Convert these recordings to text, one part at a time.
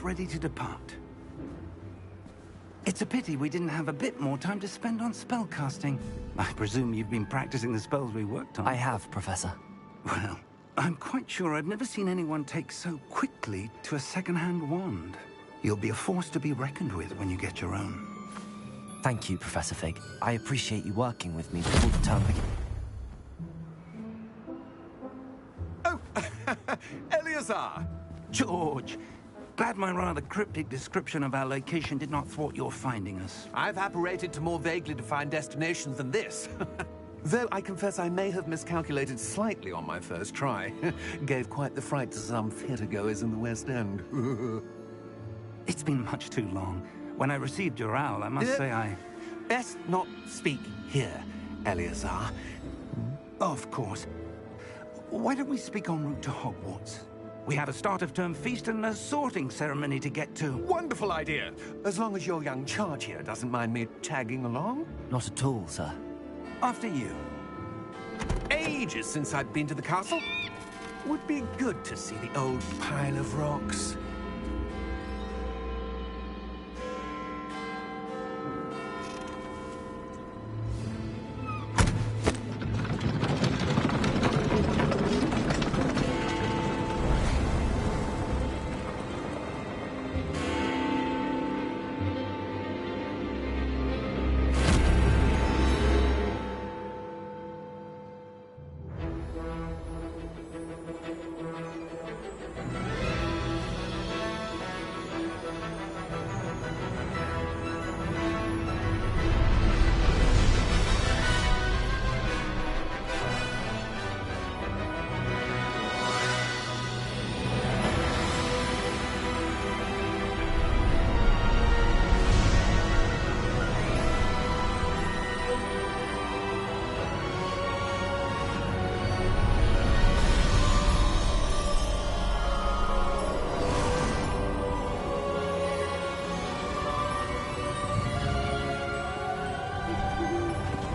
ready to depart. It's a pity we didn't have a bit more time to spend on spellcasting. I presume you've been practicing the spells we worked on. I have, Professor. Well, I'm quite sure I've never seen anyone take so quickly to a second-hand wand. You'll be a force to be reckoned with when you get your own. Thank you, Professor Fig. I appreciate you working with me before the term begins. Oh, Eleazar! George! Glad my rather cryptic description of our location did not thwart your finding us. I've apparated to more vaguely defined destinations than this. Though I confess I may have miscalculated slightly on my first try. Gave quite the fright to some theatergoers in the West End. It's been much too long. When I received your owl, I must say I... Best not speak here, Eleazar. Of course. Why don't we speak en route to Hogwarts? We have a start-of-term feast and a sorting ceremony to get to. Wonderful idea! As long as your young charge here doesn't mind me tagging along. Not at all, sir. After you. Ages since I've been to the castle. Would be good to see the old pile of rocks.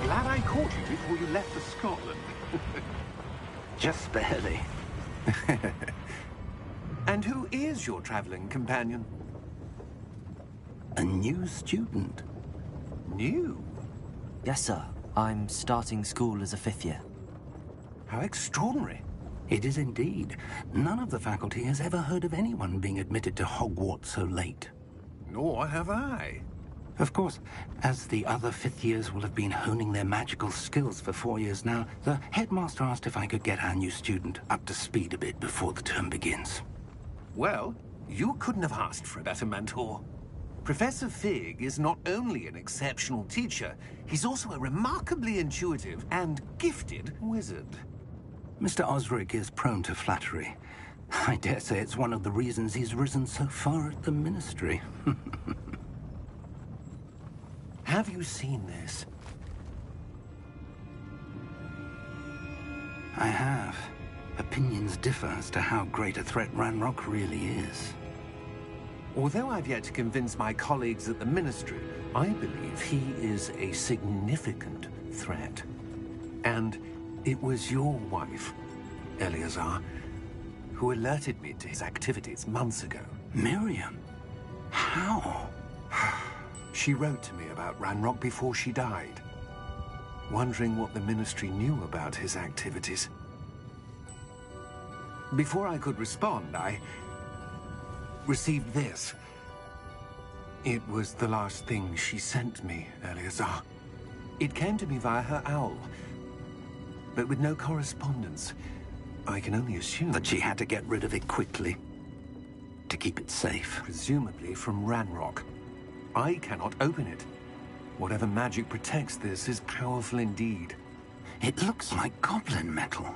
Glad I caught you before you left for Scotland. Just barely. And who is your traveling companion? A new student. New? Yes, sir. I'm starting school as a 5th year. How extraordinary. It is indeed. None of the faculty has ever heard of anyone being admitted to Hogwarts so late. Nor have I. Of course, as the other 5th years will have been honing their magical skills for 4 years now, the headmaster asked if I could get our new student up to speed a bit before the term begins. Well, you couldn't have asked for a better mentor. Professor Fig is not only an exceptional teacher, he's also a remarkably intuitive and gifted wizard. Mr. Osric is prone to flattery. I dare say it's one of the reasons he's risen so far at the Ministry. Have you seen this? I have. Opinions differ as to how great a threat Ranrock really is. Although I've yet to convince my colleagues at the Ministry, I believe he is a significant threat. And it was your wife, Eleazar, who alerted me to his activities months ago. Miriam? How? She wrote to me about Ranrock before she died, wondering what the Ministry knew about his activities. Before I could respond, I received this. It was the last thing she sent me, Eleazar. It came to me via her owl, but with no correspondence. I can only assume That she had to get rid of it quickly, to keep it safe. presumably from Ranrock. I cannot open it. Whatever magic protects this is powerful indeed. It looks like goblin metal.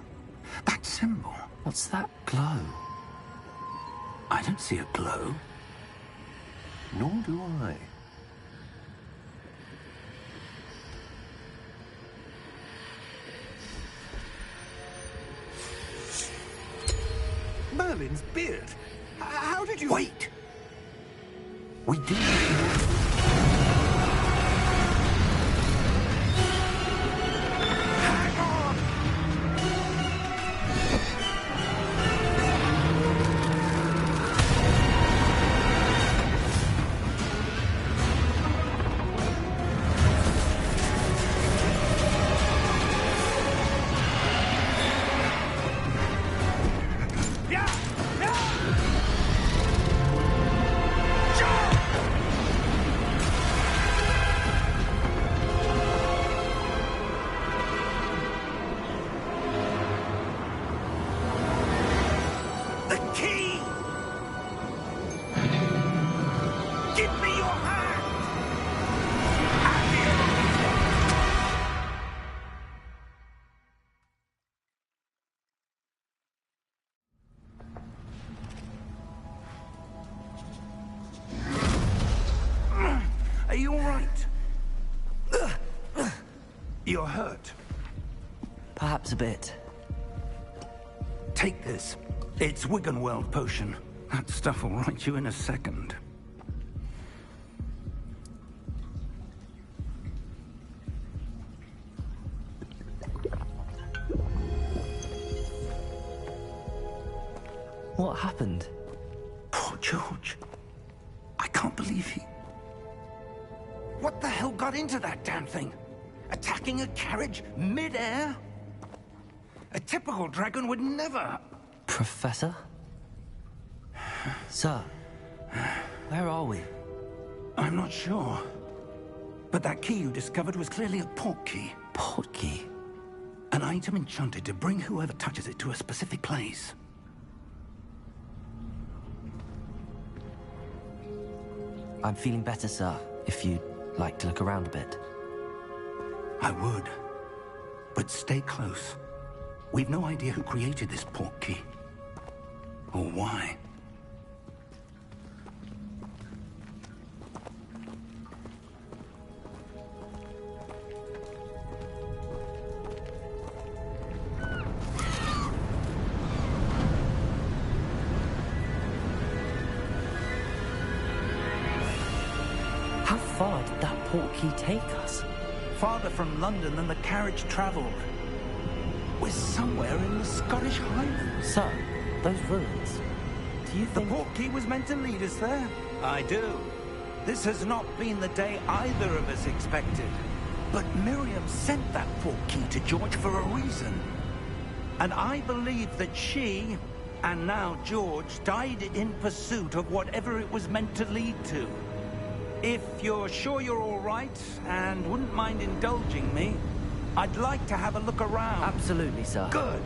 That symbol. What's that glow? I don't see a glow. Nor do I. Merlin's beard. How did you... Wait! We did. You're hurt. Perhaps a bit. Take this. It's Wiggenweld potion. That stuff will right you in a second. What happened? Poor George. I can't believe he... What the hell got into that damn thing? Attacking a carriage mid-air? A typical dragon would never... Professor? Sir, where are we? I'm not sure. But that key you discovered was clearly a port key. Port key? An item enchanted to bring whoever touches it to a specific place. I'm feeling better, sir, if you'd like to look around a bit. I would. But stay close. We've no idea who created this port key. Or why. How far did that port key take us? Farther from London than the carriage traveled. We're somewhere in the Scottish Highlands. Sir, those ruins. Do you The think... port key was meant to lead us there? I do. This has not been the day either of us expected. But Miriam sent that port key to George for a reason. And I believe that she, and now George, died in pursuit of whatever it was meant to lead to. If you're sure you're all right, and wouldn't mind indulging me, I'd like to have a look around. Absolutely, sir. Good.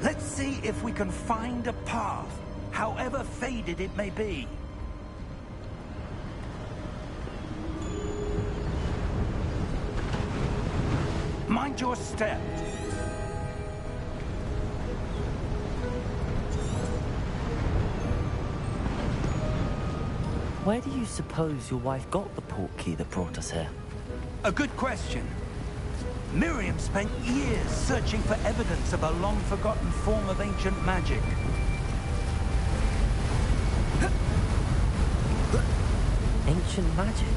Let's see if we can find a path, however faded it may be. Mind your step. Where do you suppose your wife got the port key that brought us here? A good question. Miriam spent years searching for evidence of a long-forgotten form of ancient magic. Ancient magic?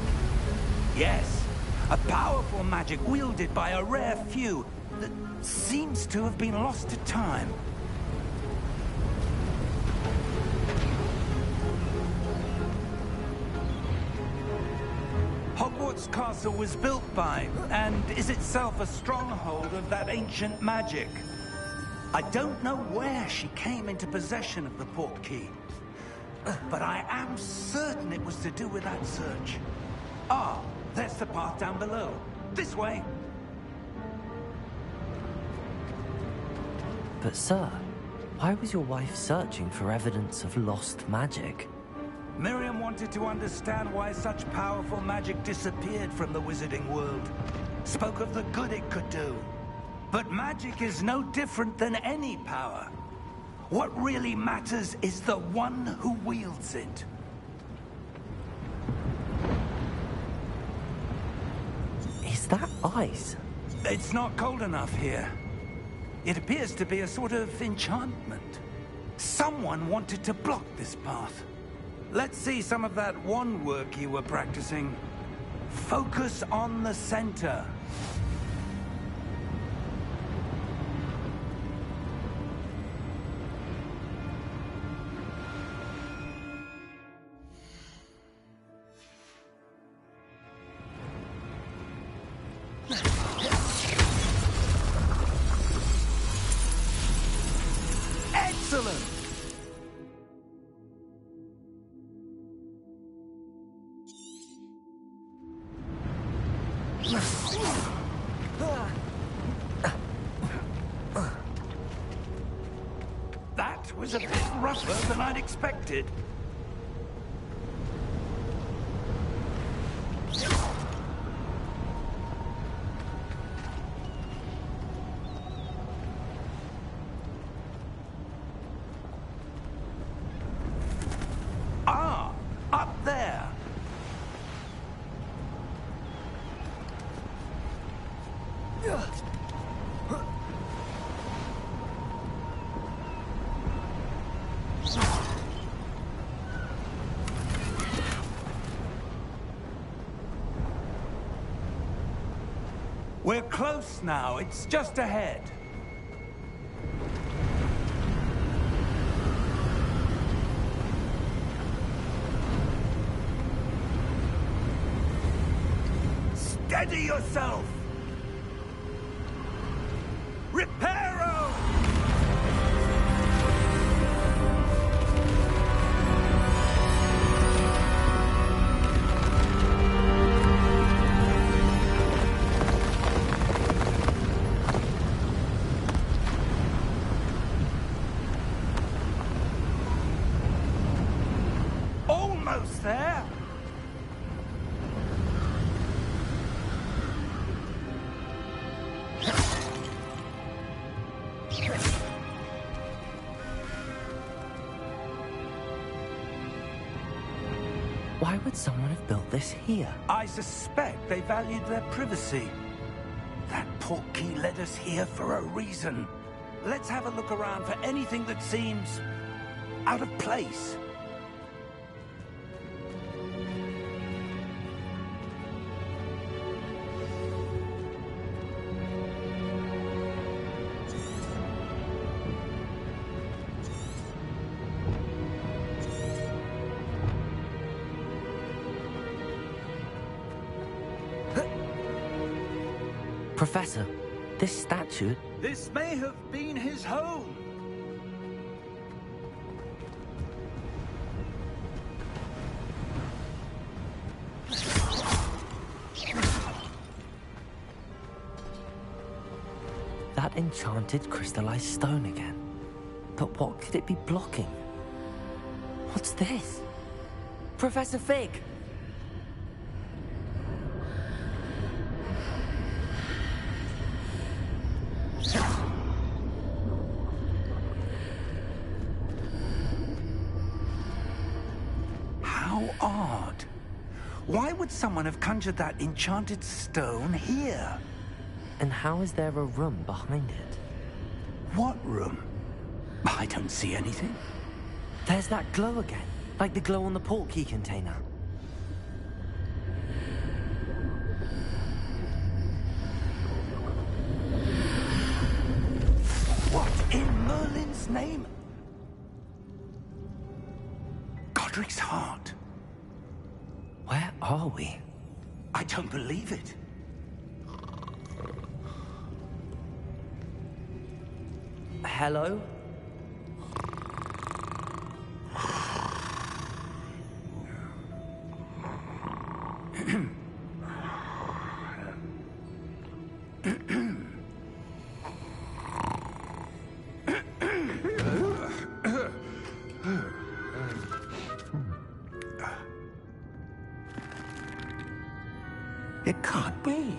Yes, a powerful magic wielded by a rare few that seems to have been lost to time. Hogwarts Castle was built by, and is itself a stronghold of that ancient magic. I don't know where she came into possession of the port key, but I am certain it was to do with that search. Ah, there's the path down below. This way. But sir, why was your wife searching for evidence of lost magic? Miriam wanted to understand why such powerful magic disappeared from the wizarding world. Spoke of the good it could do. But magic is no different than any power. What really matters is the one who wields it. Is that ice? It's not cold enough here. It appears to be a sort of enchantment. Someone wanted to block this path. Let's see some of that wand work you were practicing. Focus on the center. Excellent! That was a bit rougher than I'd expected. Ah, up there. We're close now. It's just ahead. Steady yourself! Reparo! Almost there! Why would someone have built this here? I suspect they valued their privacy. That portkey led us here for a reason. Let's have a look around for anything that seems out of place. Professor, this statue... This may have been his home. That enchanted crystallized stone again. But what could it be blocking? What's this? Professor Fig! How odd. Why would someone have conjured that enchanted stone here? And how is there a room behind it? What room? I don't see anything. There's that glow again, like the glow on the portkey container. What in Merlin's name? Godric's heart. Where are we? I don't believe it. Hello? It can't be.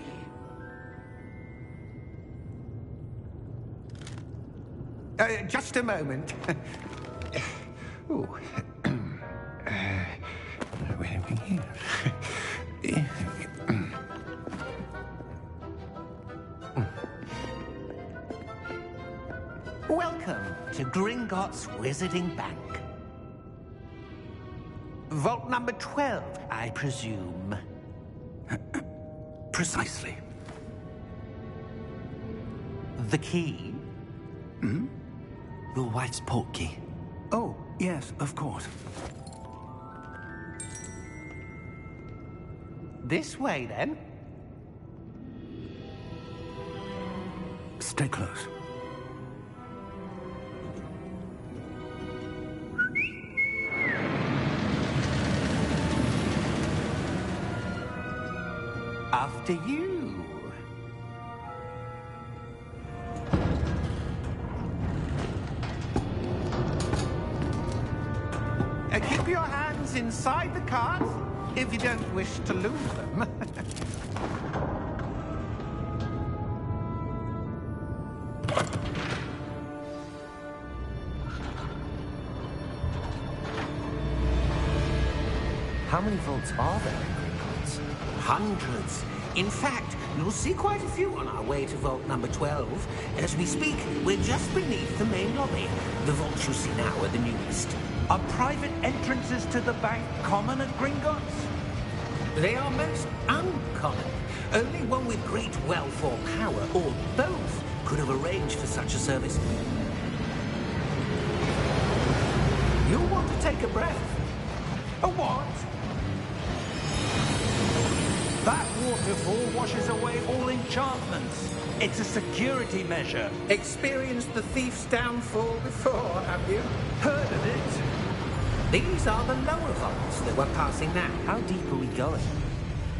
Just a moment. Oh. Where are we here? Welcome to Gringotts Wizarding Bank. Vault number 12, I presume. Precisely. The key? Your wife's portkey. Oh, yes, of course. This way, then. Stay close. After you. Keep your hands inside the cart if you don't wish to lose them. How many vaults are there in Gringotts? Hundreds. In fact, you'll see quite a few on our way to vault number 12. As we speak, we're just beneath the main lobby. The vaults you see now are the newest. Are private entrances to the bank common at Gringotts? They are most uncommon. Only one with great wealth or power, or both, could have arranged for such a service. You'll want to take a breath. A what? That waterfall washes away all enchantments. It's a security measure. Experienced the thief's downfall before, have you? Heard of it? These are the lower vaults that we're passing now. How deep are we going?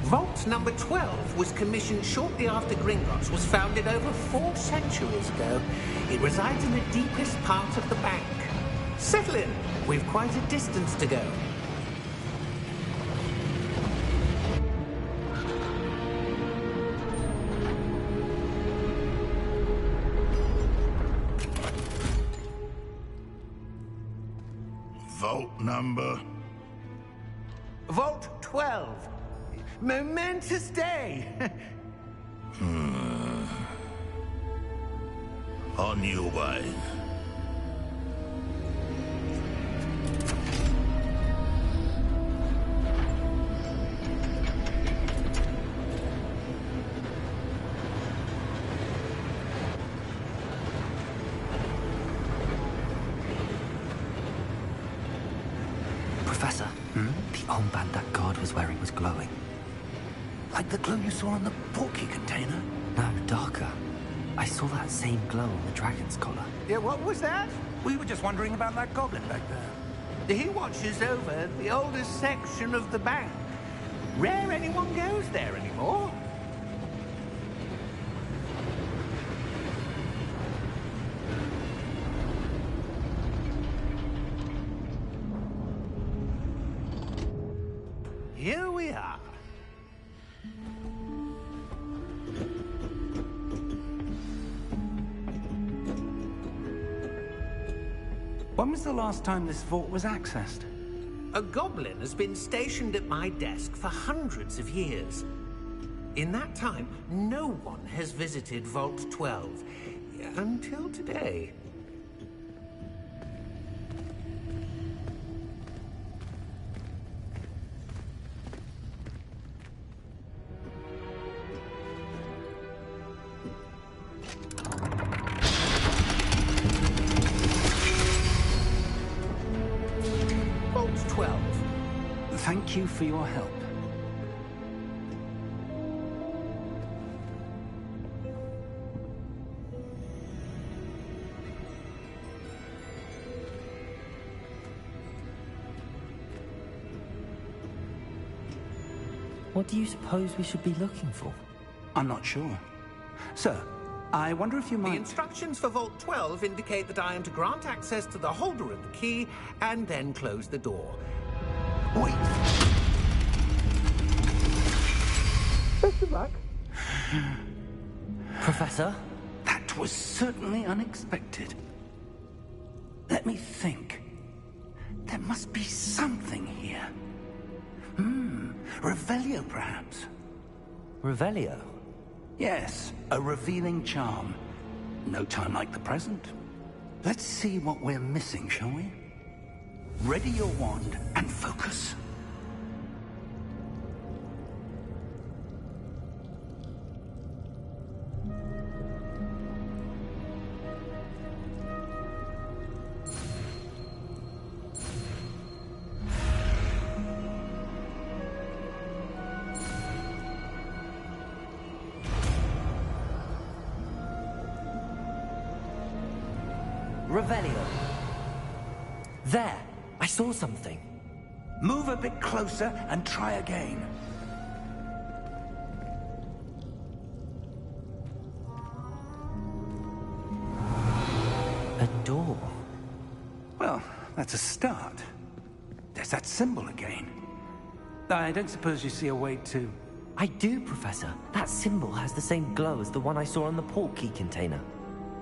Vault number 12 was commissioned shortly after Gringotts was founded over 4 centuries ago. It resides in the deepest part of the bank. Settle in. We've quite a distance to go. Vault number? Vault 12. Momentous day. On your way. Professor, the armband that guard was wearing was glowing. Like the glow you saw on the porky container? No, darker. I saw that same glow on the dragon's collar. Yeah, what was that? We were just wondering about that goblin back there. He watches over the oldest section of the bank. Rare anyone goes there anymore. Here we are. When was the last time this vault was accessed? A goblin has been stationed at my desk for hundreds of years. In that time, no one has visited Vault 12. Until today. Vault 12. Thank you for your help. What do you suppose we should be looking for? I'm not sure. Sir, I wonder if you The might... instructions for Vault 12 indicate that I am to grant access to the holder of the key and then close the door. Wait. Best of luck. Professor? That was certainly unexpected. Let me think. There must be something here. Revelio, perhaps? Revelio? Yes, a revealing charm. No time like the present. Let's see what we're missing, shall we? Ready your wand and focus. Revelio. There! I saw something. Move a bit closer and try again. A door. Well, that's a start. There's that symbol again. I don't suppose you see a way to... I do, Professor. That symbol has the same glow as the one I saw on the port key container.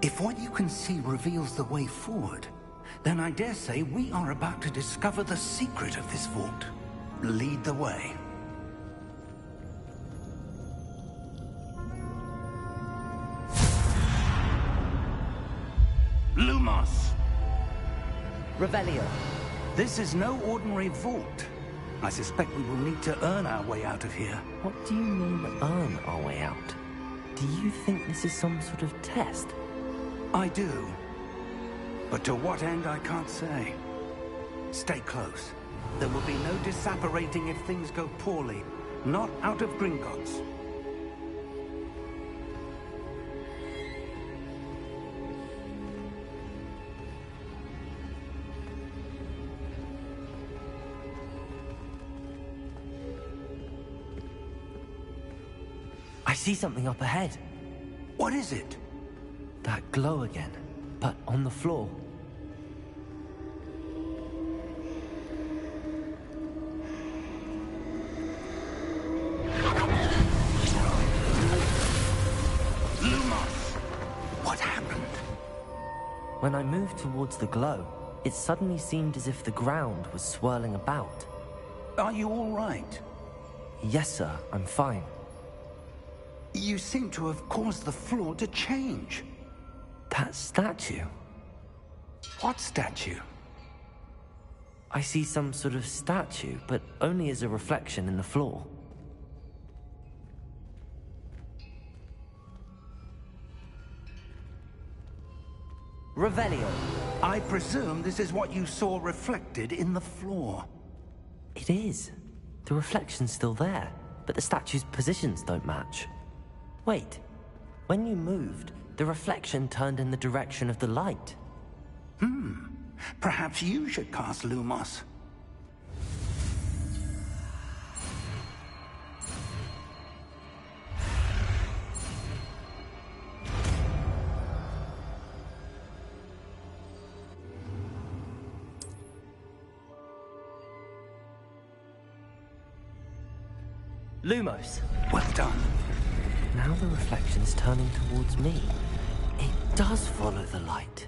If what you can see reveals the way forward, then I dare say we are about to discover the secret of this vault. Lead the way. Lumos! Revelio. This is no ordinary vault. I suspect we will need to earn our way out of here. What do you mean, earn our way out? Do you think this is some sort of test? I do. But to what end, I can't say. Stay close. There will be no disapparating if things go poorly. Not out of Gringotts. I see something up ahead. What is it? That glow again, but on the floor. What happened? When I moved towards the glow, it suddenly seemed as if the ground was swirling about. Are you all right? Yes, sir, I'm fine. You seem to have caused the floor to change. That statue? What statue? I see some sort of statue, but only as a reflection in the floor. Revelio. I presume this is what you saw reflected in the floor. It is. The reflection's still there, but the statue's positions don't match. Wait, when you moved, the reflection turned in the direction of the light. Perhaps you should cast Lumos. Lumos. Well done. Now the reflection's turning towards me. It does follow the light.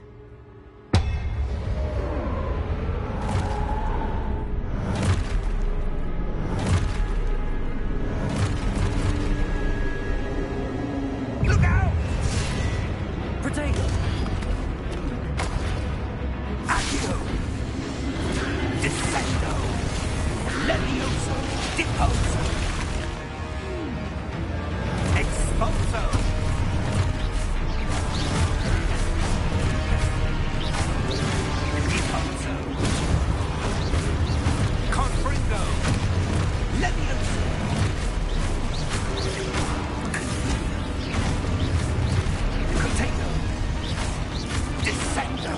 Look out! Potato! Accio! Descendo! Levioso! Deposo! Expulso! Deposo! Confringo! Levioso! Potato! Descendo!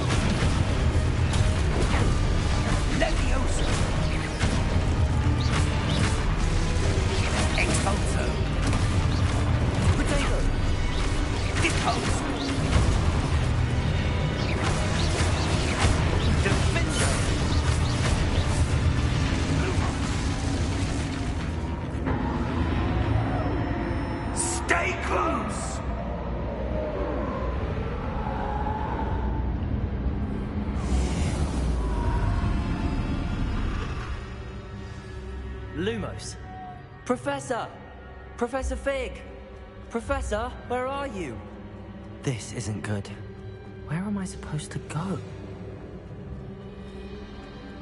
Levioso! Expulso! Potato! Deposo! Defendo! Stay close! Lumos. Professor! Professor Fig! Professor, where are you? This isn't good. Where am I supposed to go?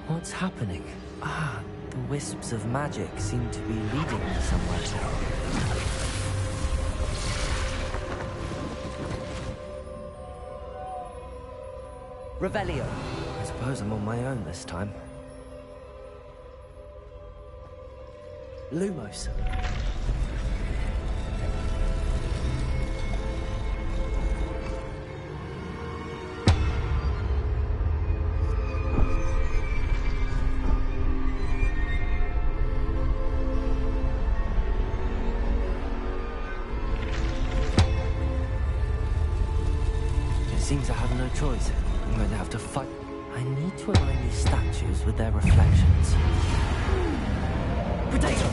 What's happening? Ah, the wisps of magic seem to be leading me somewhere. Revelio. I suppose I'm on my own this time. Lumos. It seems I have no choice. I'm going to have to fight. I need to align these statues with their reflections. Potato!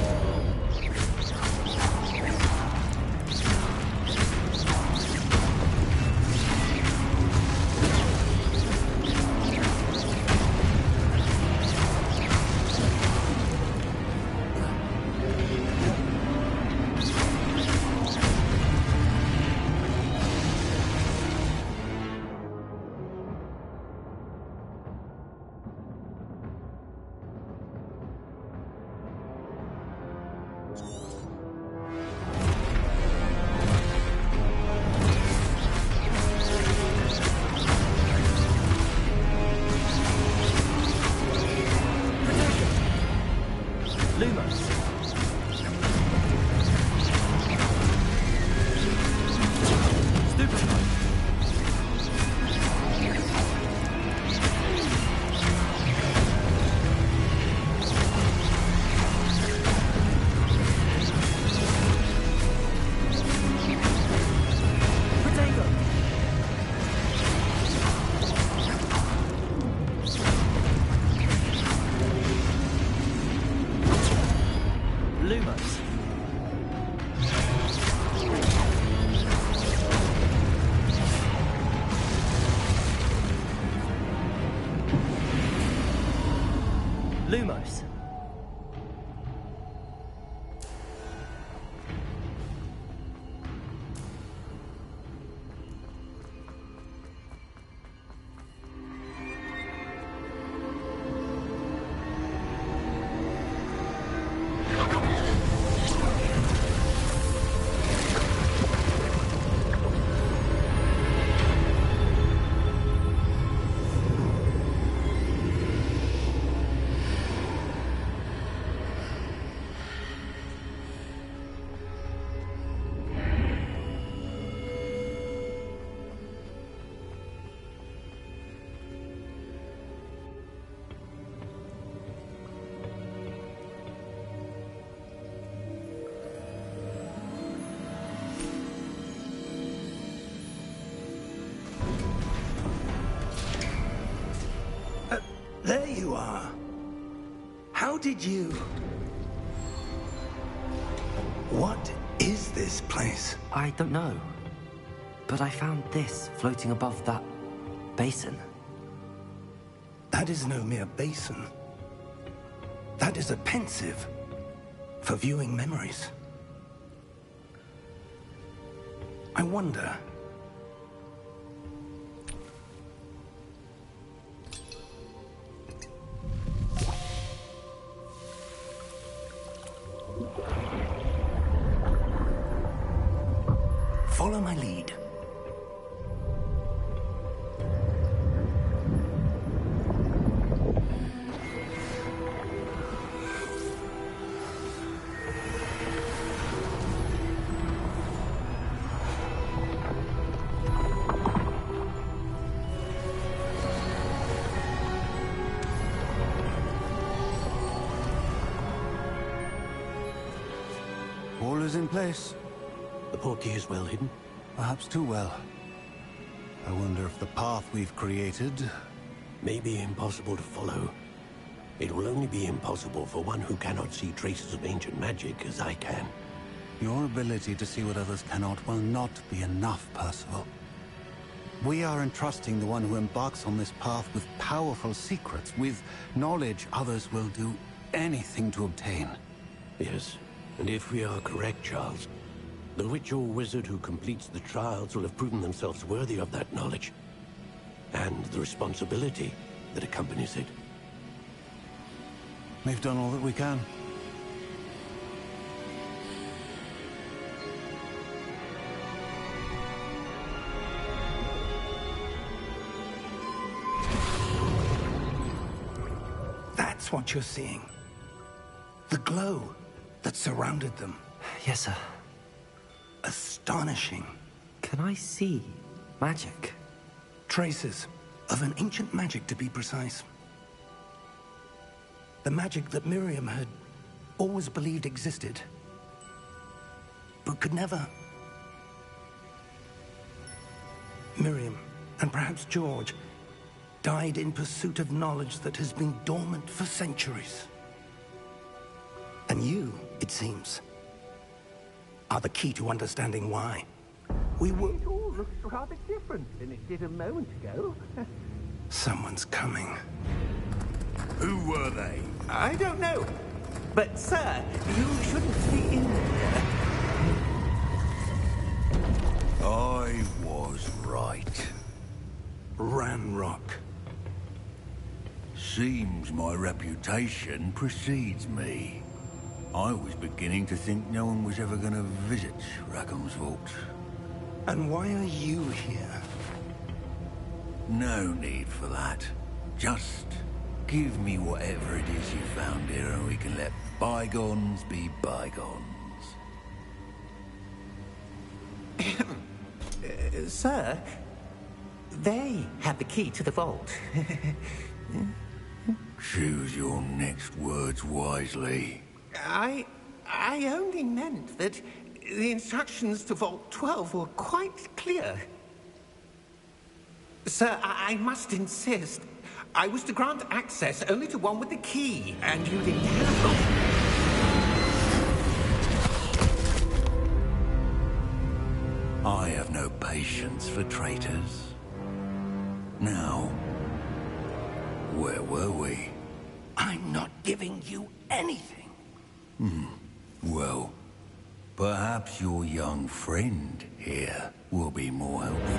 Lumos. Stupefy. Lumos. Lumos. There you are. How did you... What is this place? I don't know. But I found this floating above that basin. That is no mere basin. That is a pensive for viewing memories. I wonder... Follow my lead. All is in place. The portkey is well hidden. Perhaps too well. I wonder if the path we've created... May be impossible to follow. It will only be impossible for one who cannot see traces of ancient magic as I can. Your ability to see what others cannot will not be enough, Percival. We are entrusting the one who embarks on this path with powerful secrets, with knowledge others will do anything to obtain. Yes, and if we are correct, Charles, the witch or wizard who completes the trials will have proven themselves worthy of that knowledge, and the responsibility that accompanies it. We've done all that we can. That's what you're seeing. The glow that surrounded them. Yes, sir. Astonishing. Can I see magic? Traces of an ancient magic, to be precise. The magic that Miriam had always believed existed, but could never. Miriam, and perhaps George, died in pursuit of knowledge that has been dormant for centuries. And you, it seems, are the key to understanding why. We were... It all looks rather different than it did a moment ago. Someone's coming. Who were they? I don't know. But, sir, you shouldn't be in here. I was right. Ranrock. Seems my reputation precedes me. I was beginning to think no one was ever going to visit Rackham's vault. And why are you here? No need for that. Just Give me whatever it is you found here and we can let bygones be bygones. Sir, they have the key to the vault. Choose your next words wisely. I only meant that the instructions to Vault 12 were quite clear. Sir, I must insist. I was to grant access only to one with the key, and you didn't have them. I have no patience for traitors. Now, where were we? I'm not giving you anything. Well, perhaps your young friend here will be more helpful.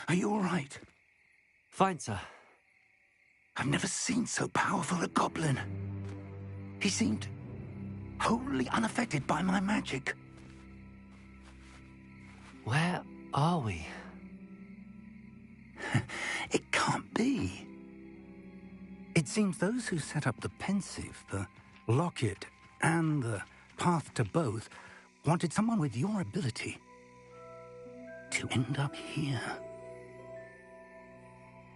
Are you all right? Fine, sir. I've never seen so powerful a goblin. He seemed wholly unaffected by my magic. Where are we? It can't be. It seems those who set up the pensive, the locket, and the path to both wanted someone with your ability to end up here.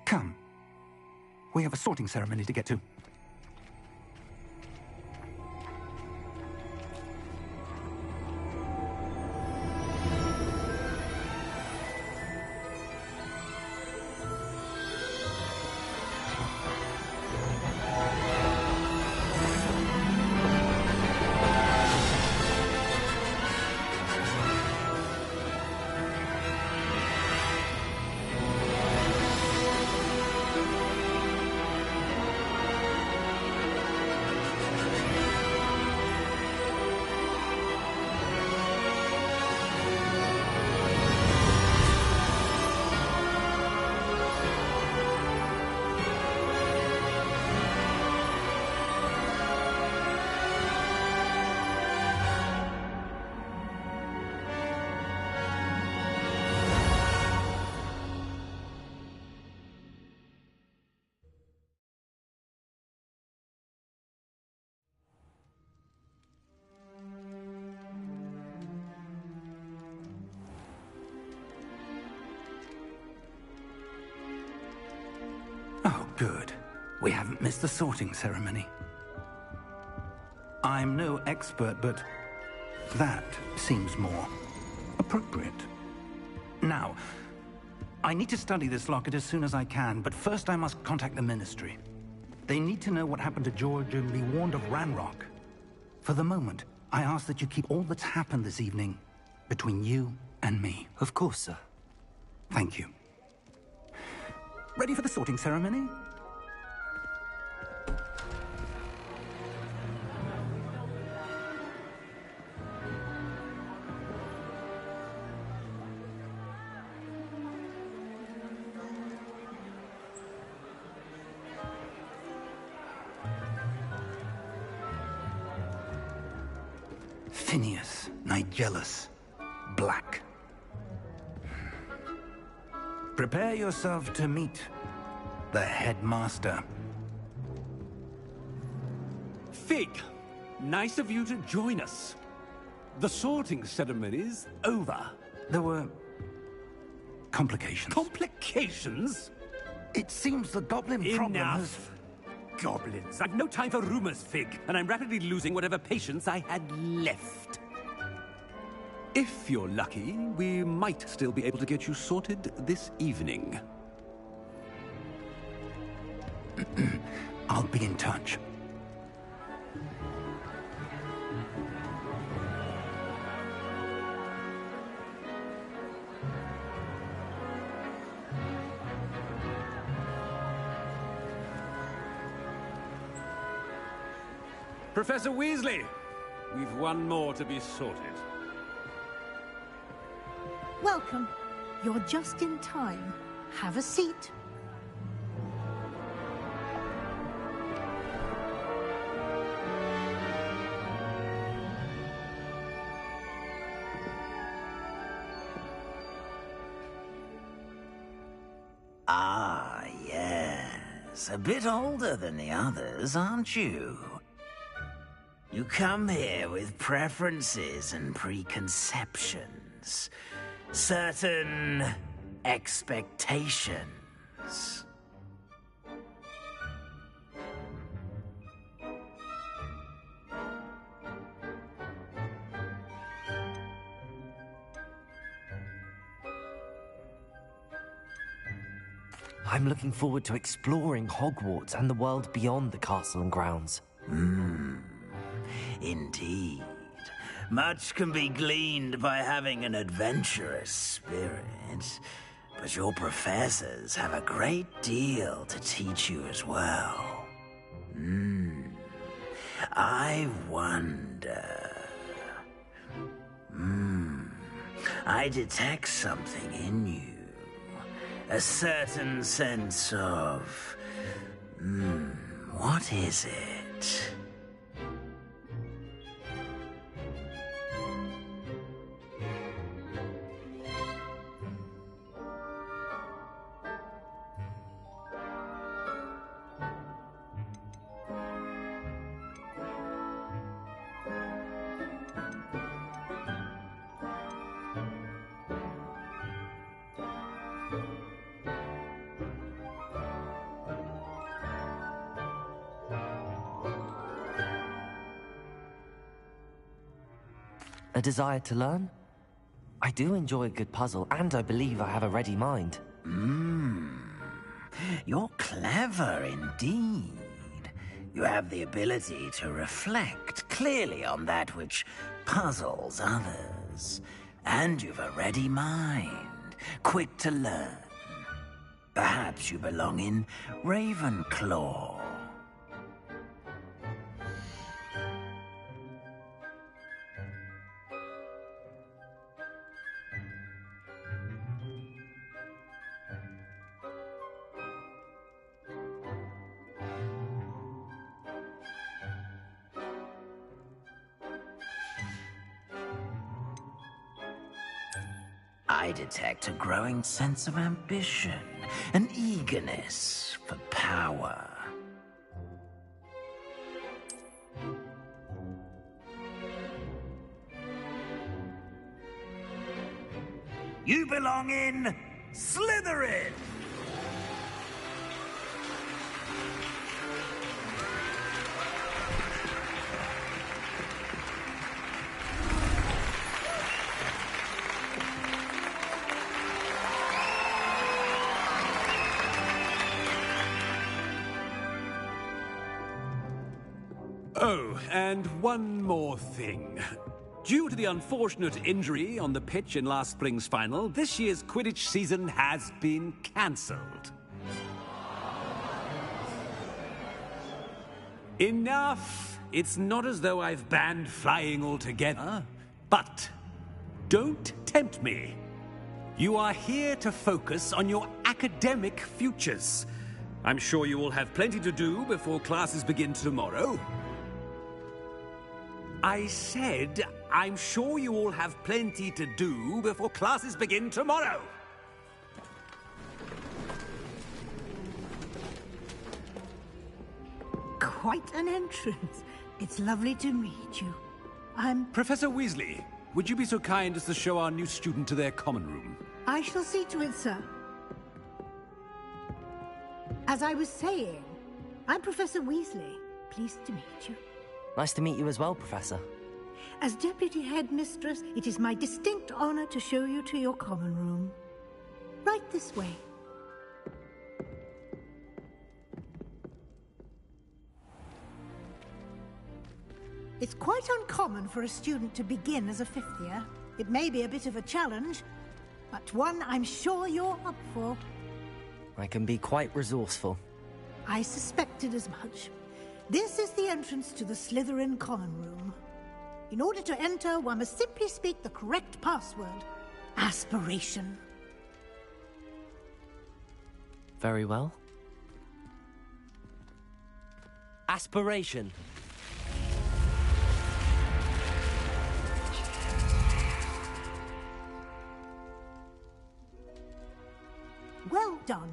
Come. We have a sorting ceremony to get to. Oh, good. We haven't missed the sorting ceremony. I'm no expert, but that seems more appropriate. Now, I need to study this locket as soon as I can, but first I must contact the Ministry. They need to know what happened to George and be warned of Ranrock. For the moment, I ask that you keep all that's happened this evening between you and me. Of course, sir. Thank you. Ready for the sorting ceremony? Phineas, Nigellus, Black. Prepare yourself to meet the headmaster. Fig, nice of you to join us. The sorting ceremony's over. There were complications. Complications? It seems the goblin problem has... Enough! Goblins. I've no time for rumors, Fig, and I'm rapidly losing whatever patience I had left. If you're lucky, we might still be able to get you sorted this evening. I'll be in touch. Professor Weasley, we've one more to be sorted. Welcome. You're just in time. Have a seat. Ah, yes. A bit older than the others, aren't you? You come here with preferences and preconceptions. Certain expectations. I'm looking forward to exploring Hogwarts and the world beyond the castle and grounds. Indeed. Much can be gleaned by having an adventurous spirit, but your professors have a great deal to teach you as well. I wonder... I detect something in you. A certain sense of... what is it? A desire to learn? I do enjoy a good puzzle, and I believe I have a ready mind. You're clever indeed. You have the ability to reflect clearly on that which puzzles others. And you've a ready mind, quick to learn. Perhaps you belong in Ravenclaw. I detect a growing sense of ambition, an eagerness for power. You belong in Slytherin! Oh, and one more thing. Due to the unfortunate injury on the pitch in last spring's final, this year's Quidditch season has been cancelled. Enough! It's not as though I've banned flying altogether. But don't tempt me. You are here to focus on your academic futures. I'm sure you will have plenty to do before classes begin tomorrow. I said, I'm sure you all have plenty to do before classes begin tomorrow. Quite an entrance. It's lovely to meet you. Professor Weasley, would you be so kind as to show our new student to their common room? I shall see to it, sir. As I was saying, I'm Professor Weasley. Pleased to meet you. Nice to meet you as well, Professor. As Deputy Headmistress, it is my distinct honor to show you to your common room. Right this way. It's quite uncommon for a student to begin as a fifth year. It may be a bit of a challenge, but one I'm sure you're up for. I can be quite resourceful. I suspected as much. This is the entrance to the Slytherin common room. In order to enter, one must simply speak the correct password. Aspiration. Very well. Aspiration. Well done.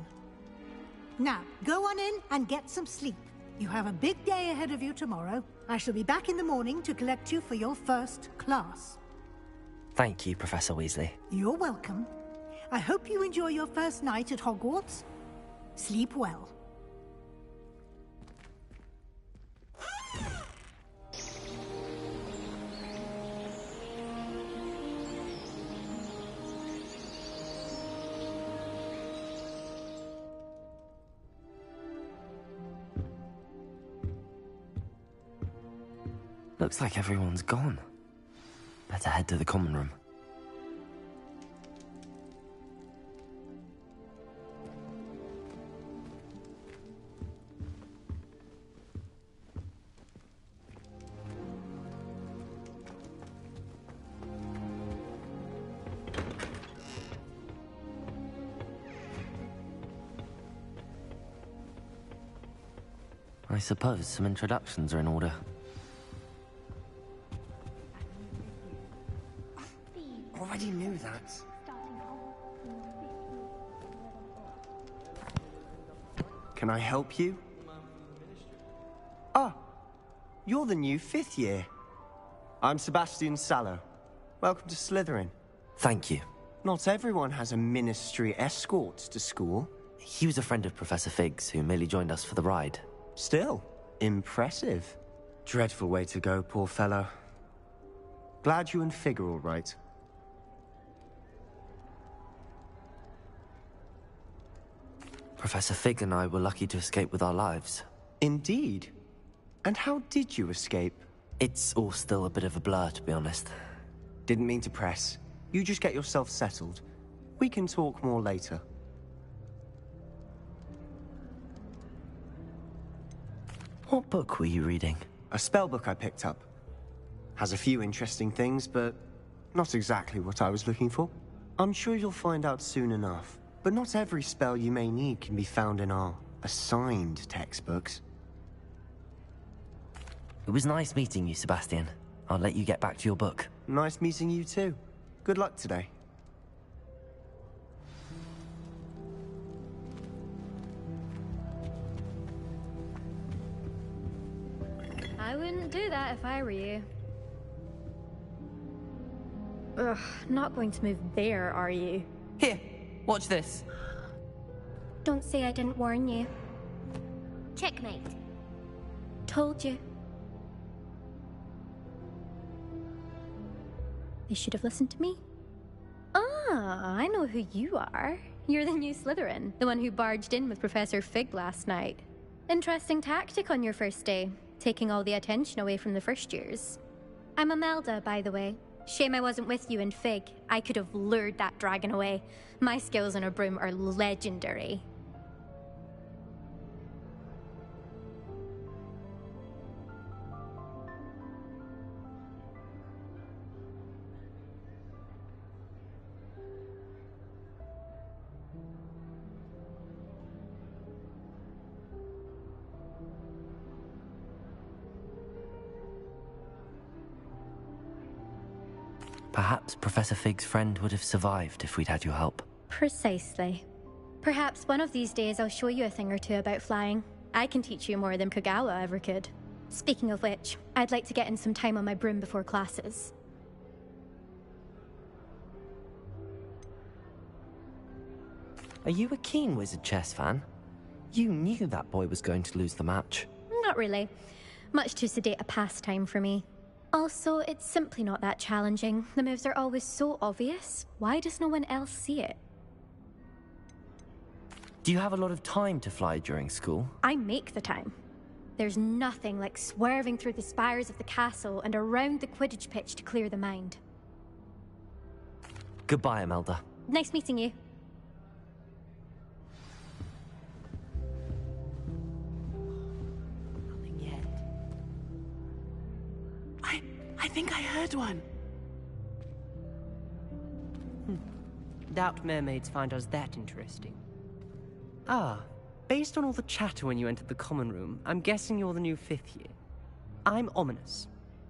Now, go on in and get some sleep. You have a big day ahead of you tomorrow. I shall be back in the morning to collect you for your first class. Thank you, Professor Weasley. You're welcome. I hope you enjoy your first night at Hogwarts. Sleep well. Looks like everyone's gone. Better head to the common room. I suppose some introductions are in order. Already knew that. Can I help you? Ah, you're the new fifth year. I'm Sebastian Sallow. Welcome to Slytherin. Thank you. Not everyone has a ministry escort to school. He was a friend of Professor Fig's who merely joined us for the ride. Still, impressive. Dreadful way to go, poor fellow. Glad you and Fig are all right. Professor Fig and I were lucky to escape with our lives. Indeed. And how did you escape? It's all still a bit of a blur, to be honest. Didn't mean to press. You just get yourself settled. We can talk more later. What book were you reading? A spell book I picked up. Has a few interesting things, but not exactly what I was looking for. I'm sure you'll find out soon enough. But not every spell you may need can be found in our assigned textbooks. It was nice meeting you, Sebastian. I'll let you get back to your book. Nice meeting you too. Good luck today. I wouldn't do that if I were you. Ugh, not going to move there, are you? Here, watch this. Don't say I didn't warn you. Checkmate. Told you. They should have listened to me. Ah, I know who you are. You're the new Slytherin, the one who barged in with Professor Fig last night. Interesting tactic on your first day, taking all the attention away from the first years. I'm Imelda, by the way. Shame I wasn't with you in Fig. I could have lured that dragon away. My skills on a broom are legendary. Perhaps Professor Fig's friend would have survived if we'd had your help. Precisely. Perhaps one of these days I'll show you a thing or two about flying. I can teach you more than Kogawa ever could. Speaking of which, I'd like to get in some time on my broom before classes. Are you a keen Wizard chess fan? You knew that boy was going to lose the match. Not really. Much too sedate a pastime for me. Also, it's simply not that challenging. The moves are always so obvious. Why does no one else see it? Do you have a lot of time to fly during school? I make the time. There's nothing like swerving through the spires of the castle and around the Quidditch pitch to clear the mind. Goodbye, Imelda. Nice meeting you. Nothing yet. I think I heard one. Doubt mermaids find us that interesting. Ah, based on all the chatter when you entered the common room, I'm guessing you're the new 5th year. I'm Ominous.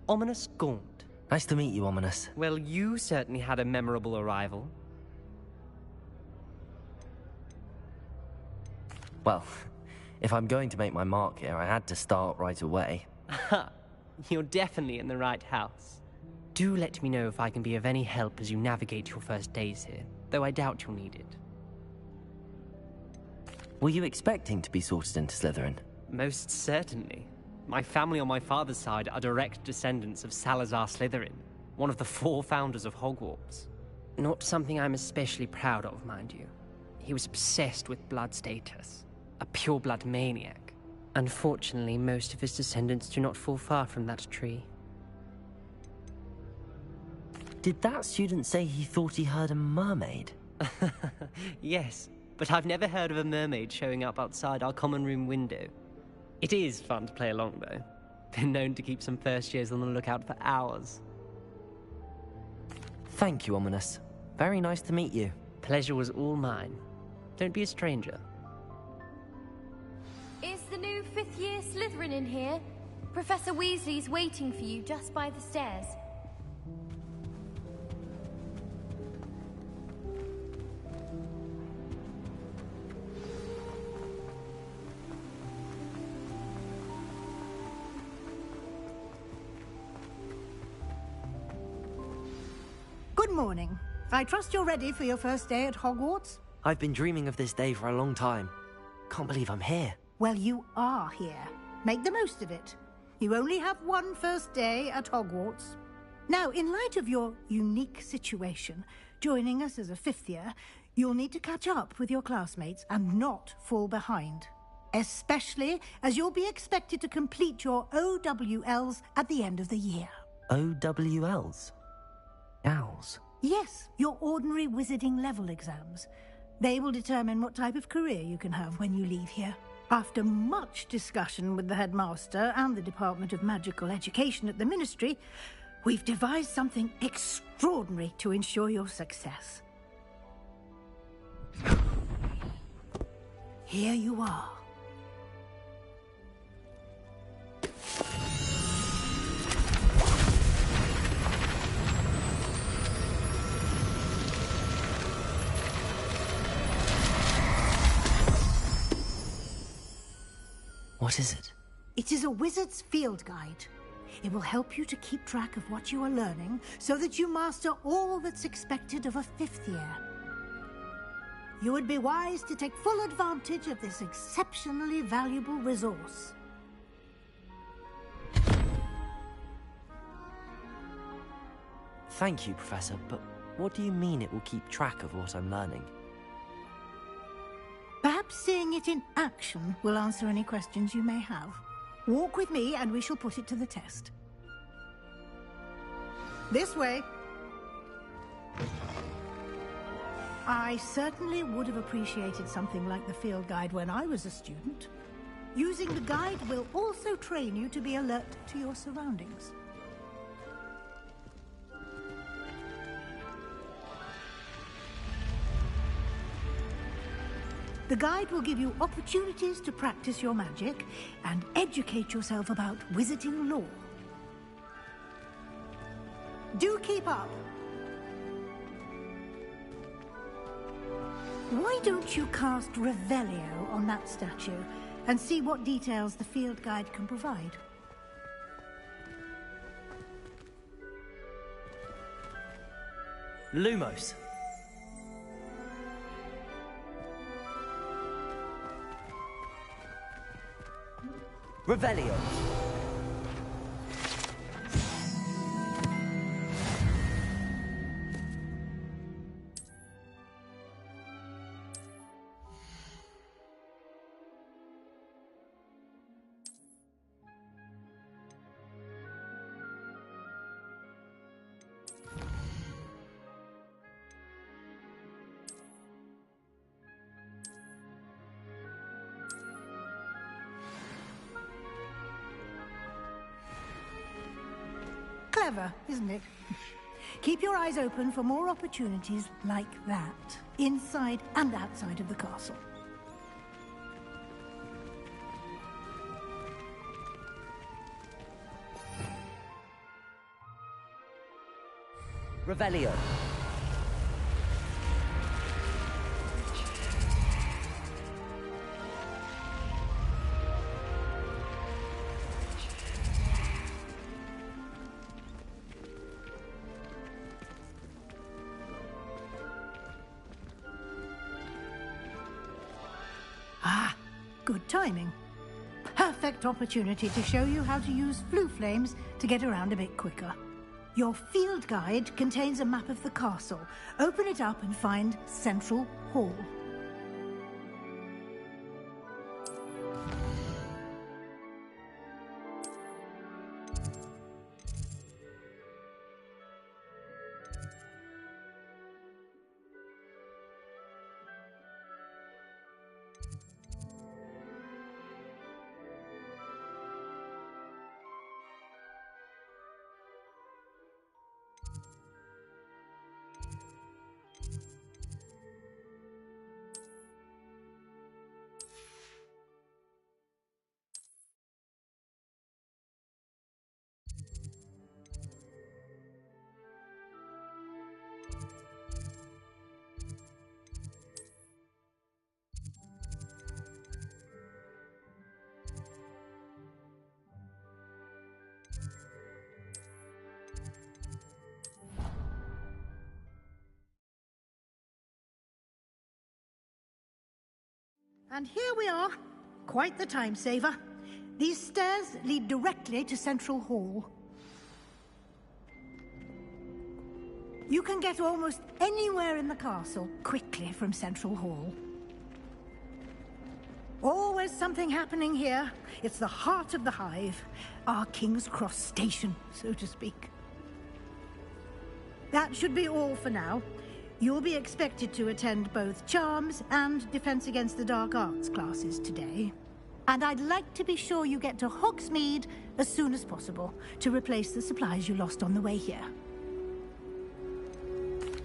Ominous Gaunt. Nice to meet you, Ominous. Well, you certainly had a memorable arrival. Well, if I'm going to make my mark here, I had to start right away. Ha! You're definitely in the right house. Do let me know if I can be of any help as you navigate your first days here, though I doubt you'll need it. Were you expecting to be sorted into Slytherin? Most certainly. My family on my father's side are direct descendants of Salazar Slytherin, one of the 4 founders of Hogwarts. Not something I'm especially proud of, mind you. He was obsessed with blood status, a pure-blood maniac. Unfortunately, most of his descendants do not fall far from that tree. Did that student say he thought he heard a mermaid? Yes, but I've never heard of a mermaid showing up outside our common room window. It is fun to play along, though. Been known to keep some first years on the lookout for hours. Thank you, Ominous. Very nice to meet you. Pleasure was all mine. Don't be a stranger. Is the new 5th year Slytherin in here? Professor Weasley's waiting for you just by the stairs. Good morning. I trust you're ready for your first day at Hogwarts? I've been dreaming of this day for a long time. Can't believe I'm here. Well, you are here. Make the most of it. You only have one first day at Hogwarts. Now, in light of your unique situation, joining us as a 5th year, you'll need to catch up with your classmates and not fall behind. Especially as you'll be expected to complete your OWLs at the end of the year. OWLs? Owls? Yes, your ordinary wizarding level exams. They will determine what type of career you can have when you leave here. After much discussion with the headmaster and the Department of Magical Education at the Ministry, we've devised something extraordinary to ensure your success. Here you are. What is it? It is a wizard's field guide. It will help you to keep track of what you are learning so that you master all that's expected of a 5th year. You would be wise to take full advantage of this exceptionally valuable resource. Thank you, Professor, but what do you mean it will keep track of what I'm learning? Perhaps seeing it in action will answer any questions you may have. Walk with me and we shall put it to the test. This way. I certainly would have appreciated something like the field guide when I was a student. Using the guide will also train you to be alert to your surroundings. The guide will give you opportunities to practice your magic and educate yourself about wizarding lore. Do keep up. Why don't you cast Revelio on that statue and see what details the field guide can provide? Lumos. Revelio. Clever, isn't it? Keep your eyes open for more opportunities like that, inside and outside of the castle. Revelio. Ah, good timing. Perfect opportunity to show you how to use flue flames to get around a bit quicker. Your field guide contains a map of the castle. Open it up and find Central Hall. And here we are. Quite the time saver. These stairs lead directly to Central Hall. You can get almost anywhere in the castle quickly from Central Hall. Always something happening here. It's the heart of the Hive, our King's Cross station, so to speak. That should be all for now. You'll be expected to attend both Charms and Defense Against the Dark Arts classes today. And I'd like to be sure you get to Hogsmeade as soon as possible to replace the supplies you lost on the way here.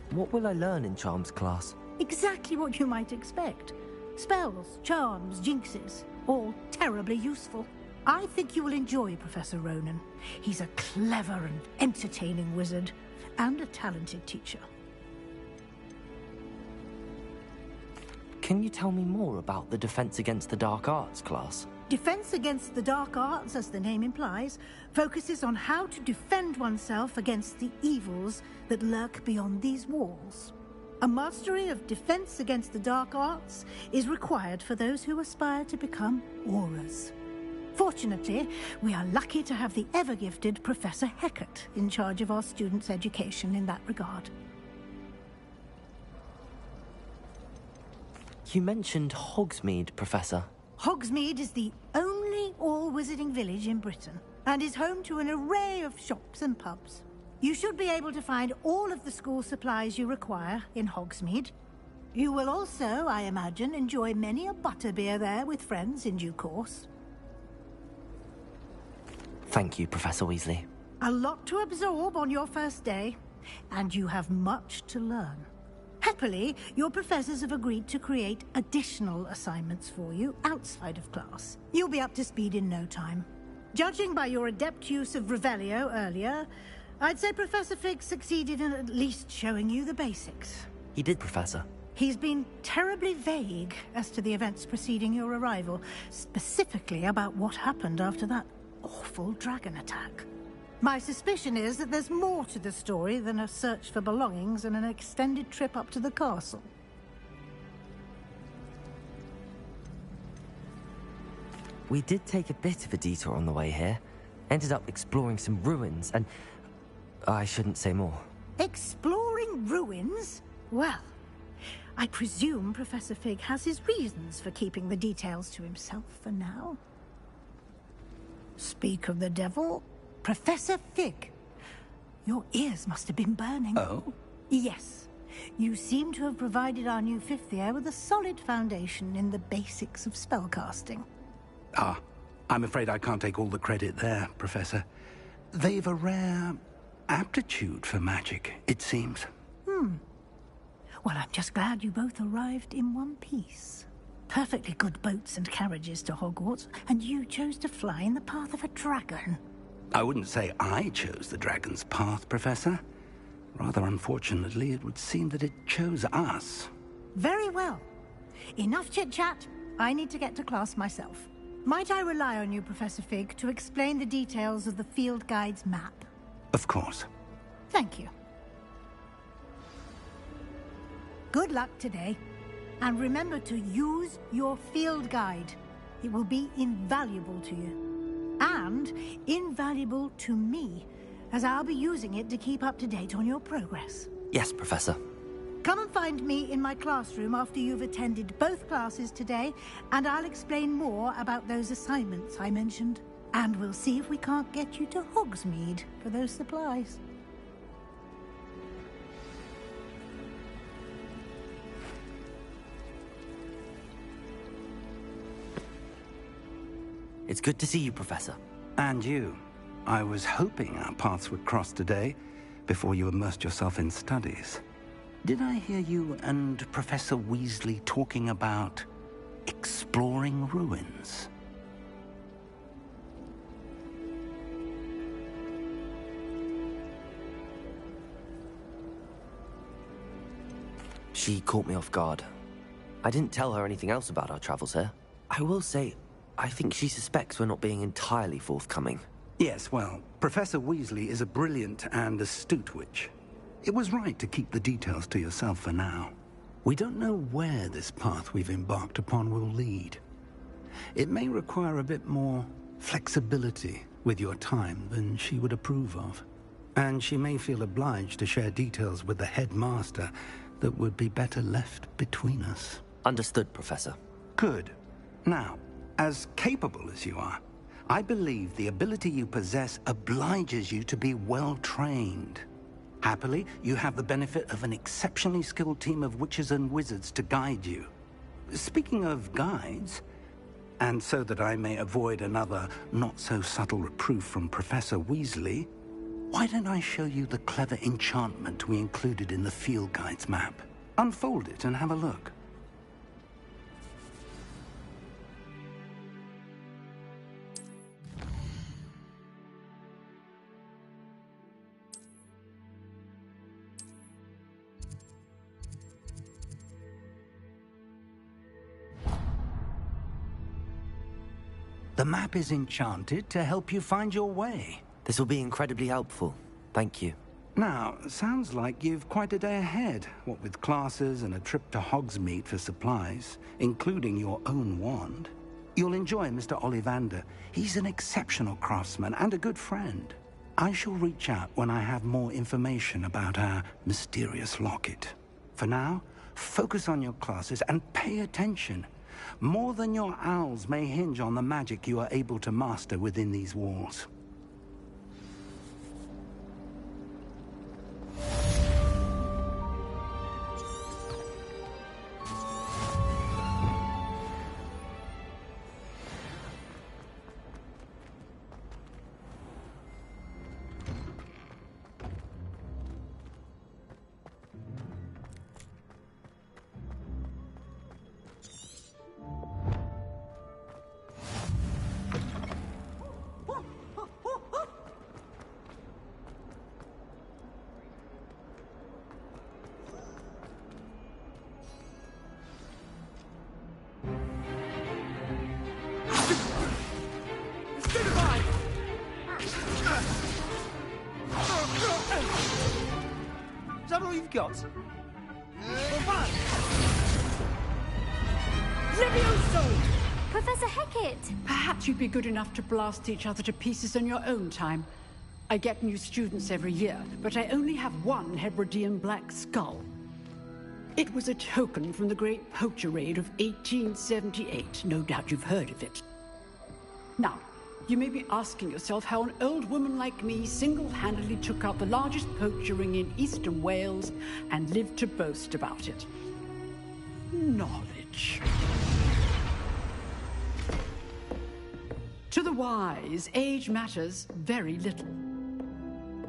What will I learn in Charms class? Exactly what you might expect. Spells, charms, jinxes, all terribly useful. I think you will enjoy Professor Ronan. He's a clever and entertaining wizard, and a talented teacher. Can you tell me more about the Defense Against the Dark Arts class? Defense Against the Dark Arts, as the name implies, focuses on how to defend oneself against the evils that lurk beyond these walls. A mastery of Defense Against the Dark Arts is required for those who aspire to become Aurors. Fortunately, we are lucky to have the ever-gifted Professor Hecat in charge of our students' education in that regard. You mentioned Hogsmeade, Professor. Hogsmeade is the only all-wizarding village in Britain, and is home to an array of shops and pubs. You should be able to find all of the school supplies you require in Hogsmeade. You will also, I imagine, enjoy many a butterbeer there with friends in due course. Thank you, Professor Weasley. A lot to absorb on your first day, and you have much to learn. Happily, your professors have agreed to create additional assignments for you outside of class. You'll be up to speed in no time. Judging by your adept use of Revelio earlier, I'd say Professor Fig succeeded in at least showing you the basics. He did, Professor. He's been terribly vague as to the events preceding your arrival, specifically about what happened after that awful dragon attack. My suspicion is that there's more to the story than a search for belongings and an extended trip up to the castle. We did take a bit of a detour on the way here. Ended up exploring some ruins and... I shouldn't say more. Exploring ruins? Well, I presume Professor Fig has his reasons for keeping the details to himself for now. Speak of the devil, Professor Fig. Your ears must have been burning. Oh? Yes. You seem to have provided our new fifth year with a solid foundation in the basics of spellcasting. Ah, I'm afraid I can't take all the credit there, Professor. They've a rare aptitude for magic, it seems. Well, I'm just glad you both arrived in one piece. Perfectly good boats and carriages to Hogwarts, and you chose to fly in the path of a dragon. I wouldn't say I chose the dragon's path, Professor. Rather unfortunately, it would seem that it chose us. Very well. Enough chit-chat. I need to get to class myself. Might I rely on you, Professor Fig, to explain the details of the field guide's map? Of course. Thank you. Good luck today. And remember to use your field guide. It will be invaluable to you. And invaluable to me, as I'll be using it to keep up to date on your progress. Yes, Professor. Come and find me in my classroom after you've attended both classes today, and I'll explain more about those assignments I mentioned. And we'll see if we can't get you to Hogsmeade for those supplies. It's good to see you, Professor. And you. I was hoping our paths would cross today, before you immersed yourself in studies. Did I hear you and Professor Weasley talking about exploring ruins? She caught me off guard. I didn't tell her anything else about our travels here. I will say, I think she suspects we're not being entirely forthcoming. Yes, well, Professor Weasley is a brilliant and astute witch. It was right to keep the details to yourself for now. We don't know where this path we've embarked upon will lead. It may require a bit more flexibility with your time than she would approve of. And she may feel obliged to share details with the headmaster that would be better left between us. Understood, Professor. Good. Now, as capable as you are, I believe the ability you possess obliges you to be well-trained. Happily, you have the benefit of an exceptionally skilled team of witches and wizards to guide you. Speaking of guides, and so that I may avoid another not-so-subtle reproof from Professor Weasley, why don't I show you the clever enchantment we included in the field guide's map? Unfold it and have a look. The map is enchanted to help you find your way. This will be incredibly helpful. Thank you. Now, sounds like you've quite a day ahead, what with classes and a trip to Hogsmeade for supplies, including your own wand. You'll enjoy Mr. Ollivander. He's an exceptional craftsman and a good friend. I shall reach out when I have more information about our mysterious locket. For now, focus on your classes and pay attention. More than your owls may hinge on the magic you are able to master within these walls. you've got. Levioso! Professor Hecat! Perhaps you'd be good enough to blast each other to pieces in your own time. I get new students every year, but I only have one Hebridean black skull. It was a token from the Great Poacher Raid of 1878. No doubt you've heard of it. Now, you may be asking yourself how an old woman like me single-handedly took out the largest poacher ring in eastern Wales and lived to boast about it. Knowledge. To the wise, age matters very little.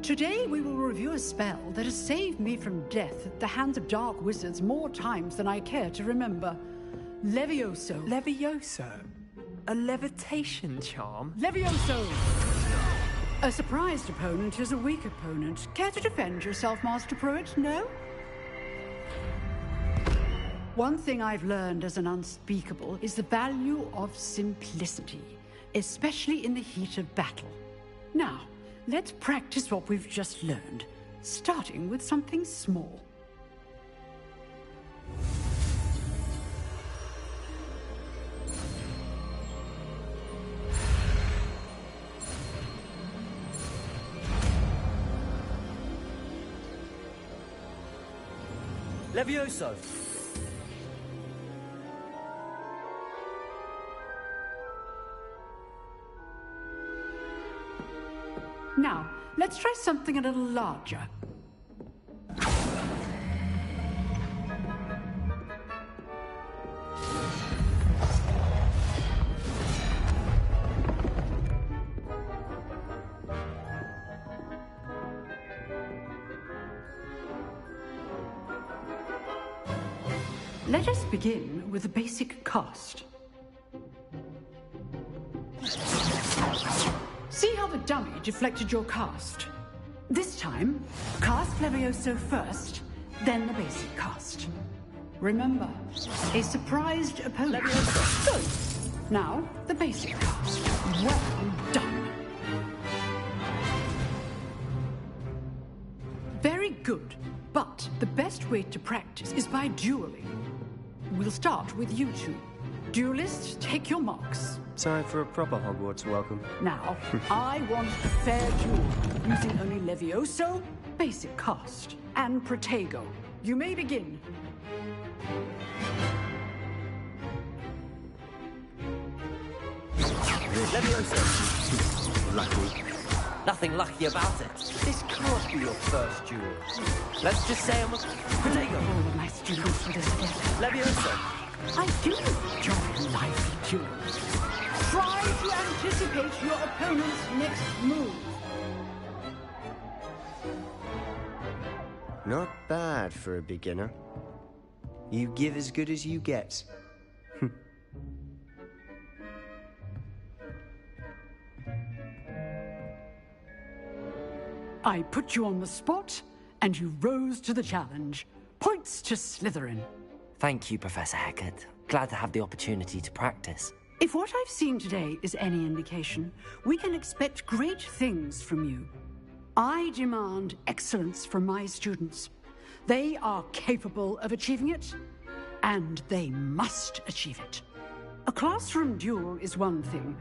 Today we will review a spell that has saved me from death at the hands of dark wizards more times than I care to remember. Levioso. Levioso? A levitation charm? Levioso! A surprised opponent is a weak opponent. Care to defend yourself, Master Pruitt? No? One thing I've learned as an unspeakable is the value of simplicity, especially in the heat of battle. Now, let's practice what we've just learned, starting with something small. Levioso! Now, let's try something a little larger. Let us begin with the basic cast. See how the dummy deflected your cast? This time, cast Levioso first, then the basic cast. Remember, a surprised opponent. Levioso. Good. Now, the basic cast. Well done. Very good, but the best way to practice is by dueling. We'll start with you two. Duelists, take your marks. Time for a proper Hogwarts welcome. Now, I want a fair duel, using only Levioso, basic cast, and Protego. You may begin. Levioso! Lucky. Nothing lucky about it. This can't be your first duel. Let's just say I'm a Protego. All of my students for this effort. Levioso! I do enjoy lively duels. Try to anticipate your opponent's next move. Not bad for a beginner. You give as good as you get. I put you on the spot, and you rose to the challenge. Points to Slytherin. Thank you, Professor Hecat. Glad to have the opportunity to practice. If what I've seen today is any indication, we can expect great things from you. I demand excellence from my students. They are capable of achieving it, and they must achieve it. A classroom duel is one thing,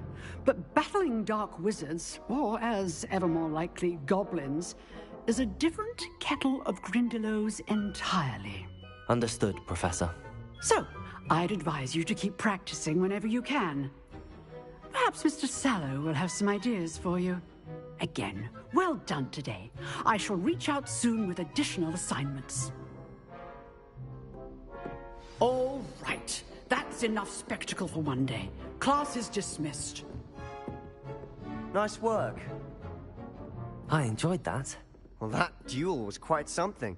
but battling dark wizards, or as ever more likely, goblins, is a different kettle of Grindylows entirely. Understood, Professor. So, I'd advise you to keep practicing whenever you can. Perhaps Mr. Sallow will have some ideas for you. Again, well done today. I shall reach out soon with additional assignments. All right. That's enough spectacle for one day. Class is dismissed. Nice work. I enjoyed that. Well, that duel was quite something.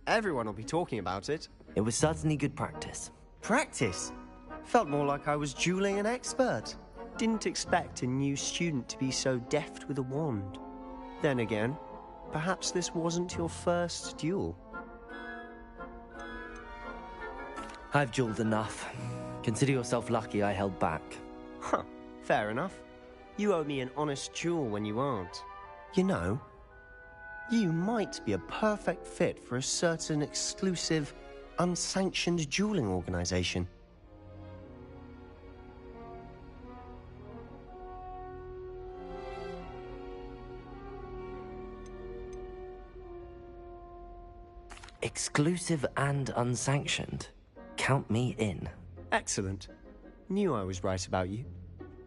Everyone will be talking about it. It was certainly good practice. Practice? Felt more like I was dueling an expert. Didn't expect a new student to be so deft with a wand. Then again, perhaps this wasn't your first duel. I've dueled enough. Consider yourself lucky I held back. Huh, fair enough. You owe me an honest duel when you aren't. You know, You might be a perfect fit for a certain exclusive, unsanctioned dueling organization. Exclusive and unsanctioned. Count me in. Excellent. Knew I was right about you.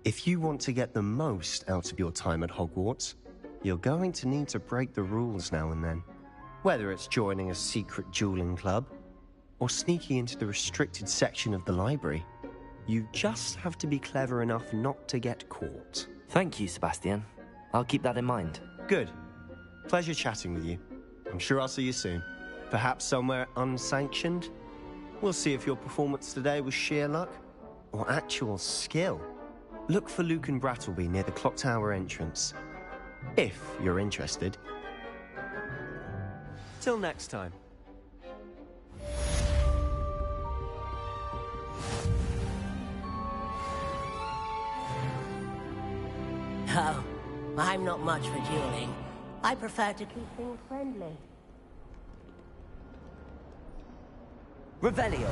If you want to get the most out of your time at Hogwarts, you're going to need to break the rules now and then. Whether it's joining a secret dueling club, or sneaking into the restricted section of the library, you just have to be clever enough not to get caught. Thank you, Sebastian. I'll keep that in mind. Good. Pleasure chatting with you. I'm sure I'll see you soon. Perhaps somewhere unsanctioned? We'll see if your performance today was sheer luck or actual skill. Look for Luke and Brattleby near the clock tower entrance, if you're interested. Till next time. Oh, I'm not much for dueling. I prefer to keep things friendly. Revelio.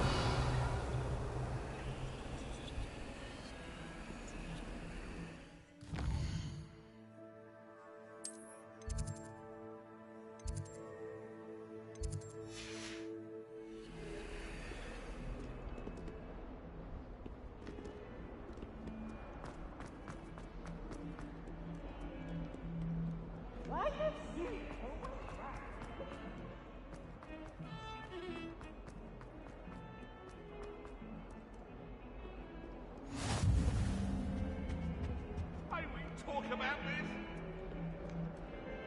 Talk about this?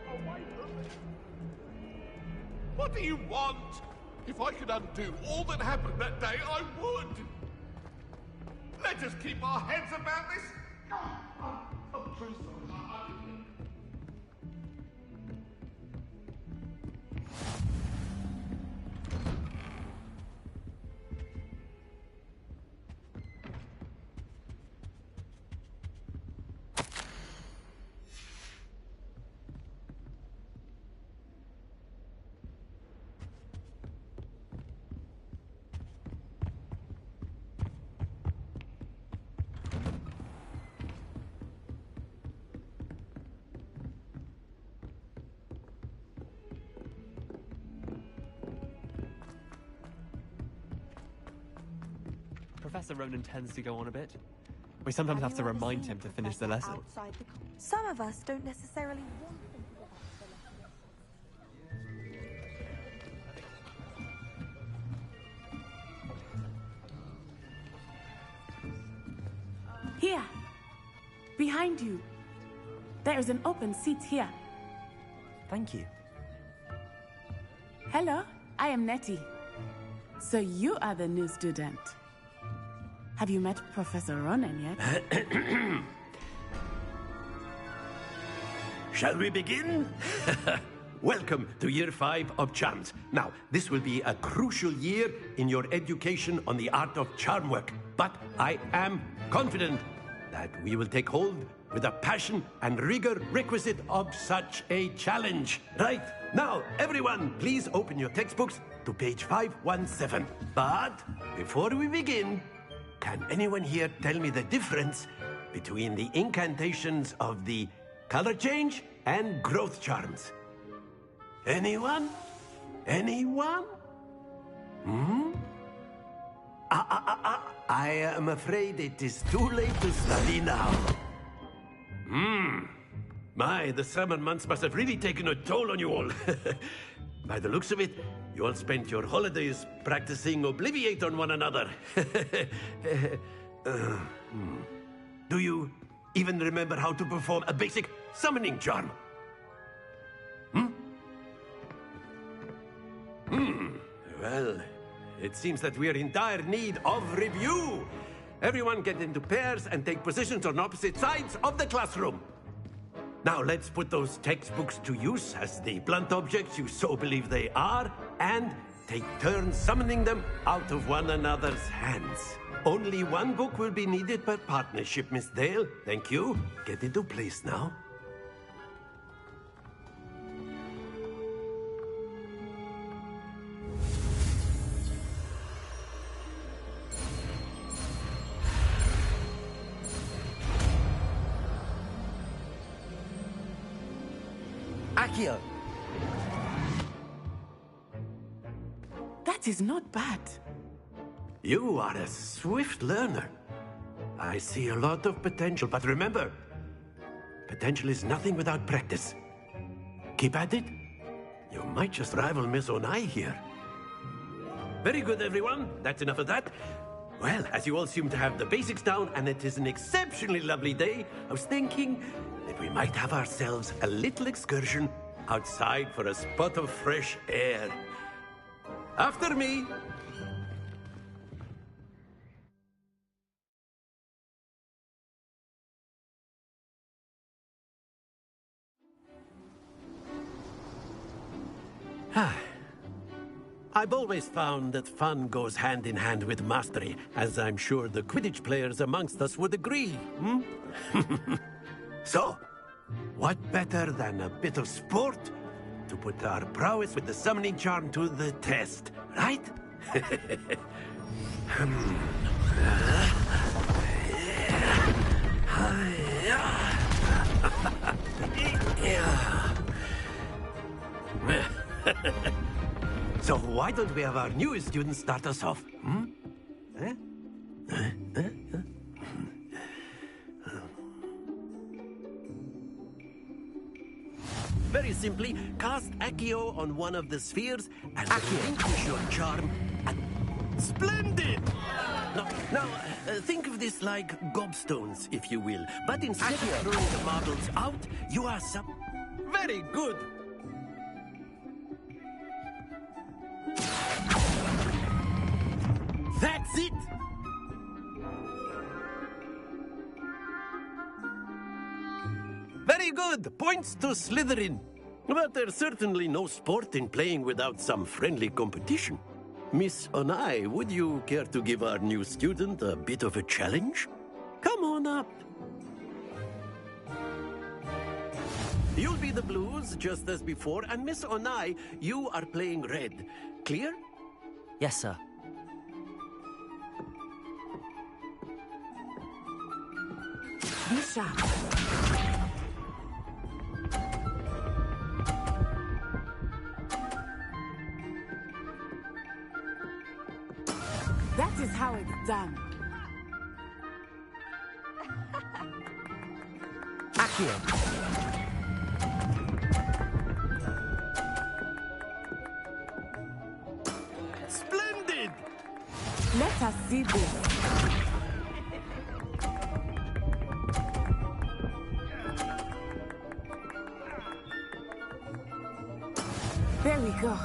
Away from it. What do you want? If I could undo all that happened that day, I would. Let us keep our heads about this. I'm so sorry. Professor Ronan tends to go on a bit. We sometimes have to remind him to finish the lesson. Some of us don't necessarily want them to get Here! Behind you. There is an open seat here. Thank you. Hello, I am Nettie. So you are the new student. Have you met Professor Ronan yet? Shall we begin? Welcome to Year 5 of Charms. Now, this will be a crucial year in your education on the art of charm work, but I am confident that we will take hold with the passion and rigor requisite of such a challenge. Right, now, everyone, please open your textbooks to page 517. But before we begin, can anyone here tell me the difference between the incantations of the color change and growth charms? Anyone? Anyone? I am afraid it is too late to study now. My, the summer months must have really taken a toll on you all. By the looks of it, you all spent your holidays practicing Obliviate on one another. Do you even remember how to perform a basic summoning charm? Well, it seems that we are in dire need of review. Everyone get into pairs and take positions on opposite sides of the classroom. Now let's put those textbooks to use as the blunt objects you so believe they are, and take turns summoning them out of one another's hands. Only one book will be needed per partnership, Miss Dale. Thank you. Get into place now. Accio! That is not bad. You are a swift learner. I see a lot of potential, but remember, potential is nothing without practice. Keep at it. You might just rival Miss Onai here. Very good, everyone. That's enough of that. Well, as you all seem to have the basics down, and it is an exceptionally lovely day, I was thinking that we might have ourselves a little excursion outside for a spot of fresh air. After me. I've always found that fun goes hand in hand with mastery, as I'm sure the Quidditch players amongst us would agree, So, what better than a bit of sport to put our prowess with the summoning charm to the test, right? So why don't we have our newest student start us off? Very simply, cast Accio on one of the spheres and relinquish your charm. Splendid! Now, think of this like gobstones, if you will. But instead of throwing the marbles out, you are Very good! That's it! Very good! Points to Slytherin. But there's certainly no sport in playing without some friendly competition. Miss Onai, would you care to give our new student a bit of a challenge? Come on up. You'll be the blues, just as before, and Miss Onai, you are playing red. Clear? Yes, sir. Be sharp. That is how it's done. Accio! Splendid! Let us see this. There we go.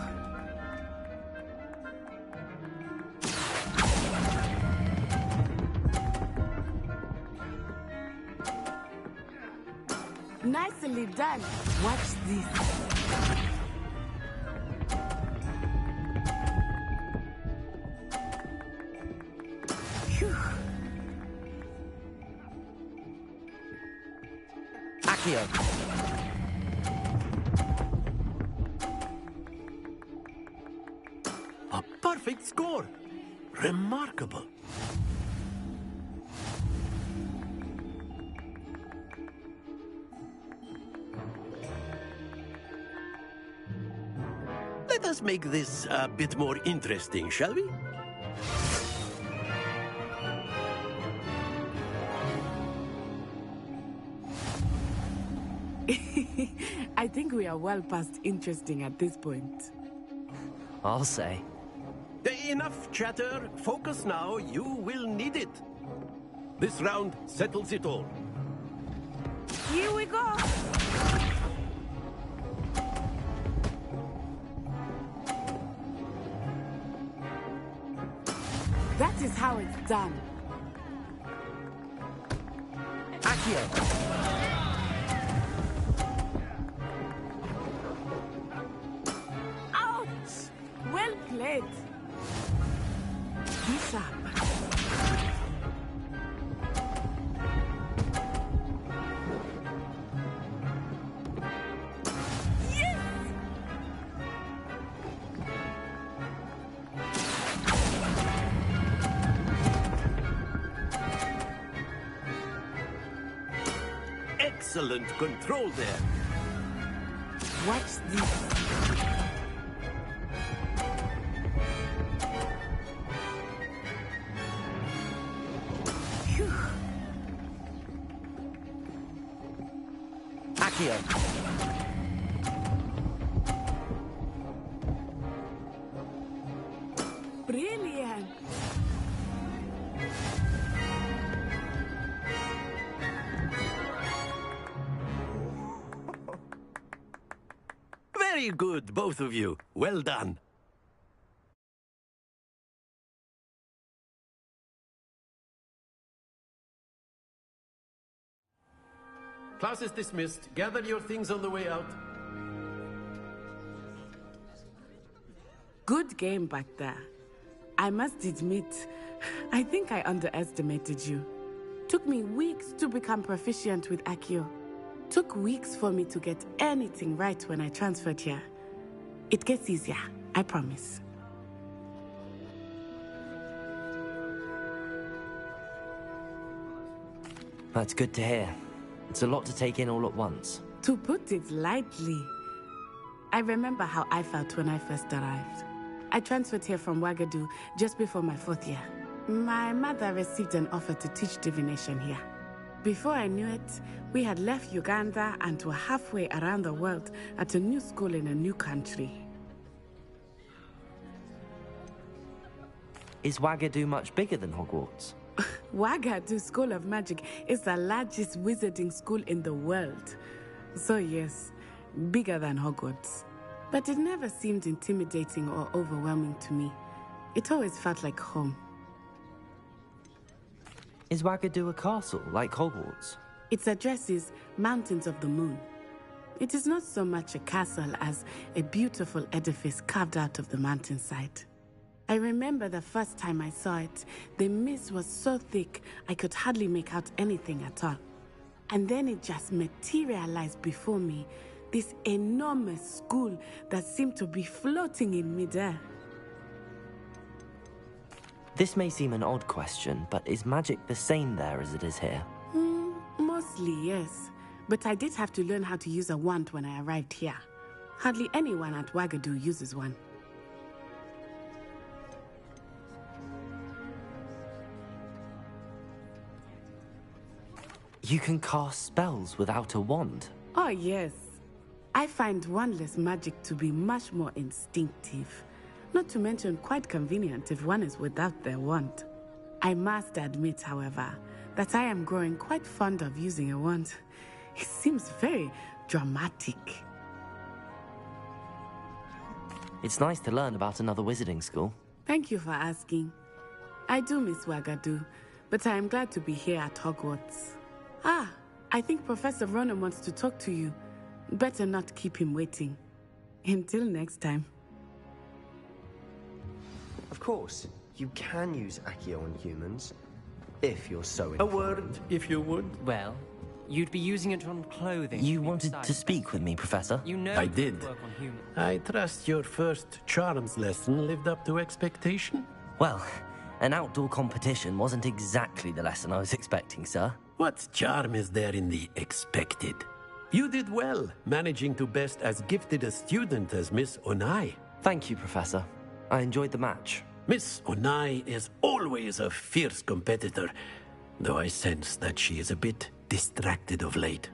Nicely done. Watch this. Phew. Accio! A perfect score. Remarkable. Let us make this a bit more interesting, shall we? I think we are well past interesting at this point. I'll say. Enough chatter. Focus now. You will need it. This round settles it all. Here we go. That is how it's done. Accio! Ouch! Well played. Be sharp. Excellent control there. What's this? Accio! Brilliant! Very good, both of you. Well done. Class is dismissed. Gather your things on the way out. Good game back there. I must admit, I think I underestimated you. Took me weeks to become proficient with Accio. Took weeks for me to get anything right when I transferred here. It gets easier, I promise. That's good to hear. It's a lot to take in all at once. To put it lightly, I remember how I felt when I first arrived. I transferred here from Wagadu just before my 4th year. My mother received an offer to teach divination here. Before I knew it, we had left Uganda and were halfway around the world at a new school in a new country. Is Wagadu much bigger than Hogwarts? Wagadu School of Magic is the largest wizarding school in the world. So yes, bigger than Hogwarts. But it never seemed intimidating or overwhelming to me. It always felt like home. Is Wagadu a castle, like Hogwarts? Its address is Mountains of the Moon. It is not so much a castle as a beautiful edifice carved out of the mountainside. I remember the first time I saw it, the mist was so thick I could hardly make out anything at all. And then it just materialized before me, this enormous school that seemed to be floating in midair. This may seem an odd question, but is magic the same there as it is here? Mostly, yes. But I did have to learn how to use a wand when I arrived here. Hardly anyone at Wagadu uses one. You can cast spells without a wand? Oh, yes. I find wandless magic to be much more instinctive. Not to mention quite convenient if one is without their wand. I must admit, however, that I am growing quite fond of using a wand. It seems very dramatic. It's nice to learn about another wizarding school. Thank you for asking. I do miss Wagadu, but I am glad to be here at Hogwarts. Ah, I think Professor Ronan wants to talk to you. Better not keep him waiting. Until next time. Of course, you can use Accio on humans, if you're so inclined. A word, if you would. Well, you'd be using it on clothing. You wanted to speak with me, Professor? You know I it did. would work on humans. I trust your first charms lesson lived up to expectation? Well, an outdoor competition wasn't exactly the lesson I was expecting, sir. What charm is there in the expected? You did well, managing to best as gifted a student as Miss Onai. Thank you, Professor. I enjoyed the match. Miss Onai is always a fierce competitor, though I sense that she is a bit distracted of late.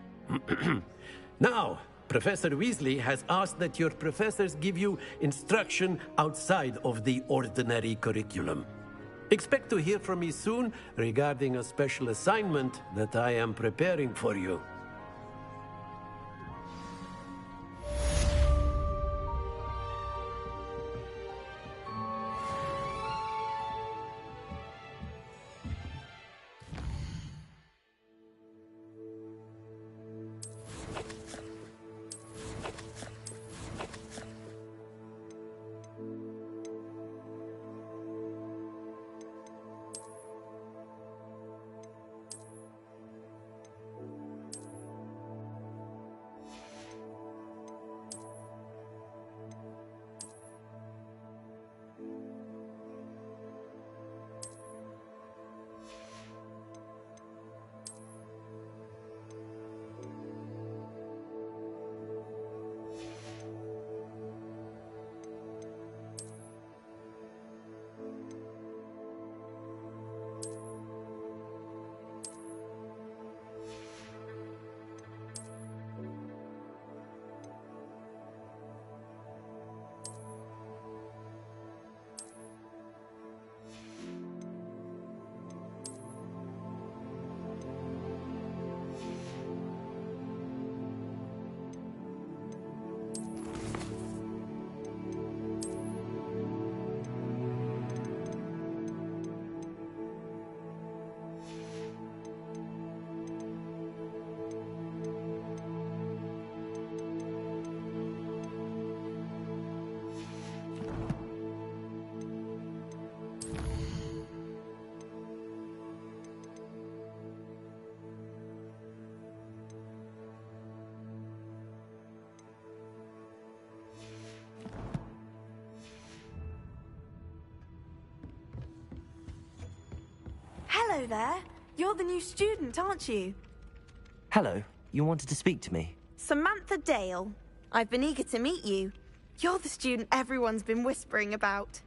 Now, Professor Weasley has asked that your professors give you instruction outside of the ordinary curriculum. Expect to hear from me soon regarding a special assignment that I am preparing for you. Hello there. You're the new student, aren't you? Hello, you wanted to speak to me? Samantha Dale. I've been eager to meet you. You're the student everyone's been whispering about.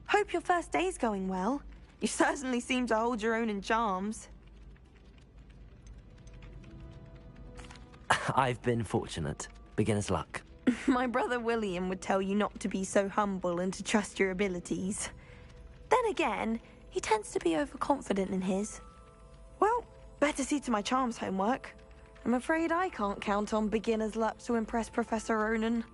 Hope your first day's going well. You certainly seem to hold your own in charms. I've been fortunate. Beginner's luck. My brother William would tell you not to be so humble and to trust your abilities. Then again, he tends to be overconfident in his. Well, better see to my charms homework. I'm afraid I can't count on beginner's luck to impress Professor Ronan.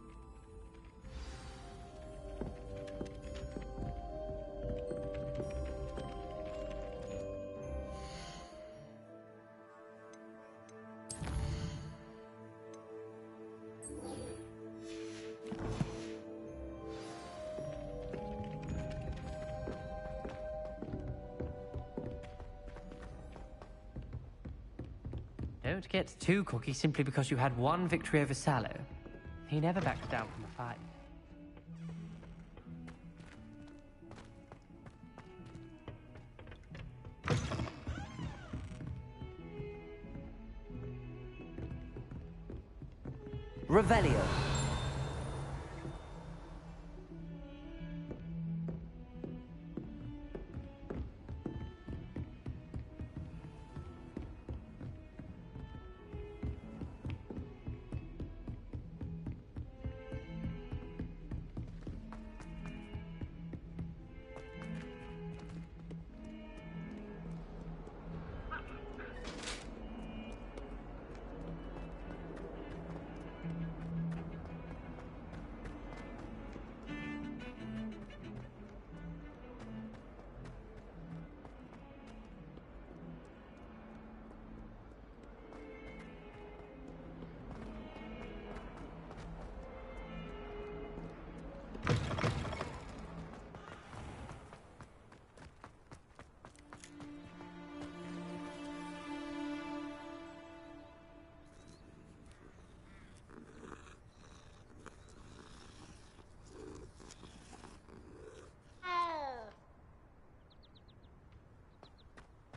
Don't get too cocky simply because you had one victory over Sallow. He never backed down from a fight. Revelio.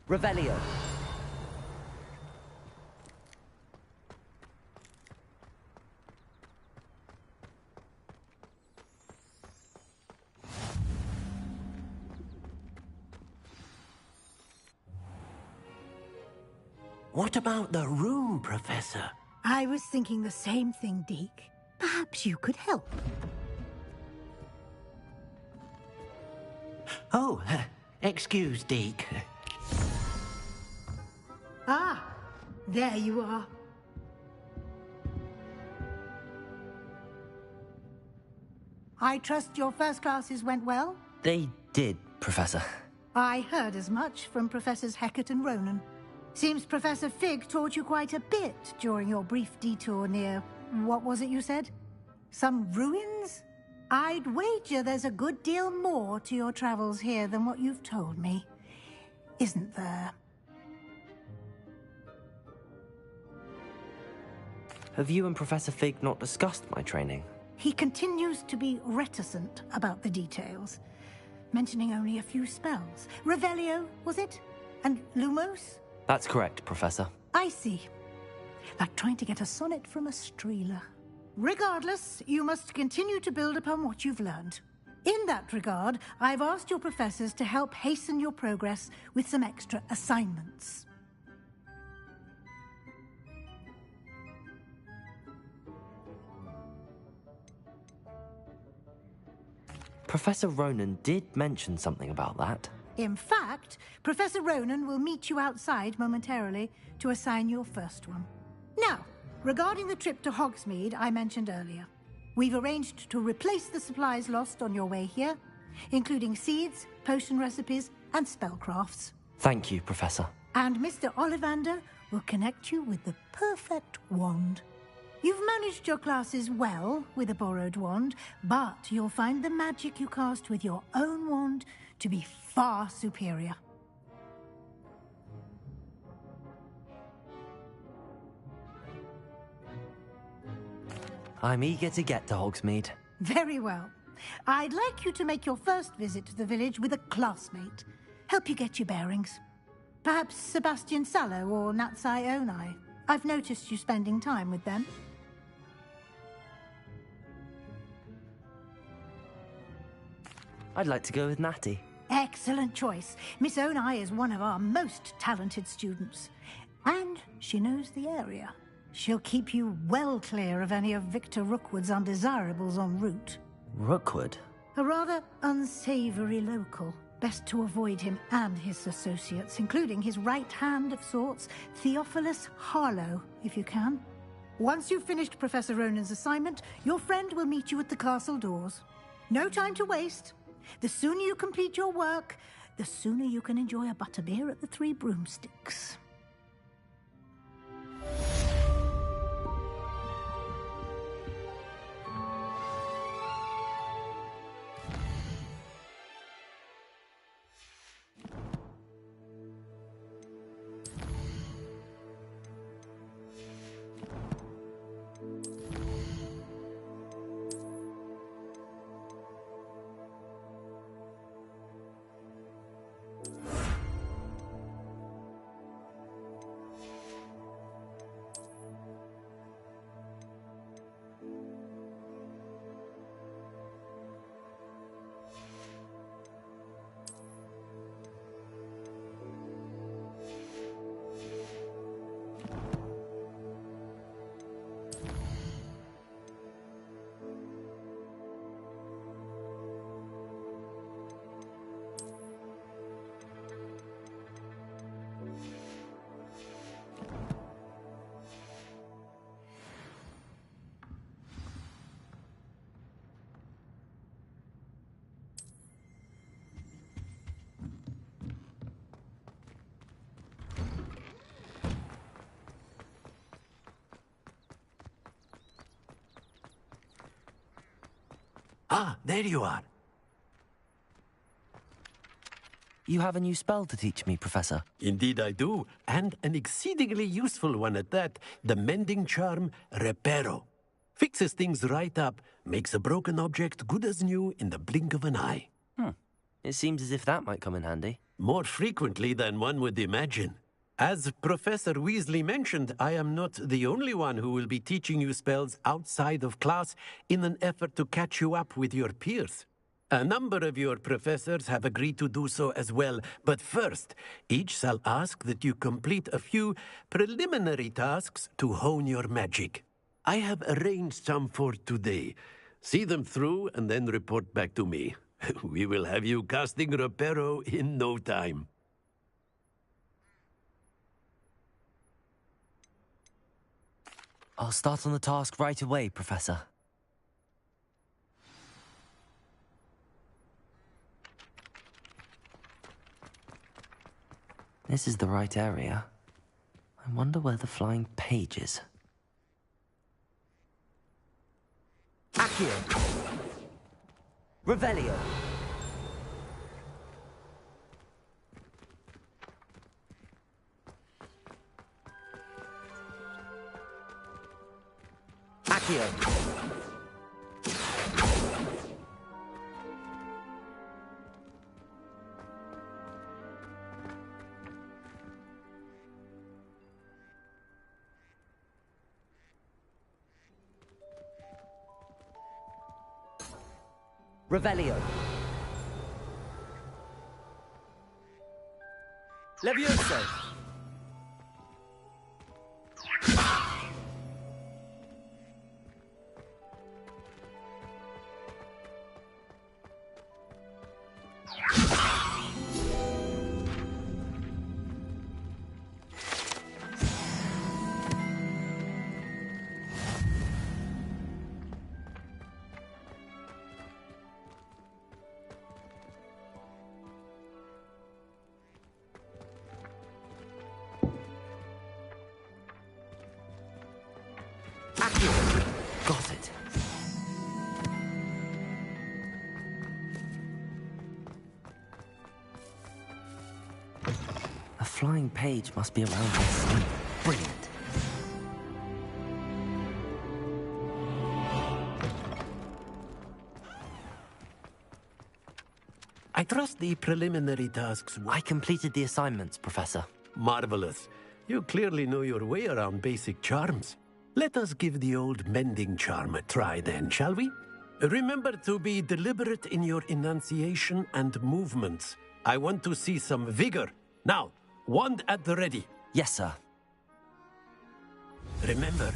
Revelio. What about the room, Professor? I was thinking the same thing, Deke. Perhaps you could help. Oh, excuse, Deke. Ah, there you are. I trust your first classes went well? They did, Professor. I heard as much from Professors Hecat and Ronan. Seems Professor Fig taught you quite a bit during your brief detour near... what was it you said? Some ruins? I'd wager there's a good deal more to your travels here than what you've told me. Isn't there? Have you and Professor Fig not discussed my training? He continues to be reticent about the details, mentioning only a few spells. Revelio, was it? And Lumos? That's correct, Professor. I see. Like trying to get a sonnet from a streeler. Regardless, you must continue to build upon what you've learned. In that regard, I've asked your professors to help hasten your progress with some extra assignments. Professor Ronan did mention something about that. In fact, Professor Ronan will meet you outside momentarily to assign your first one. Now, regarding the trip to Hogsmeade I mentioned earlier, we've arranged to replace the supplies lost on your way here, including seeds, potion recipes, and spellcrafts. Thank you, Professor. And Mr. Ollivander will connect you with the perfect wand. You've managed your classes well with a borrowed wand, but you'll find the magic you cast with your own wand to be far superior. I'm eager to get to Hogsmeade. Very well. I'd like you to make your first visit to the village with a classmate. Help you get your bearings. Perhaps Sebastian Sallow or Natsai Onai. I've noticed you spending time with them. I'd like to go with Natty. Excellent choice. Miss Onai is one of our most talented students. And she knows the area. She'll keep you well clear of any of Victor Rookwood's undesirables en route. Rookwood? A rather unsavory local. Best to avoid him and his associates, including his right hand of sorts, Theophilus Harlow, if you can. Once you've finished Professor Ronan's assignment, your friend will meet you at the castle doors. No time to waste. The sooner you complete your work, the sooner you can enjoy a butterbeer at the Three Broomsticks. Ah, there you are. You have a new spell to teach me, Professor. Indeed I do, and an exceedingly useful one at that. The mending charm, Reparo. Fixes things right up, makes a broken object good as new in the blink of an eye. It seems as if that might come in handy. More frequently than one would imagine. As Professor Weasley mentioned, I am not the only one who will be teaching you spells outside of class in an effort to catch you up with your peers. A number of your professors have agreed to do so as well, but first, each shall ask that you complete a few preliminary tasks to hone your magic. I have arranged some for today. See them through and then report back to me. We will have you casting Reparo in no time. I'll start on the task right away, Professor. This is the right area. I wonder where the flying page is. Accio! Revelio! Accio! Revelio. Levioso. Got it. A flying page must be around this. Brilliant. I trust the preliminary tasks. I completed the assignments, Professor. Marvelous. You clearly know your way around basic charms. Let us give the old mending charm a try then, shall we? Remember to be deliberate in your enunciation and movements. I want to see some vigor. Now, wand at the ready. Yes, sir. Remember,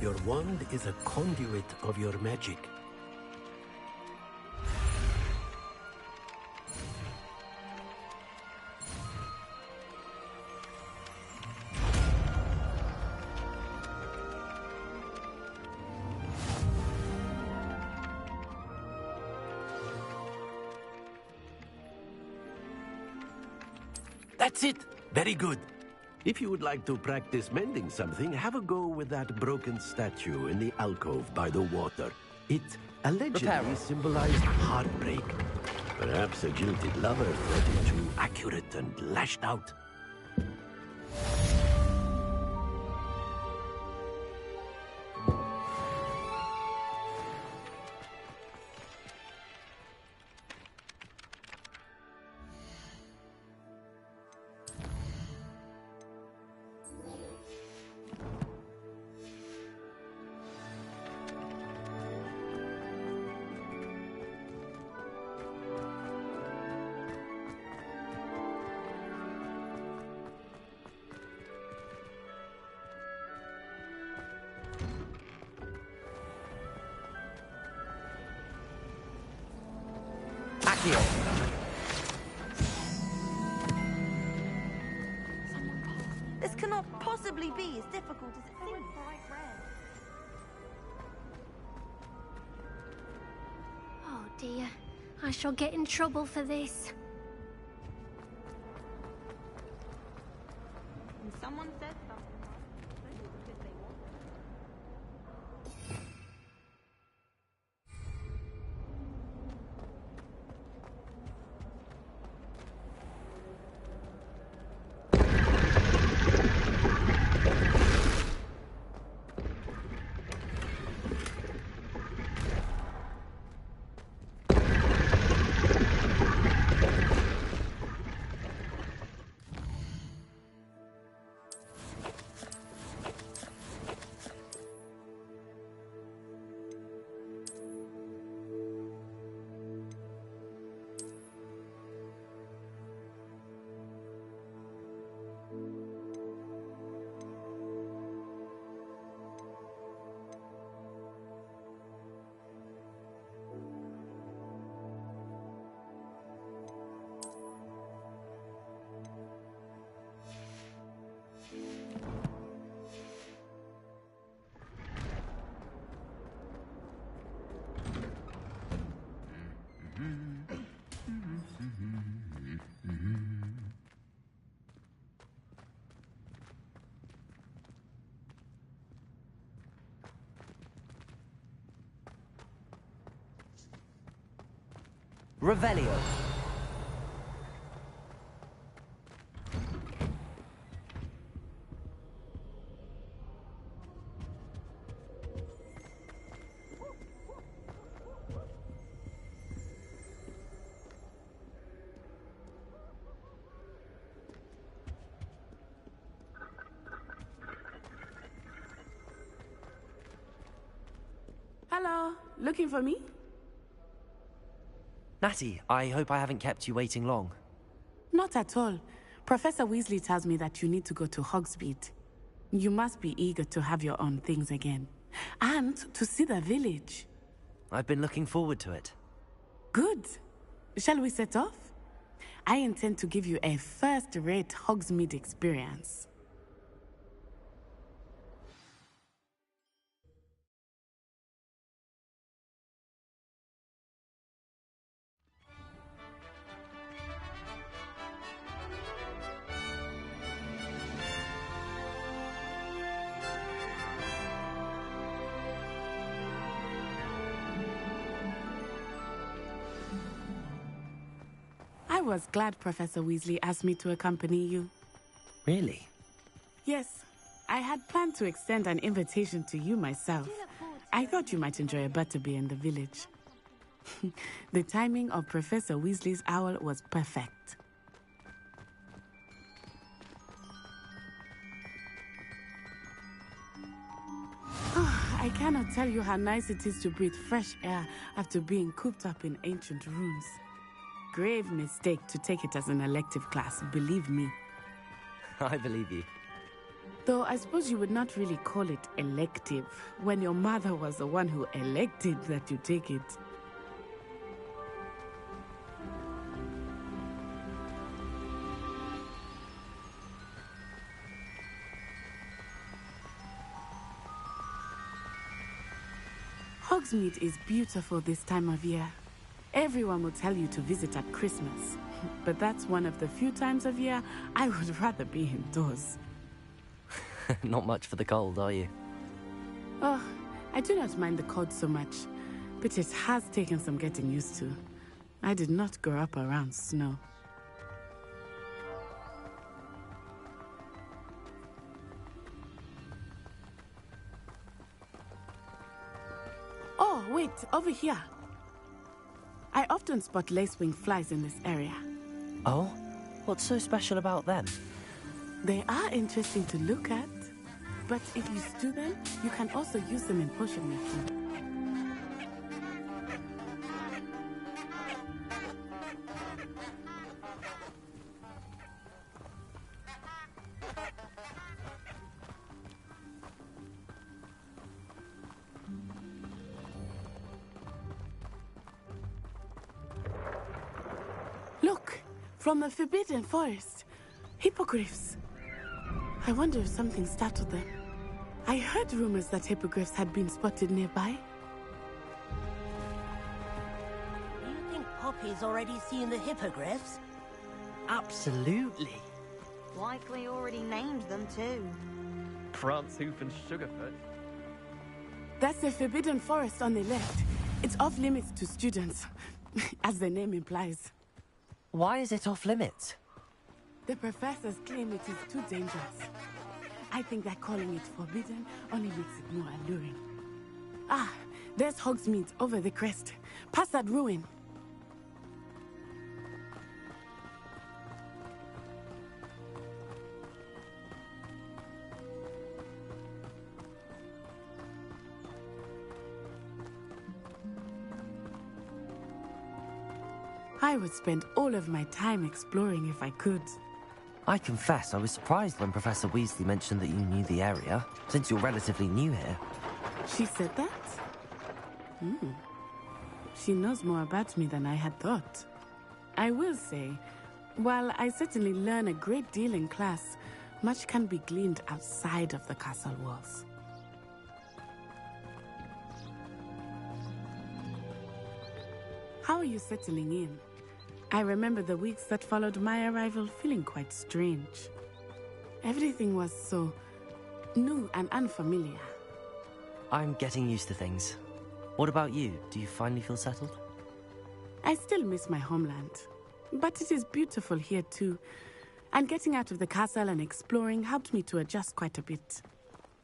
your wand is a conduit of your magic. That's it. Very good. If you would like to practice mending something, have a go with that broken statue in the alcove by the water. It allegedly symbolized heartbreak. Perhaps a jilted lover thought it too accurate and lashed out. This cannot possibly be as difficult as it seems. Oh dear, I shall get in trouble for this. And someone said something like, because they want Revelio. Hello, looking for me? Natty, I hope I haven't kept you waiting long. Not at all. Professor Weasley tells me that you need to go to Hogsmeade. You must be eager to have your own things again. And to see the village. I've been looking forward to it. Good. Shall we set off? I intend to give you a first-rate Hogsmeade experience. I was glad Professor Weasley asked me to accompany you. Really? Yes, I had planned to extend an invitation to you myself. I thought you might enjoy a butterbeer in the village. The timing of Professor Weasley's owl was perfect. I cannot tell you how nice it is to breathe fresh air after being cooped up in ancient rooms. Grave mistake to take it as an elective class, believe me. I believe you. Though I suppose you would not really call it elective when your mother was the one who elected that you take it. Hogsmeade is beautiful this time of year. Everyone will tell you to visit at Christmas, but that's one of the few times of year I would rather be indoors. Not much for the cold, are you? Oh, I do not mind the cold so much, but it has taken some getting used to. I did not grow up around snow. Oh, wait, over here. I often spot lacewing flies in this area. Oh? What's so special about them? They are interesting to look at, but if you stew them, you can also use them in potion making. Look, from the Forbidden Forest, hippogriffs. I wonder if something startled them. I heard rumors that hippogriffs had been spotted nearby. Do you think Poppy's already seen the hippogriffs? Absolutely. Likely already named them too. Prancehoof and Sugarfoot. That's the Forbidden Forest on the left. It's off limits to students, as the name implies. Why is it off limits? The professors claim it is too dangerous. I think that calling it forbidden only makes it more alluring. Ah, there's Hogsmeade over the crest. Past that ruin. I would spend all of my time exploring if I could. I confess I was surprised when Professor Weasley mentioned that you knew the area, since you're relatively new here. She said that? She knows more about me than I had thought. I will say, while I certainly learn a great deal in class, much can be gleaned outside of the castle walls. How are you settling in? I remember the weeks that followed my arrival feeling quite strange. Everything was so new and unfamiliar. I'm getting used to things. What about you? Do you finally feel settled? I still miss my homeland, but it is beautiful here too. And getting out of the castle and exploring helped me to adjust quite a bit.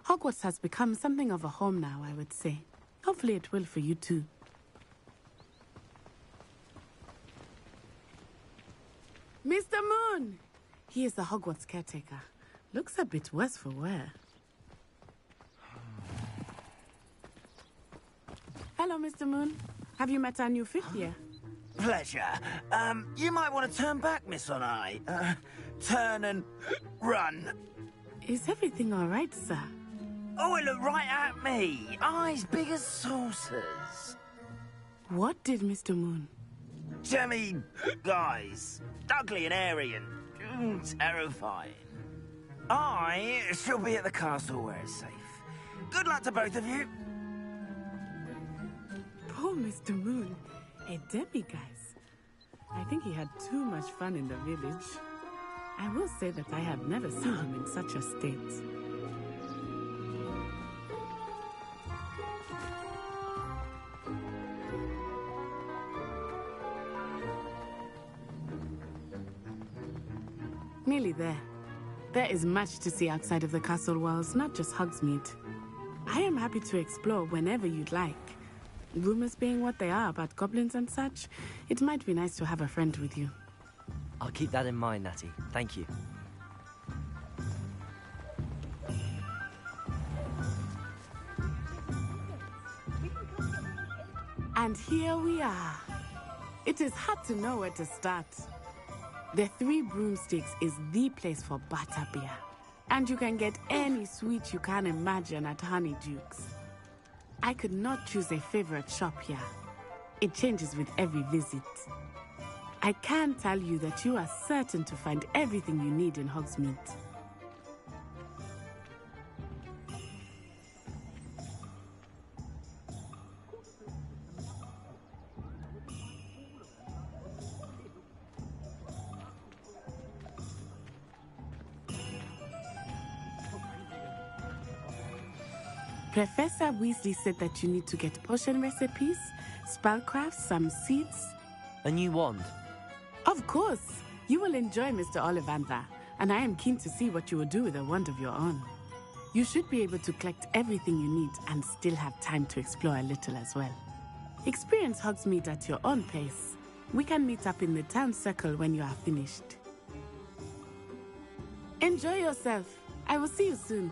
Hogwarts has become something of a home now, I would say. Hopefully it will for you too. Mr. Moon! He is the Hogwarts caretaker. Looks a bit worse for wear. Hello, Mr. Moon. Have you met our new fifth year? Pleasure. You might want to turn back, Miss Onai. Turn and run. Is everything all right, sir? Oh, it looked right at me. Eyes big as saucers. What did Mr. Moon? Jemmy guys. Ugly and airy and terrifying. I shall be at the castle where it's safe. Good luck to both of you. Poor Mr. Moon. A demiguise. I think he had too much fun in the village. I will say that I have never seen him in such a state. Nearly there. There is much to see outside of the castle walls, not just Hogsmeade. I am happy to explore whenever you'd like. Rumors being what they are about goblins and such, it might be nice to have a friend with you. I'll keep that in mind, Natty. Thank you. And here we are. It is hard to know where to start. The Three Broomsticks is the place for butterbeer. And you can get any sweet you can imagine at Honeydukes. I could not choose a favorite shop here. It changes with every visit. I can tell you that you are certain to find everything you need in Hogsmeade. Professor Weasley said that you need to get potion recipes, spellcrafts, some seeds. A new wand? Of course. You will enjoy Mr. Ollivander, and I am keen to see what you will do with a wand of your own. You should be able to collect everything you need and still have time to explore a little as well. Experience Hogsmeade at your own pace. We can meet up in the town circle when you are finished. Enjoy yourself. I will see you soon.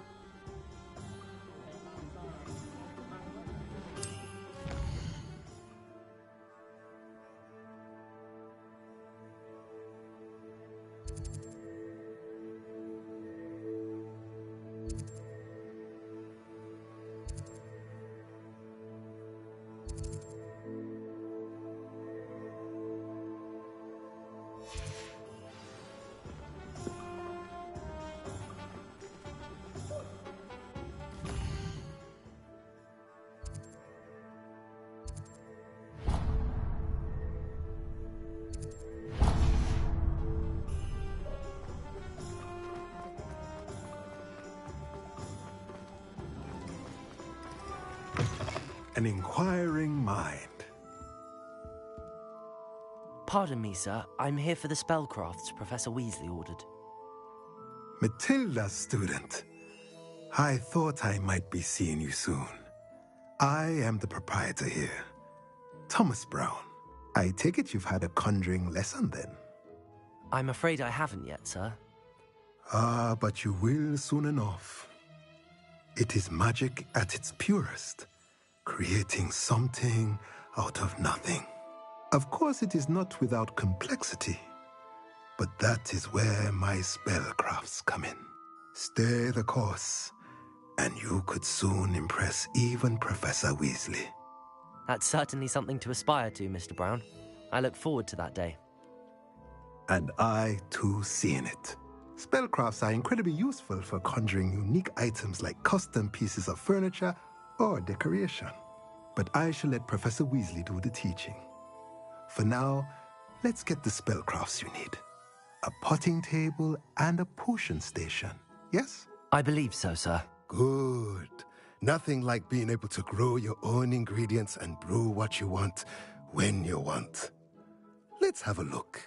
An inquiring mind. Pardon me, sir. I'm here for the spellcrafts Professor Weasley ordered. Matilda, student. I thought I might be seeing you soon. I am the proprietor here, Thomas Brown. I take it you've had a conjuring lesson then? I'm afraid I haven't yet, sir. Ah, but you will soon enough. It is magic at its purest, creating something out of nothing. Of course, it is not without complexity, but that is where my spellcrafts come in. Stay the course, and you could soon impress even Professor Weasley. That's certainly something to aspire to, Mr. Brown. I look forward to that day. And I, too, seeing it. Spellcrafts are incredibly useful for conjuring unique items like custom pieces of furniture or decoration. But I shall let Professor Weasley do the teaching. For now, let's get the spellcrafts you need. A potting table and a potion station, yes? I believe so, sir. Good. Nothing like being able to grow your own ingredients and brew what you want when you want. Let's have a look.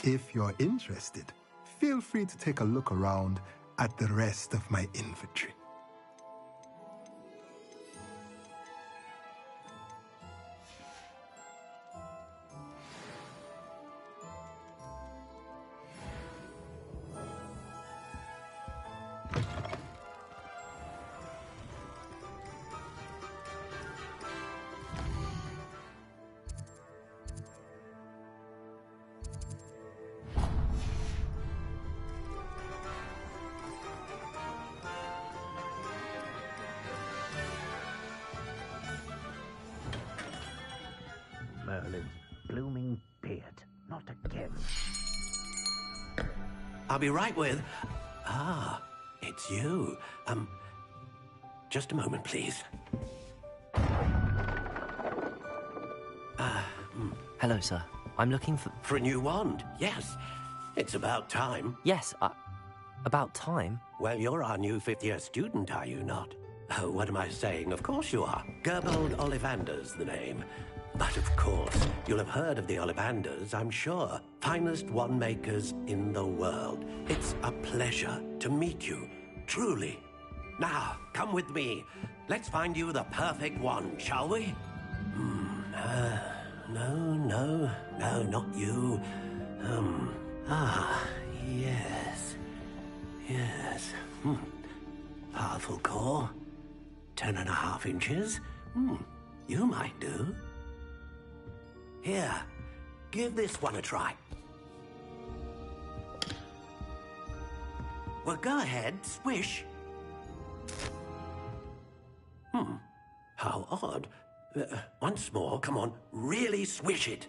If you're interested, feel free to take a look around at the rest of my inventory. Merlin's blooming beard. Not again. I'll be right with... Ah, it's you. Just a moment, please. Hello, sir. I'm looking for... For a new wand, yes. It's about time. Yes, about time? Well, you're our new fifth-year student, are you not? Oh, what am I saying? Of course you are. Gerbold Ollivander's the name. But of course, you'll have heard of the Ollivanders, I'm sure. Finest wand makers in the world. It's a pleasure to meet you, truly. Now, come with me. Let's find you the perfect wand, shall we? No, not you. Yes. Powerful core. 10.5 inches. You might do. Here, give this one a try. Well, go ahead, swish. How odd. Once more, come on, really swish it.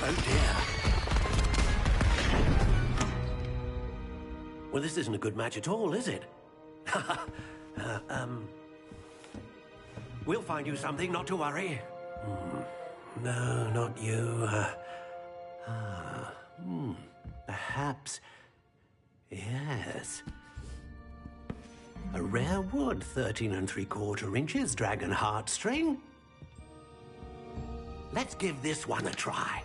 Oh dear. Well, this isn't a good match at all, is it? We'll find you something, not to worry. No, not you. Perhaps. Yes. A rare wood, 13 3/4 inches, dragon heartstring. Let's give this one a try.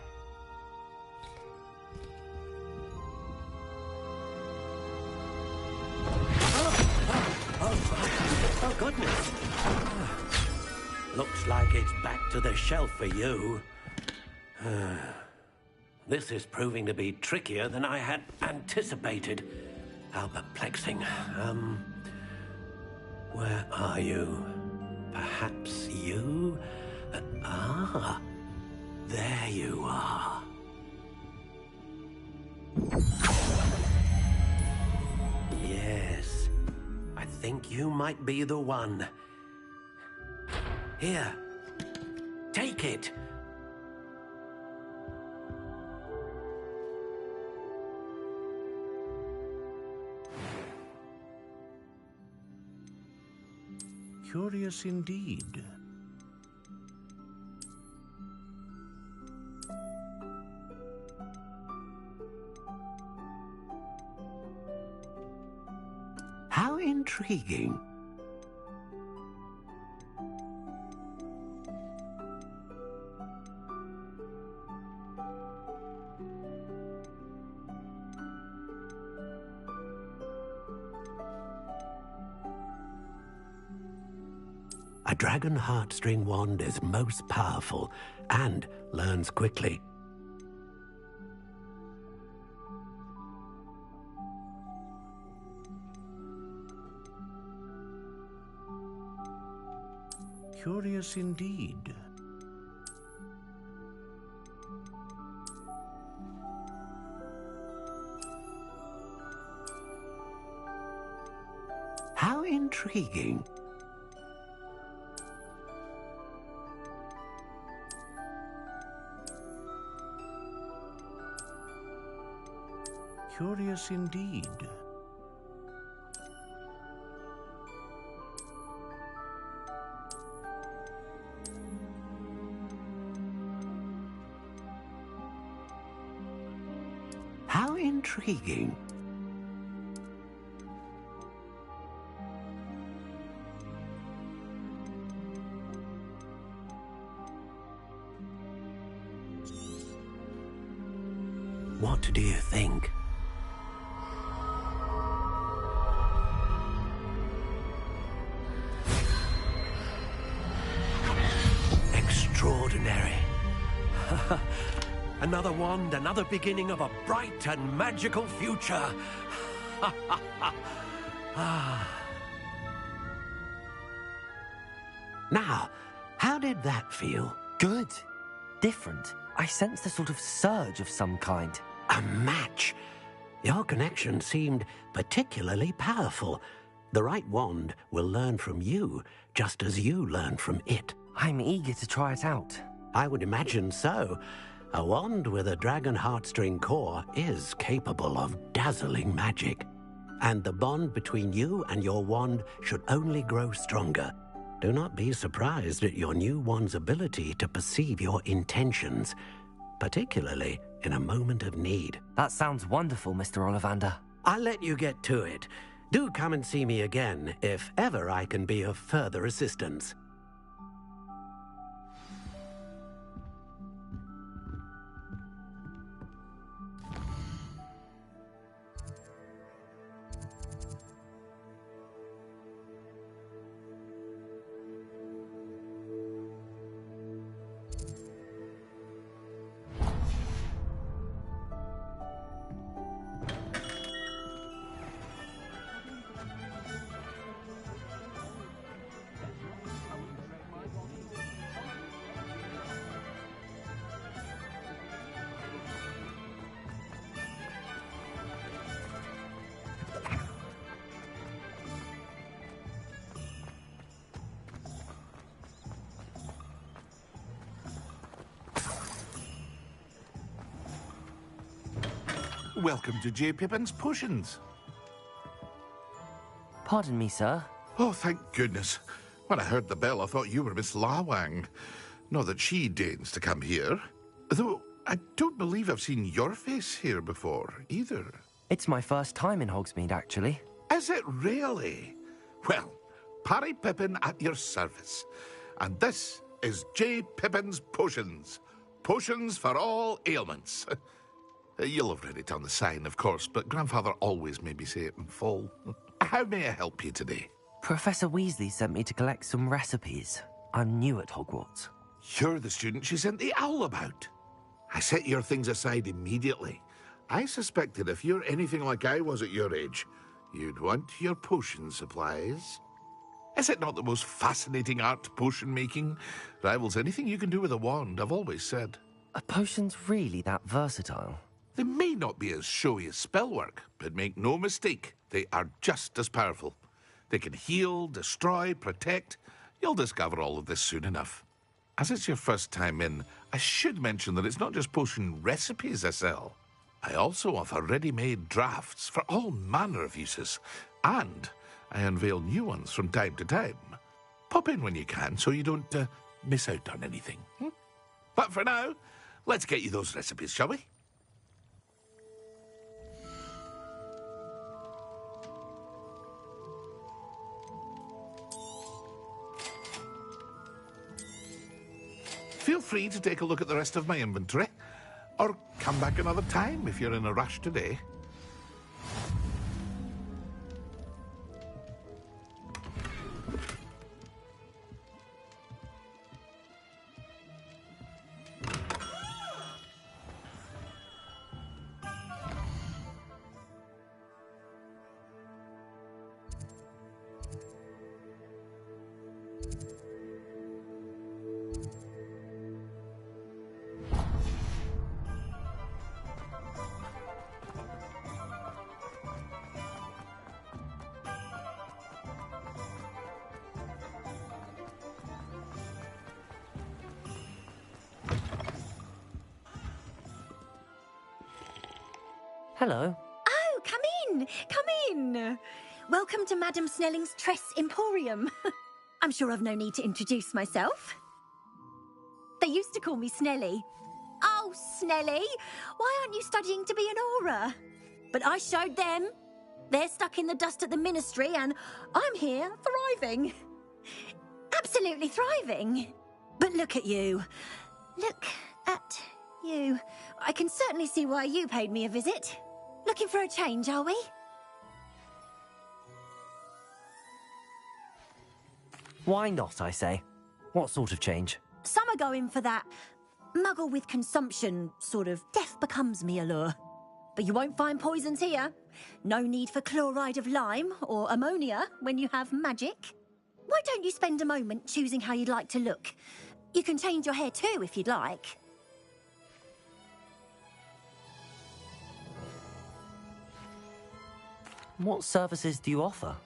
Oh, goodness. Looks like it's back to the shelf for you. This is proving to be trickier than I had anticipated. How perplexing. Where are you? Perhaps you? There you are. Yes, I think you might be the one. Here, take it. Curious indeed. How intriguing. A dragon heartstring wand is most powerful and learns quickly. Curious indeed. How intriguing. Curious indeed. How intriguing. What do you think? Extraordinary. Another wand, another beginning of a bright and magical future. Now, how did that feel? Good. Different. I sensed a sort of surge of some kind. A match. Your connection seemed particularly powerful. The right wand will learn from you, just as you learn from it. I'm eager to try it out. I would imagine so. A wand with a dragon heartstring core is capable of dazzling magic. And the bond between you and your wand should only grow stronger. Do not be surprised at your new wand's ability to perceive your intentions, particularly in a moment of need. That sounds wonderful, Mr. Ollivander. I'll let you get to it. Do come and see me again if ever I can be of further assistance. Welcome to J. Pippin's Potions. Pardon me, sir. Oh, thank goodness. When I heard the bell, I thought you were Miss Lawang. Not that she deigns to come here. Though, I don't believe I've seen your face here before, either. It's my first time in Hogsmeade, actually. Is it really? Well, Parry Pippin at your service. And this is J. Pippin's Potions. Potions for all ailments. You'll have read it on the sign, of course, but Grandfather always made me say it in full. How may I help you today? Professor Weasley sent me to collect some recipes. I'm new at Hogwarts. You're the student she sent the owl about. I set your things aside immediately. I suspected if you're anything like I was at your age, you'd want your potion supplies. Is it not the most fascinating art, potion making? Rivals anything you can do with a wand, I've always said. Are potions really that versatile? They may not be as showy as spellwork, but make no mistake, they are just as powerful. They can heal, destroy, protect. You'll discover all of this soon enough. As it's your first time in, I should mention that it's not just potion recipes I sell. I also offer ready-made drafts for all manner of uses, and I unveil new ones from time to time. Pop in when you can so you don't miss out on anything. But for now, let's get you those recipes, shall we? Feel free to take a look at the rest of my inventory, or come back another time if you're in a rush today. Hello. Oh, come in! Come in! Welcome to Madame Snelling's Tress Emporium. I'm sure I've no need to introduce myself. They used to call me Snelly. Oh, Snelly, why aren't you studying to be an Auror? But I showed them. They're stuck in the dust at the Ministry, and I'm here thriving. Absolutely thriving. But look at you. Look at you. I can certainly see why you paid me a visit. Looking for a change, are we? Why not, I say? What sort of change? Some are going for that muggle with consumption, sort of death becomes me allure. But you won't find poisons here. No need for chloride of lime or ammonia when you have magic. Why don't you spend a moment choosing how you'd like to look? You can change your hair too if you'd like. What services do you offer?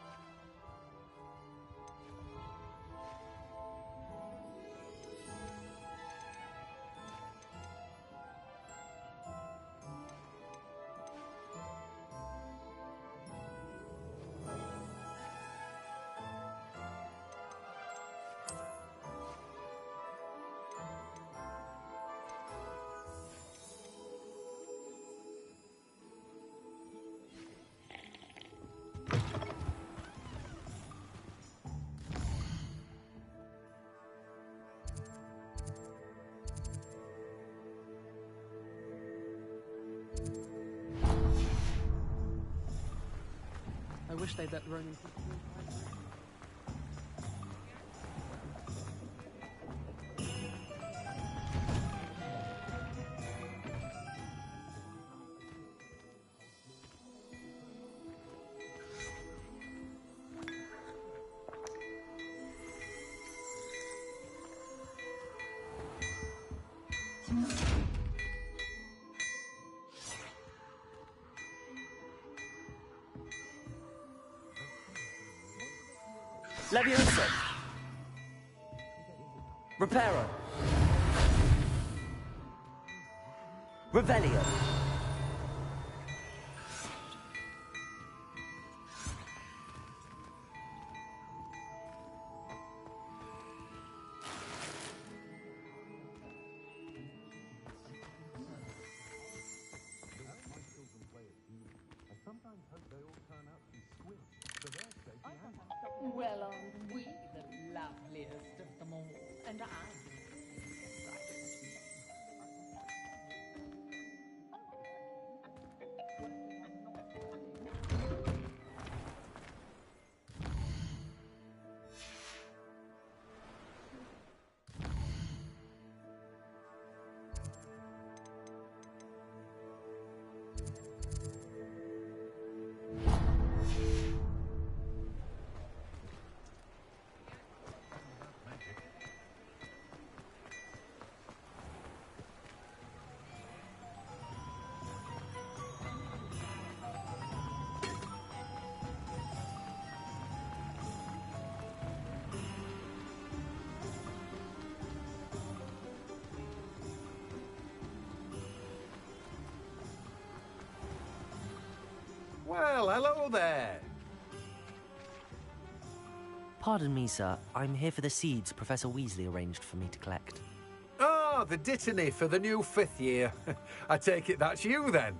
wish they'd let the Roman people do it. Leviosa! Reparo! Revelio! Well, aren't we the loveliest of them all? And I... Well, hello there. Pardon me, sir. I'm here for the seeds Professor Weasley arranged for me to collect. Ah, the dittany for the new 5th year. I take it that's you, then.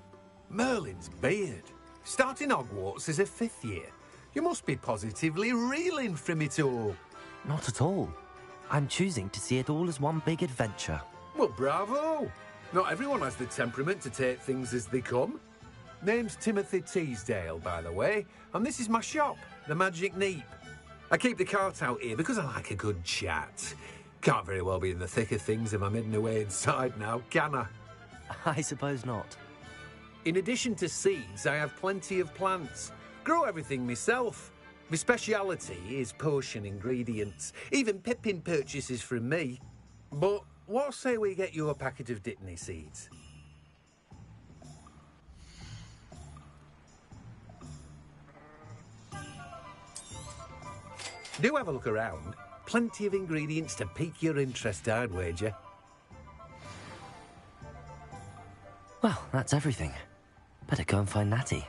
Merlin's beard. Starting Hogwarts as a 5th year. You must be positively reeling from it all. Not at all. I'm choosing to see it all as one big adventure. Well, bravo. Not everyone has the temperament to take things as they come. Name's Timothy Teasdale, by the way, and this is my shop, the Magic Neep. I keep the cart out here because I like a good chat. Can't very well be in the thick of things if I'm hidden away inside now, can I? I suppose not. In addition to seeds, I have plenty of plants. Grow everything myself. My speciality is potion ingredients. Even Pippin purchases from me. But what say we get you a packet of Dittany seeds? Do have a look around. Plenty of ingredients to pique your interest, I'd wager. Well, that's everything. Better go and find Natty.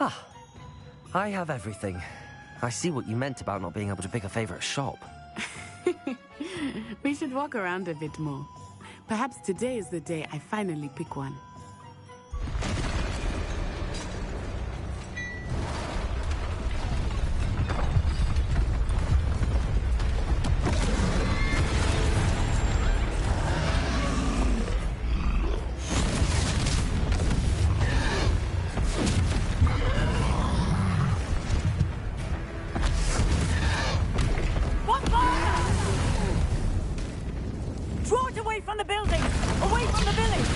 Ah, I have everything. I see what you meant about not being able to pick a favourite shop. We should walk around a bit more. Perhaps today is the day I finally pick one. Draw it away from the building! Away from the village!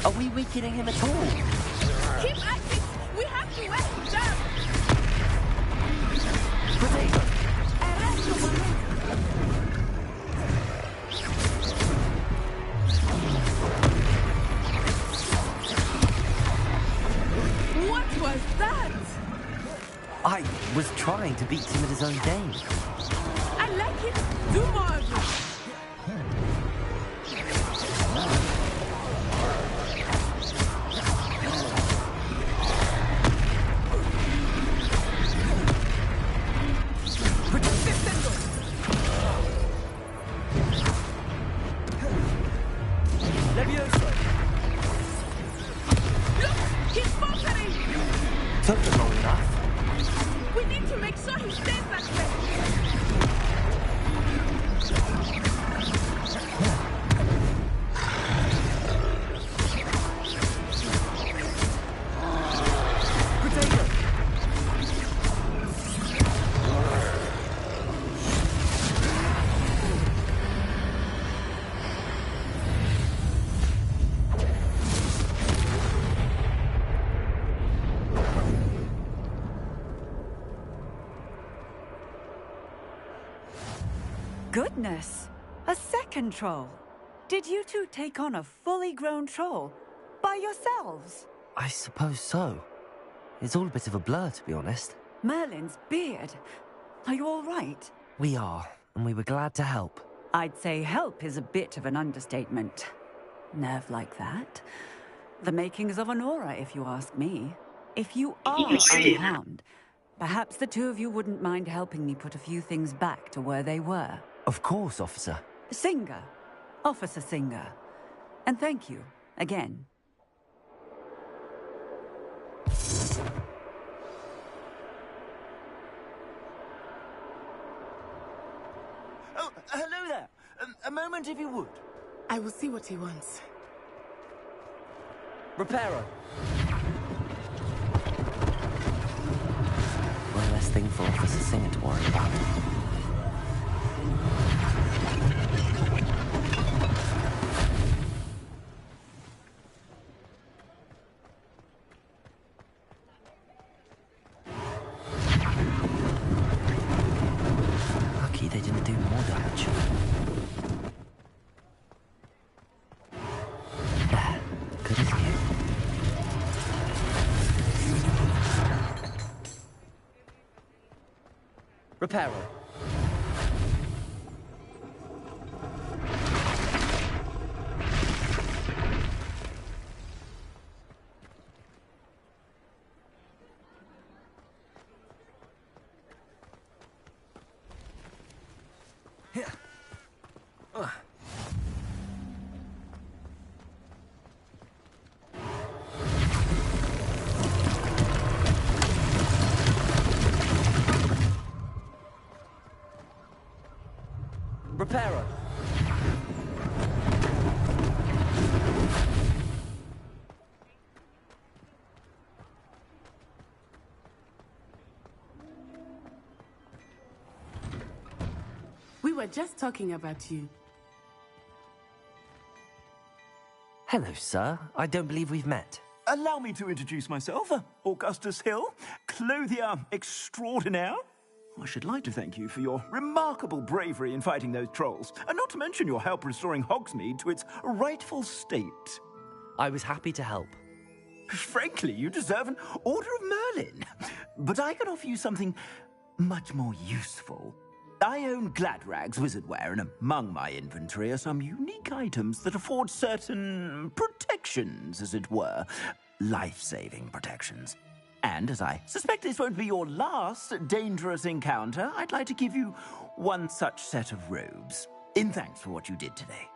Are we weakening him at all? Keep acting was that? I was trying to beat him at his own game. I like it. Do more of it. Took them long enough. We need to make sure he stays that way. Goodness! A second troll! Did you two take on a fully grown troll? By yourselves? I suppose so. It's all a bit of a blur, to be honest. Merlin's beard. Are you all right? We are, and we were glad to help. I'd say help is a bit of an understatement. Nerve like that. The makings of an aura, if you ask me. If you are unharmed, perhaps the two of you wouldn't mind helping me put a few things back to where they were. Of course, officer. Singer. Officer Singer. And thank you, again. Oh, hello there. A moment, if you would. I will see what he wants. Reparo. One less thing for Officer Singer to worry about. Lucky they didn't do more damage. There, good as new. Reparo. Reparo. We were just talking about you. Hello, sir. I don't believe we've met. Allow me to introduce myself. Augustus Hill, clothier extraordinaire. I should like to thank you for your remarkable bravery in fighting those trolls, and not to mention your help restoring Hogsmeade to its rightful state. I was happy to help. Frankly, you deserve an Order of Merlin. But I can offer you something much more useful. I own Gladrag's wizardware, and among my inventory are some unique items that afford certain protections, as it were. Life-saving protections. And as I suspect this won't be your last dangerous encounter, I'd like to give you one such set of robes, in thanks for what you did today.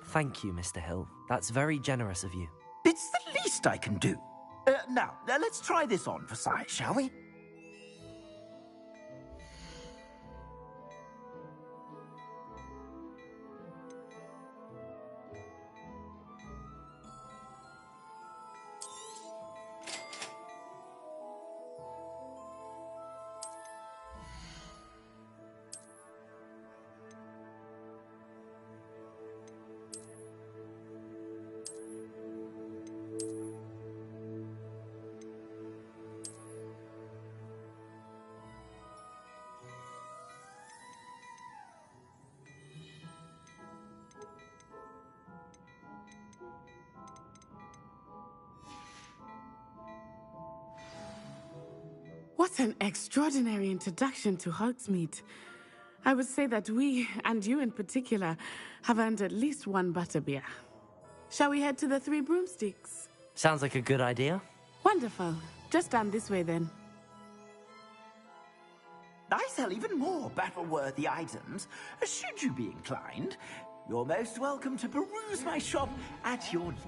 Thank you, Mr. Hill. That's very generous of you. It's the least I can do. Now, let's try this on for size, shall we? What an extraordinary introduction to Hogsmeade. I would say that we, and you in particular, have earned at least one butterbeer. Shall we head to the Three Broomsticks? Sounds like a good idea. Wonderful. Just down this way then. I sell even more battle-worthy items. Should you be inclined, you're most welcome to peruse my shop at your leisure.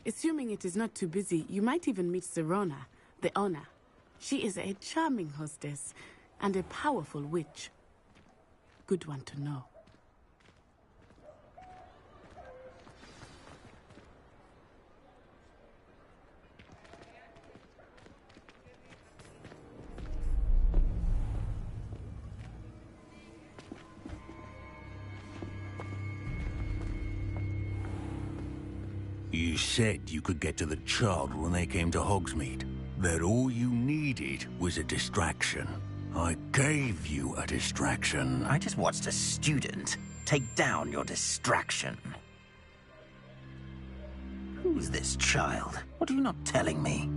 Assuming it is not too busy, you might even meet Serona, the owner. She is a charming hostess and a powerful witch. Good one to know. You said you could get to the child when they came to Hogsmeade. That all you needed was a distraction. I gave you a distraction. I just watched a student take down your distraction. Who's this child? What are you not telling me?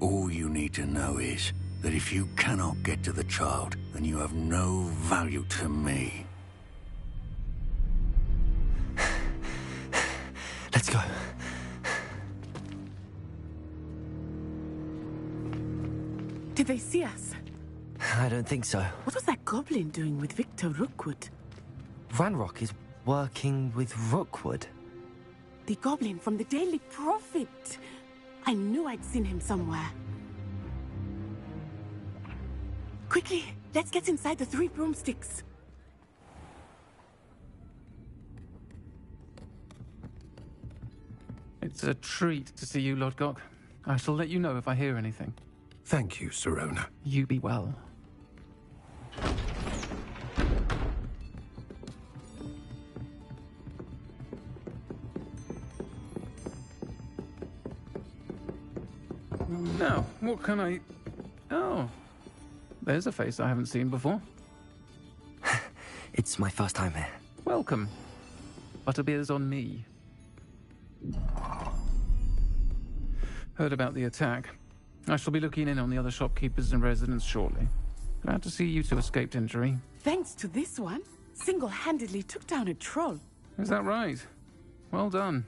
All you need to know is that if you cannot get to the child, then you have no value to me. Let's go. Did they see us? I don't think so. What was that goblin doing with Victor Rookwood? Ranrock is working with Rookwood. The goblin from the Daily Prophet. I knew I'd seen him somewhere. Quickly, let's get inside the Three Broomsticks. It's a treat to see you, Lodgok. I shall let you know if I hear anything. Thank you, Serona. You be well. Now, what can I... Oh, there's a face I haven't seen before. It's my first time here. Welcome. Butterbeer's on me. Heard about the attack. I shall be looking in on the other shopkeepers and residents shortly. Glad to see you two escaped injury. Thanks to this one, single-handedly took down a troll. Is that right? Well done.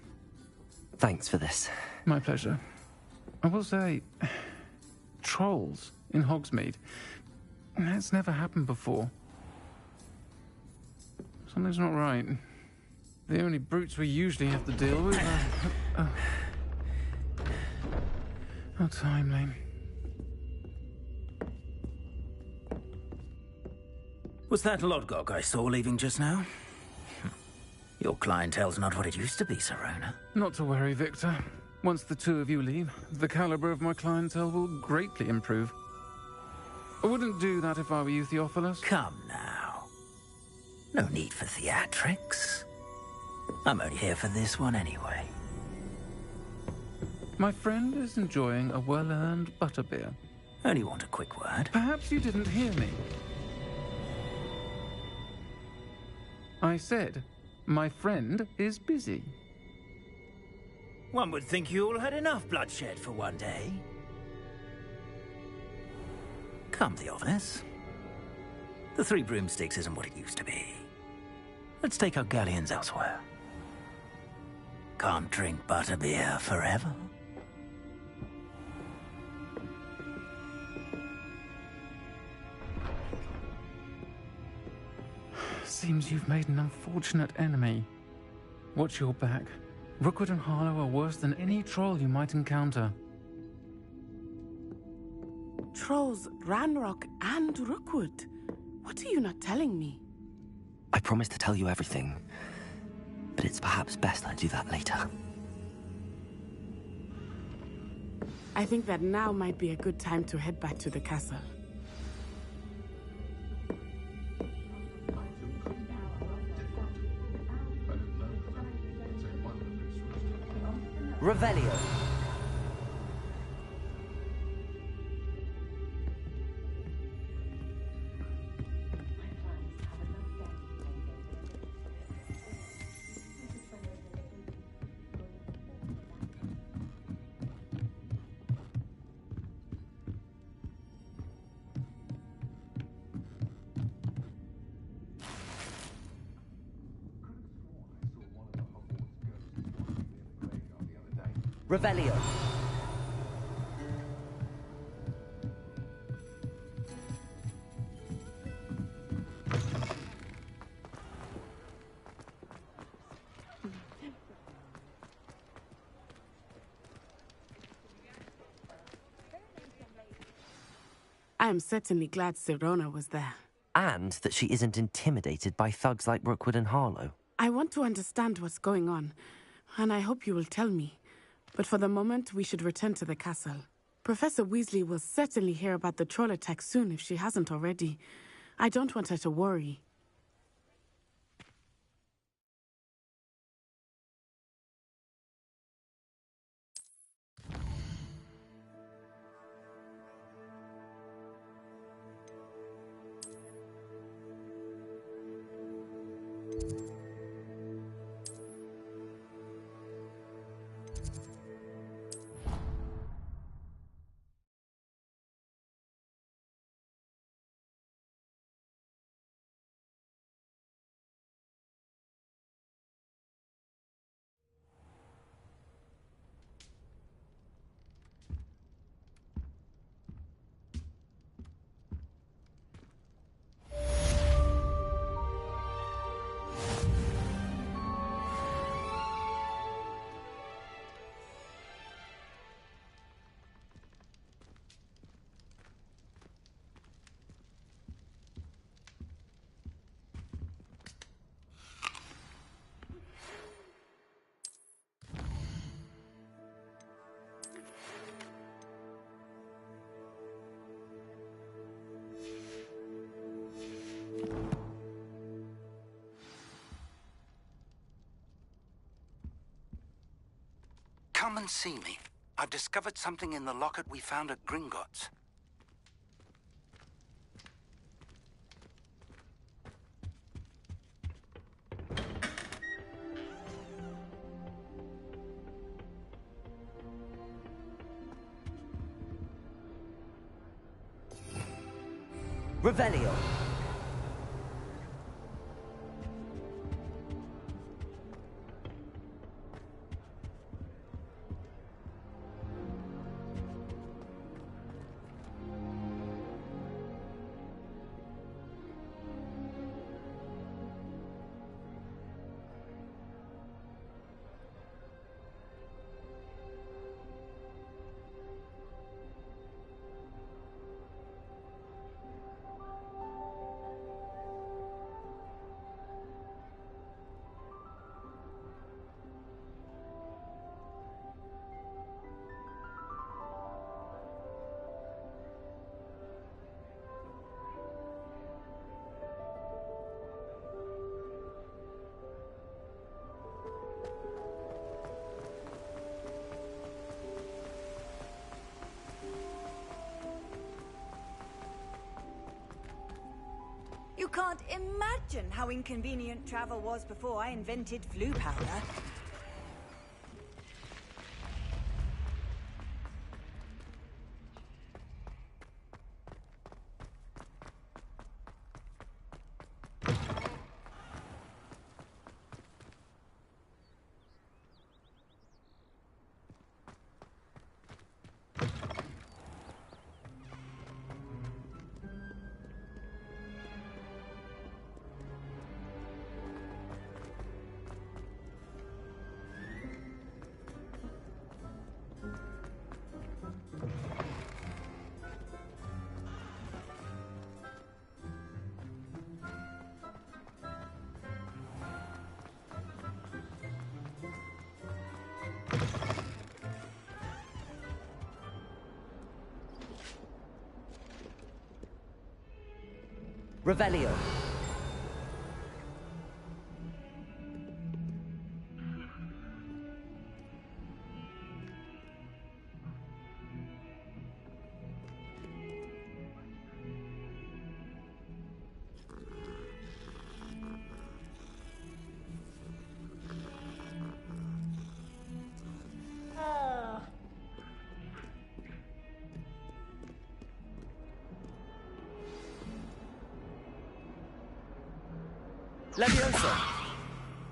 Thanks for this. My pleasure. I will say, trolls in Hogsmeade. That's never happened before. Something's not right. The only brutes we usually have to deal with are... How timely. Was that Lodgok I saw leaving just now? Your clientele's not what it used to be, Serona. Not to worry, Victor. Once the two of you leave, the caliber of my clientele will greatly improve. I wouldn't do that if I were you, Theophilus. Come now. No need for theatrics. I'm only here for this one anyway. My friend is enjoying a well-earned butterbeer. Only want a quick word. Perhaps you didn't hear me. I said, my friend is busy. One would think you all had enough bloodshed for one day. Come, Theophilus. The Three Broomsticks isn't what it used to be. Let's take our galleons elsewhere. Can't drink butterbeer forever. Seems you've made an unfortunate enemy. Watch your back. Rookwood and Harlow are worse than any troll you might encounter. Trolls, Ranrock, and Rookwood. What are you not telling me? I promised to tell you everything, but it's perhaps best I do that later. I think that now might be a good time to head back to the castle. Revelio. Revelio. I am certainly glad Sirona was there. And that she isn't intimidated by thugs like Rookwood and Harlow. I want to understand what's going on, and I hope you will tell me. But for the moment, we should return to the castle. Professor Weasley will certainly hear about the troll attack soon if she hasn't already. I don't want her to worry. Come and see me. I've discovered something in the locket we found at Gringotts. Revelio. You can't imagine how inconvenient travel was before I invented flu powder. Revelio. Leviosa.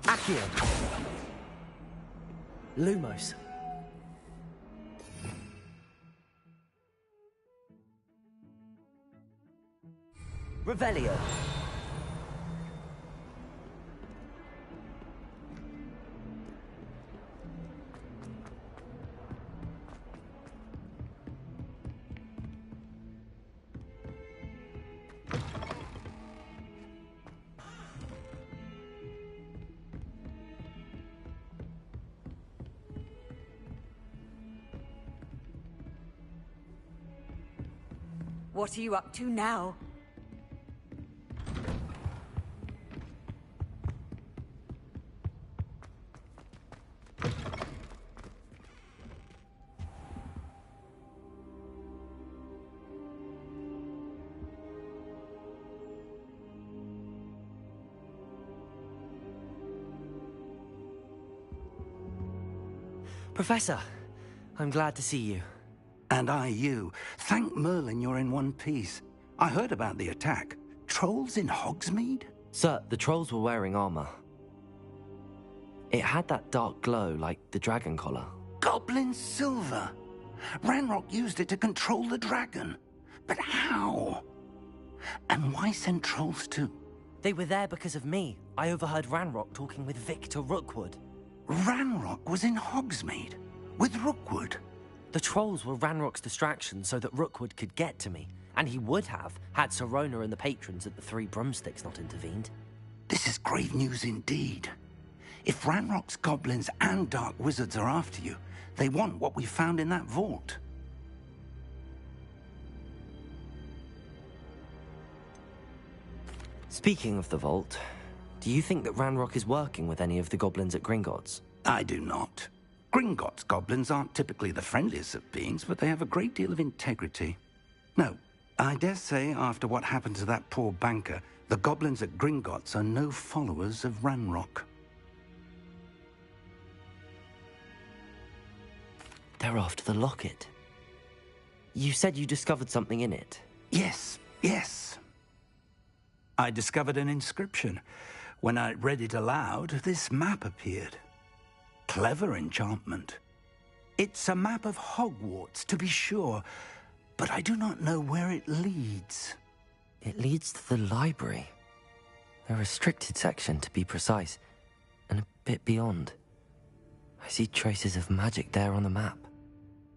Accio. Lumos. Revelio. What are you up to now? Professor, I'm glad to see you. And I you. Thank Merlin you're in one piece. I heard about the attack. Trolls in Hogsmeade? Sir, the trolls were wearing armor. It had that dark glow like the dragon collar. Goblin silver! Ranrock used it to control the dragon. But how? And why send trolls too? They were there because of me. I overheard Ranrock talking with Victor Rookwood. Ranrock was in Hogsmeade? With Rookwood? The trolls were Ranrock's distraction so that Rookwood could get to me. And he would have, had Sirona and the patrons at the Three Broomsticks not intervened. This is grave news indeed. If Ranrock's goblins and dark wizards are after you, they want what we found in that vault. Speaking of the vault, do you think that Ranrock is working with any of the goblins at Gringotts? I do not. Gringotts goblins aren't typically the friendliest of beings, but they have a great deal of integrity. No, I dare say after what happened to that poor banker, the goblins at Gringotts are no followers of Ranrock. They're after the locket. You said you discovered something in it. Yes, yes. I discovered an inscription. When I read it aloud, this map appeared. Clever enchantment. It's a map of Hogwarts, to be sure, but I do not know where it leads. It leads to the library. A restricted section, to be precise, and a bit beyond. I see traces of magic there on the map.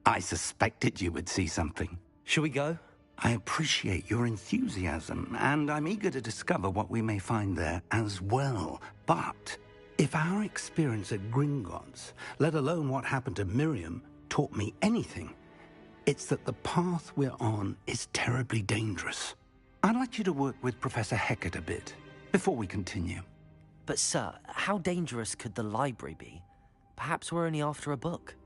I suspected you would see something. Shall we go? I appreciate your enthusiasm, and I'm eager to discover what we may find there as well. But if our experience at Gringotts, let alone what happened to Miriam, taught me anything, it's that the path we're on is terribly dangerous. I'd like you to work with Professor Hecat a bit before we continue. But sir, how dangerous could the library be? Perhaps we're only after a book.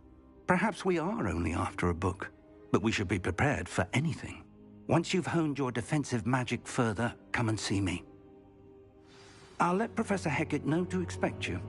Perhaps we are only after a book, but we should be prepared for anything. Once you've honed your defensive magic further, come and see me. I'll let Professor Hecat know to expect you.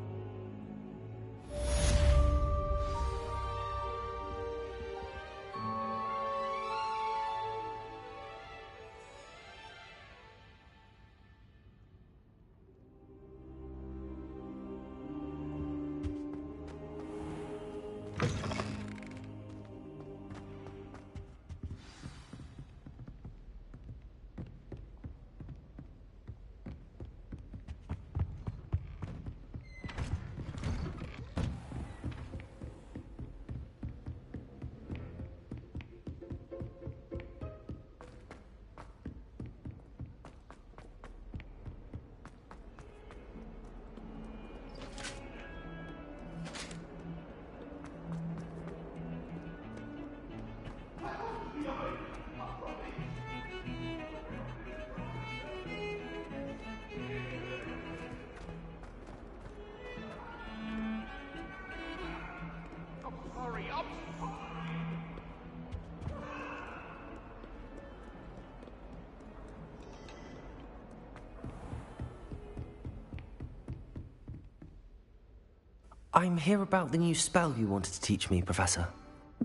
I'm here about the new spell you wanted to teach me, Professor.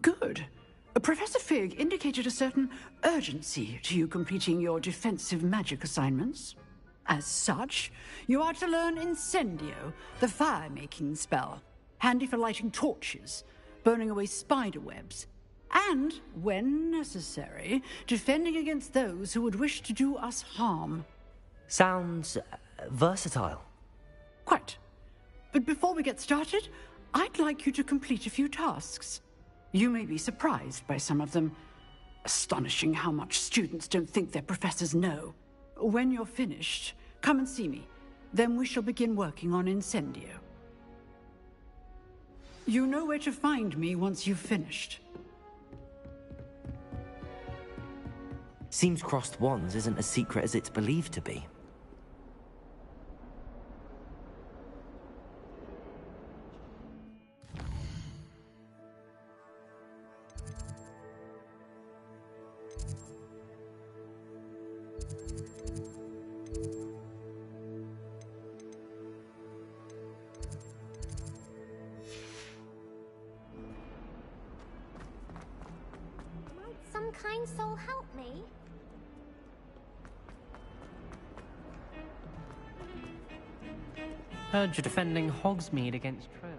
Good. Professor Fig indicated a certain urgency to you completing your defensive magic assignments. As such, you are to learn Incendio, the fire-making spell, handy for lighting torches, burning away spider webs, and, when necessary, defending against those who would wish to do us harm. Sounds versatile. Quite. But before we get started, I'd like you to complete a few tasks. You may be surprised by some of them. Astonishing how much students don't think their professors know. When you're finished, come and see me. Then we shall begin working on Incendio. You know where to find me once you've finished. Seems crossed wands isn't as secret as it's believed to be. Some kind soul help me? Heard you're defending Hogsmeade against Trill.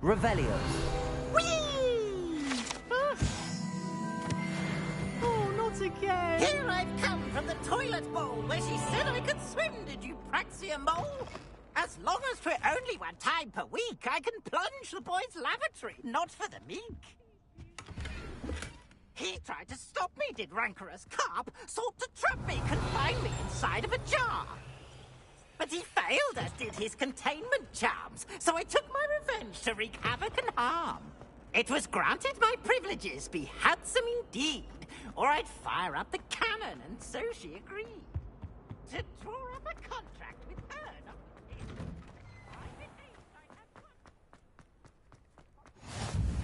Revelio. Oh, not again! Here I've come from the toilet bowl where she said I could swim, did you praxia mole? As long as 'twere only one time per week, I can plunge the boy's lavatory, not for the meek. He tried to stop me, did rancorous carp, sought to trap me, confine me inside of a jar. But he failed, as did his containment charms, so I took my revenge to wreak havoc and harm. It was granted my privileges be handsome indeed, or I'd fire up the cannon, and so she agreed. To draw up a contract with her, not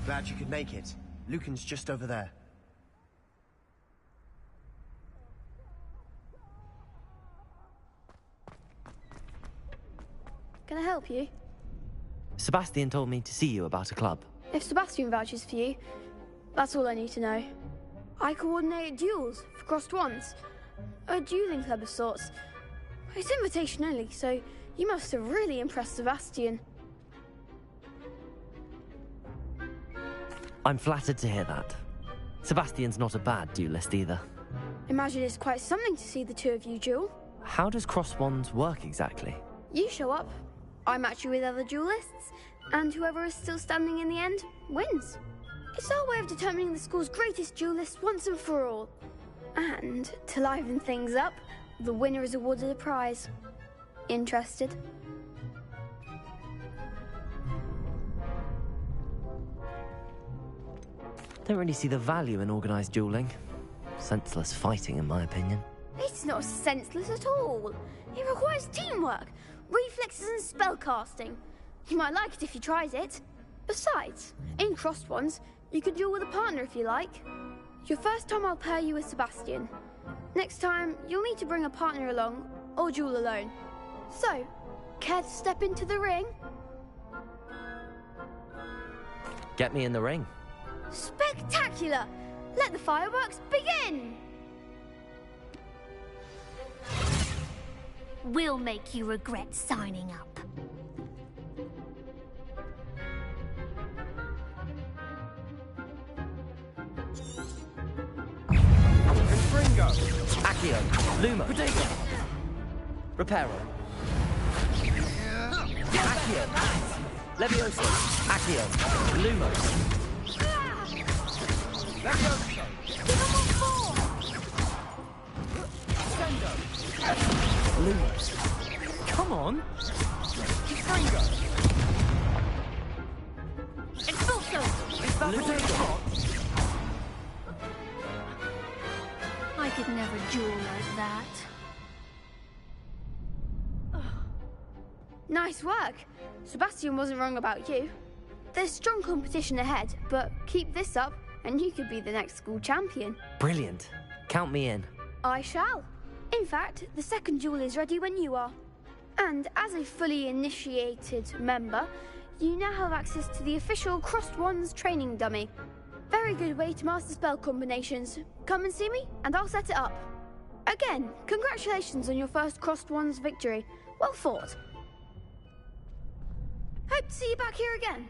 Glad you could make it. Lucan's just over there. Can I help you? Sebastian told me to see you about a club. If Sebastian vouches for you, that's all I need to know. I coordinate duels for crossed wands. A dueling club of sorts. It's invitation only, so you must have really impressed Sebastian. I'm flattered to hear that. Sebastian's not a bad duelist either. Imagine it's quite something to see the two of you duel. How does cross wands work exactly? You show up, I match you with other duelists, and whoever is still standing in the end wins. It's our way of determining the school's greatest duelist once and for all. And to liven things up, the winner is awarded a prize. Interested? Don't really see the value in organised dueling. Senseless fighting, in my opinion. It's not senseless at all. It requires teamwork, reflexes and spellcasting. You might like it if you tried it. Besides, in crossed ones, you can duel with a partner if you like. Your first time I'll pair you with Sebastian. Next time, you'll need to bring a partner along, or duel alone. So, care to step into the ring? Get me in the ring. Spectacular! Let the fireworks begin! We'll make you regret signing up. Confringo! Accio! Luma! Protego! Reparo! Accio! Levioso! Accio! Lumos! Levioso! Lumos! Come on! Confringo! Expulso! Is that Protego? I could never duel like that. Nice work. Sebastian wasn't wrong about you. There's strong competition ahead, but keep this up and you could be the next school champion. Brilliant. Count me in. I shall. In fact, the second duel is ready when you are. And as a fully initiated member, you now have access to the official Crossed Wands training dummy. Very good way to master spell combinations. Come and see me, and I'll set it up. Again, congratulations on your first Crossed Wands victory. Well fought. Hope to see you back here again.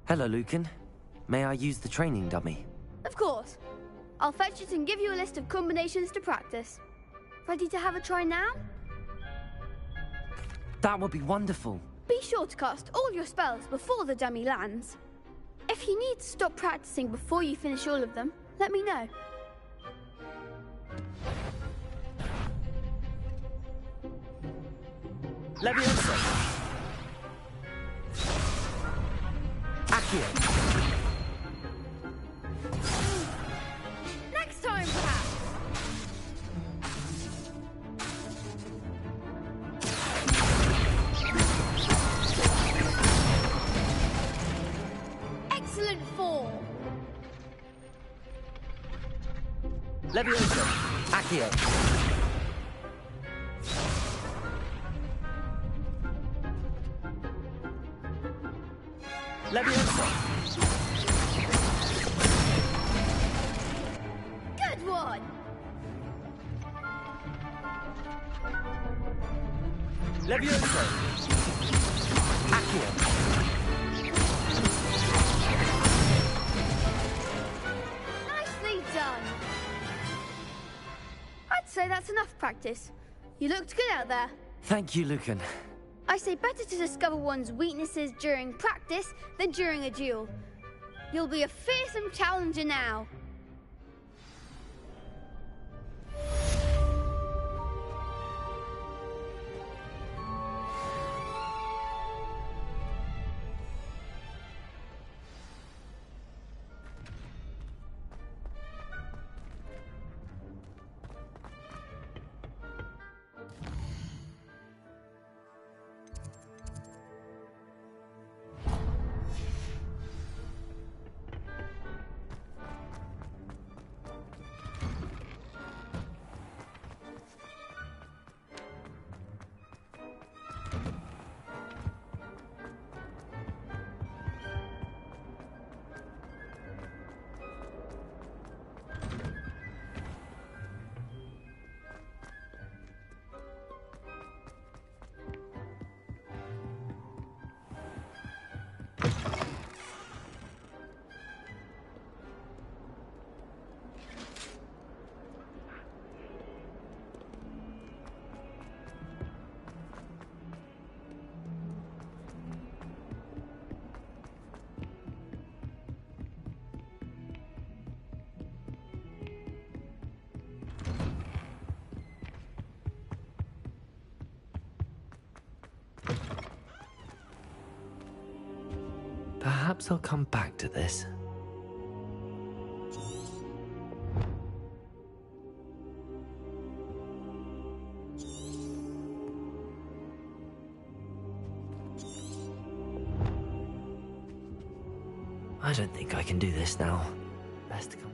Hello, Lucan. May I use the training dummy? Of course. I'll fetch it and give you a list of combinations to practice. Ready to have a try now? That would be wonderful. Be sure to cast all your spells before the dummy lands. If you need to stop practicing before you finish all of them, let me know. Leviosa! Accio! Next time, perhaps! Excellent form! Leviosa! Accio! Leviosa! Good one! Leviosa! Accio! Nicely done! I'd say that's enough practice. You looked good out there. Thank you, Lucan. I say better to discover one's weaknesses during practice than during a duel. You'll be a fearsome challenger now. Perhaps I'll come back to this. I don't think I can do this now. Best come.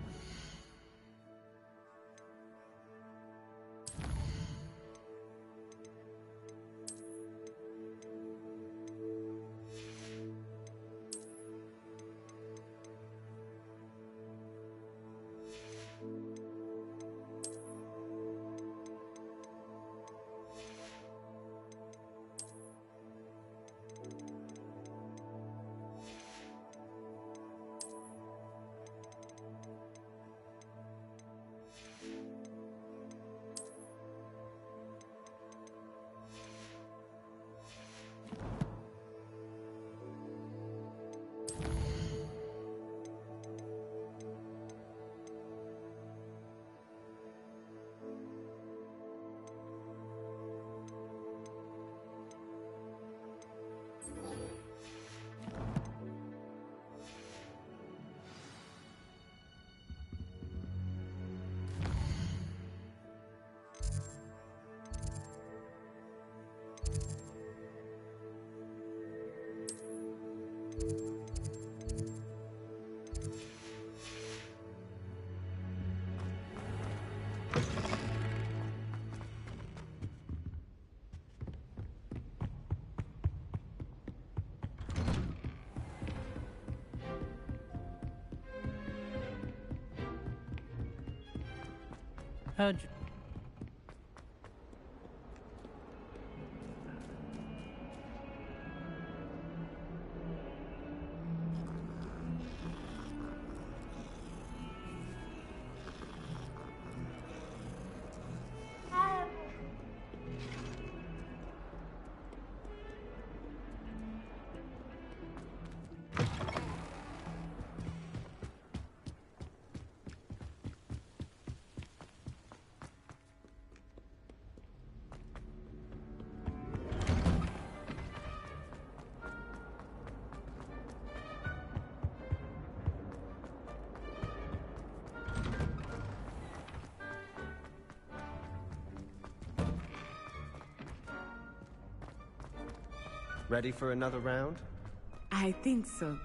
Heard you. Ready for another round? I think so.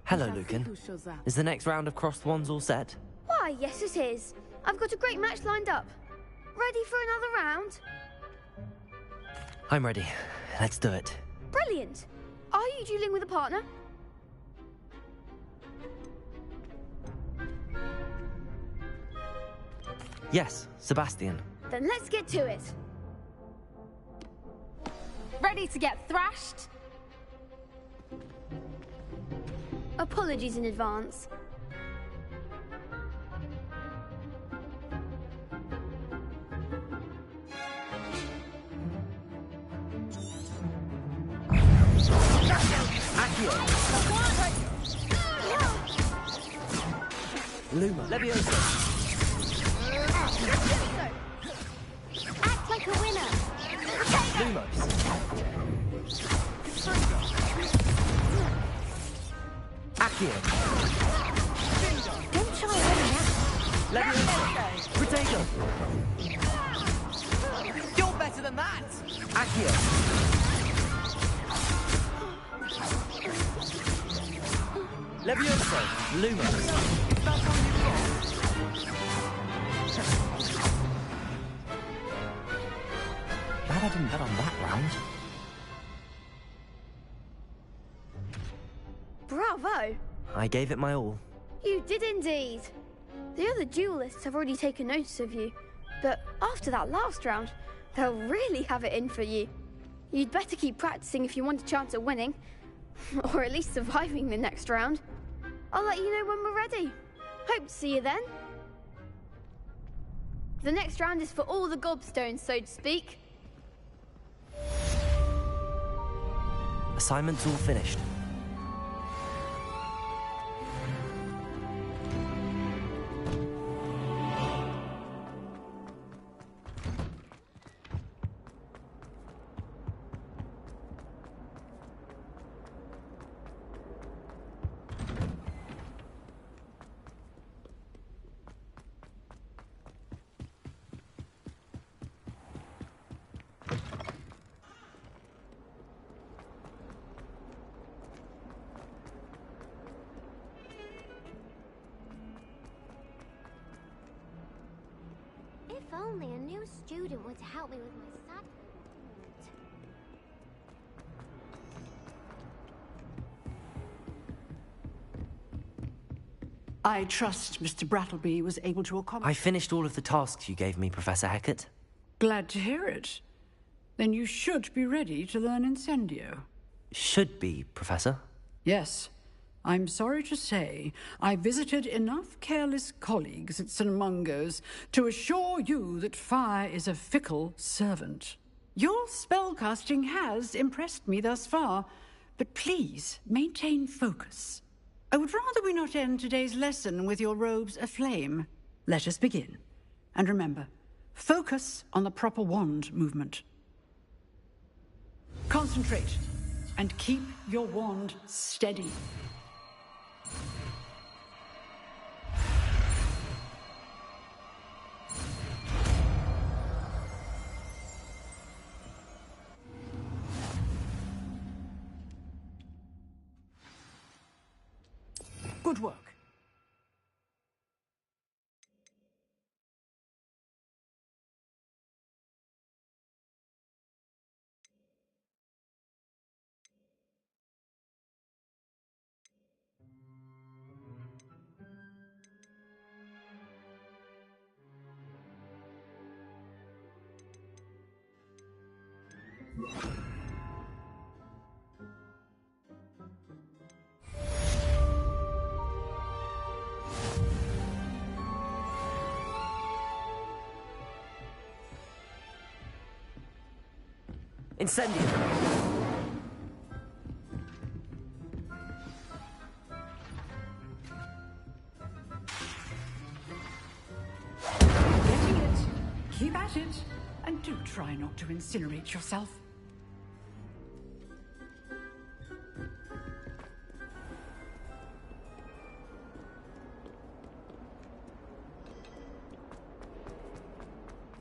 Hello, We shall see Lucan. who shows up. Is the next round of Crossed Wands all set? Why, yes it is. I've got a great match lined up. Ready for another round? I'm ready. Let's do it. Brilliant. Are you dueling with a partner? Yes, Sebastian. Then let's get to it. Ready to get thrashed? Apologies in advance. Luma. Leviosa. Act like a winner. Lumos. Accio. Don't shy away now. Leviosa. Protego. You're better than that! Accio. Leviosa. Lumos. That's all you've got. Glad I didn't bet on that round. Bravo! I gave it my all. You did indeed. The other duelists have already taken notice of you, but after that last round, they'll really have it in for you. You'd better keep practicing if you want a chance at winning, or at least surviving the next round. I'll let you know when we're ready. Hope to see you then. The next round is for all the gobstones, so to speak. Assignment's all finished. If only a new student were to help me with my sad... I trust Mr. Brattleby was able to accomplish... I finished all of the tasks you gave me, Professor Hecat. Glad to hear it. Then you should be ready to learn Incendio. Should be, Professor. Yes. I'm sorry to say, I visited enough careless colleagues at St. Mungo's to assure you that fire is a fickle servant. Your spellcasting has impressed me thus far, but please maintain focus. I would rather we not end today's lesson with your robes aflame. Let us begin. And remember, focus on the proper wand movement. Concentrate, and keep your wand steady. Good work. Incendio! Getting it. Keep at it. And do try not to incinerate yourself.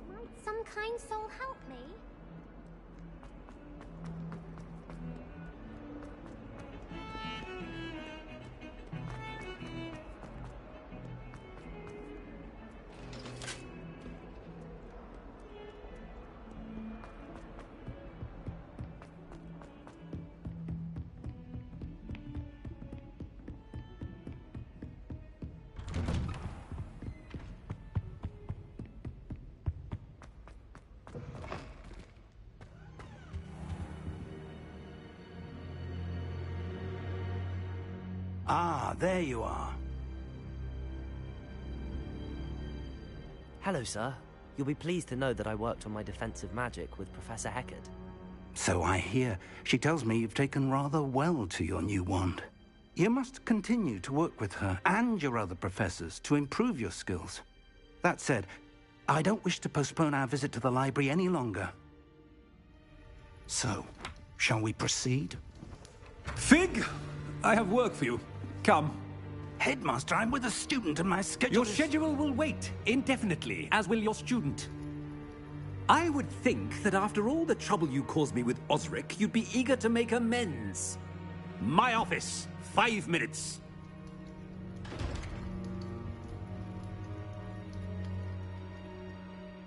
Might some kind soul help me? Ah, there you are. Hello, sir. You'll be pleased to know that I worked on my defensive magic with Professor Heckard. So I hear. She tells me you've taken rather well to your new wand. You must continue to work with her and your other professors to improve your skills. That said, I don't wish to postpone our visit to the library any longer. So, shall we proceed? Fig! I have work for you. Come. Headmaster, I'm with a student and my schedule Your schedule will wait indefinitely, as will your student. I would think that after all the trouble you caused me with Osric, you'd be eager to make amends. My office. 5 minutes.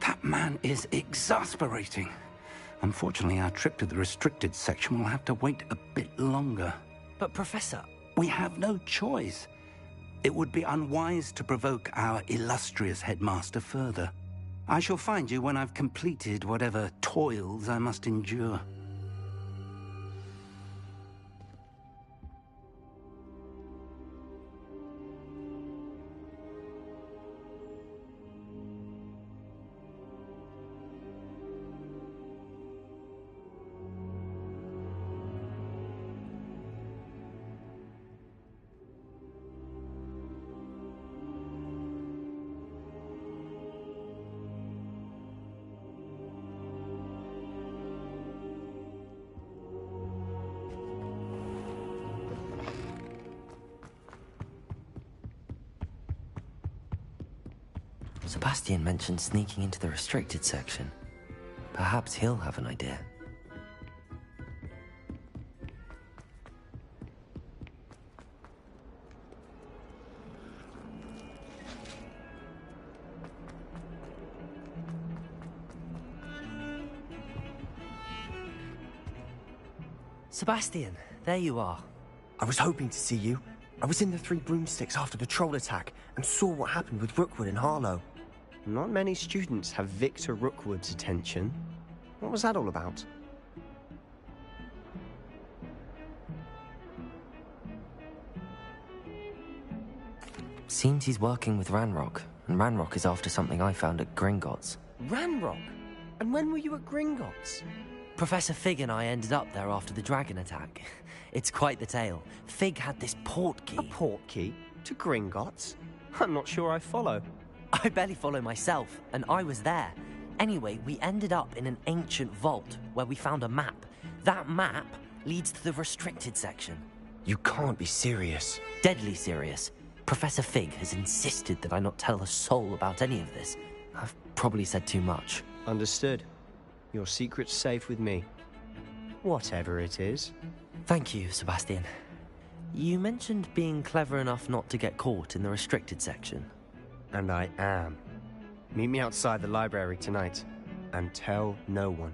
That man is exasperating. Unfortunately, our trip to the restricted section will have to wait a bit longer. But, Professor... We have no choice. It would be unwise to provoke our illustrious headmaster further. I shall find you when I've completed whatever toils I must endure. Sebastian mentioned sneaking into the restricted section. Perhaps he'll have an idea. Sebastian, there you are. I was hoping to see you. I was in the Three Broomsticks after the troll attack and saw what happened with Rookwood and Harlow. Not many students have Victor Rookwood's attention. What was that all about? Seems he's working with Ranrock, and Ranrock is after something I found at Gringotts. Ranrock? And when were you at Gringotts? Professor Fig and I ended up there after the dragon attack. It's quite the tale. Fig had this port key. A port key? To Gringotts? I'm not sure I follow. I barely follow myself, and I was there. Anyway, we ended up in an ancient vault where we found a map. That map leads to the restricted section. You can't be serious. Deadly serious. Professor Fig has insisted that I not tell a soul about any of this. I've probably said too much. Understood. Your secret's safe with me. Whatever it is. Thank you, Sebastian. You mentioned being clever enough not to get caught in the restricted section. And I am. Meet me outside the library tonight, and tell no one.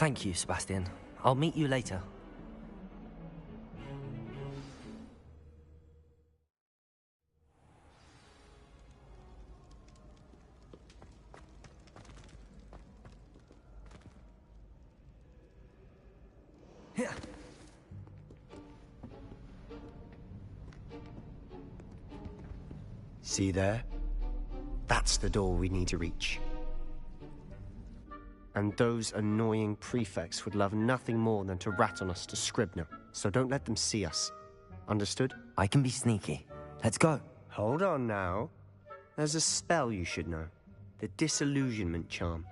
Thank you, Sebastian. I'll meet you later. See there? That's the door we need to reach. And those annoying prefects would love nothing more than to rat on us to Scribner, so don't let them see us. Understood? I can be sneaky. Let's go. Hold on now. There's a spell you should know. The Disillusionment Charm.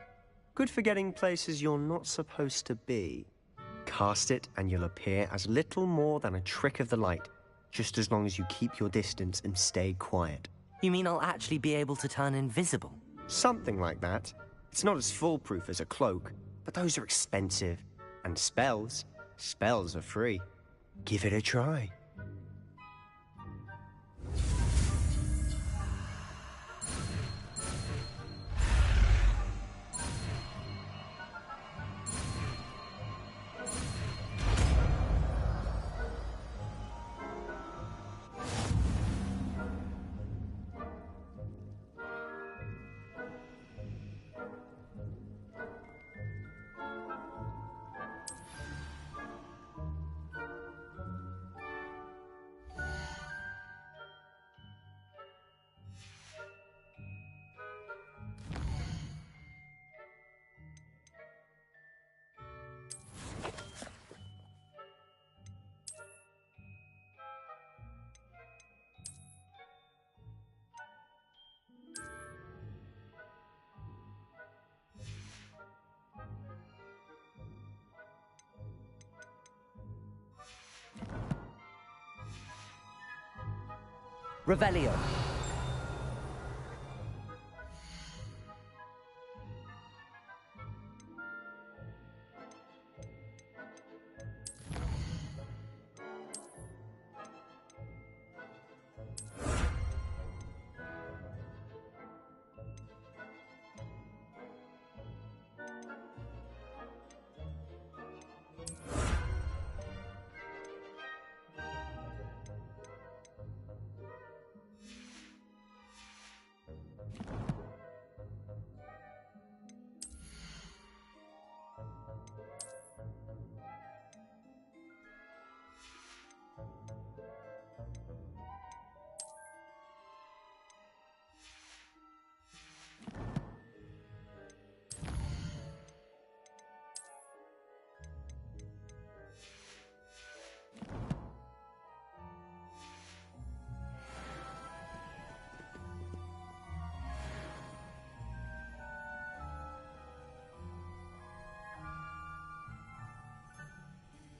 Good for getting places you're not supposed to be. Cast it and you'll appear as little more than a trick of the light, just as long as you keep your distance and stay quiet. You mean I'll actually be able to turn invisible? Something like that. It's not as foolproof as a cloak, but those are expensive. And spells are free. Give it a try. Revelio.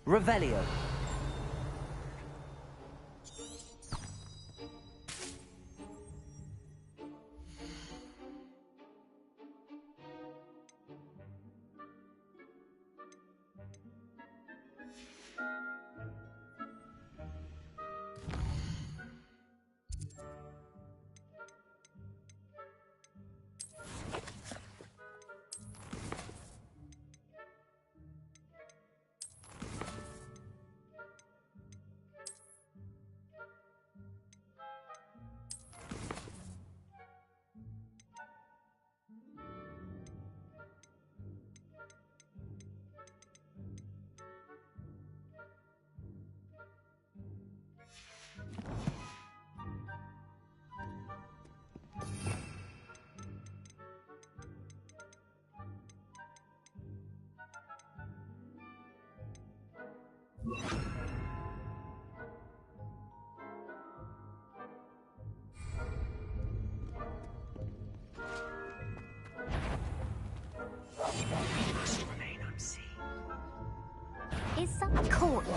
Revelio. Is some courtyard?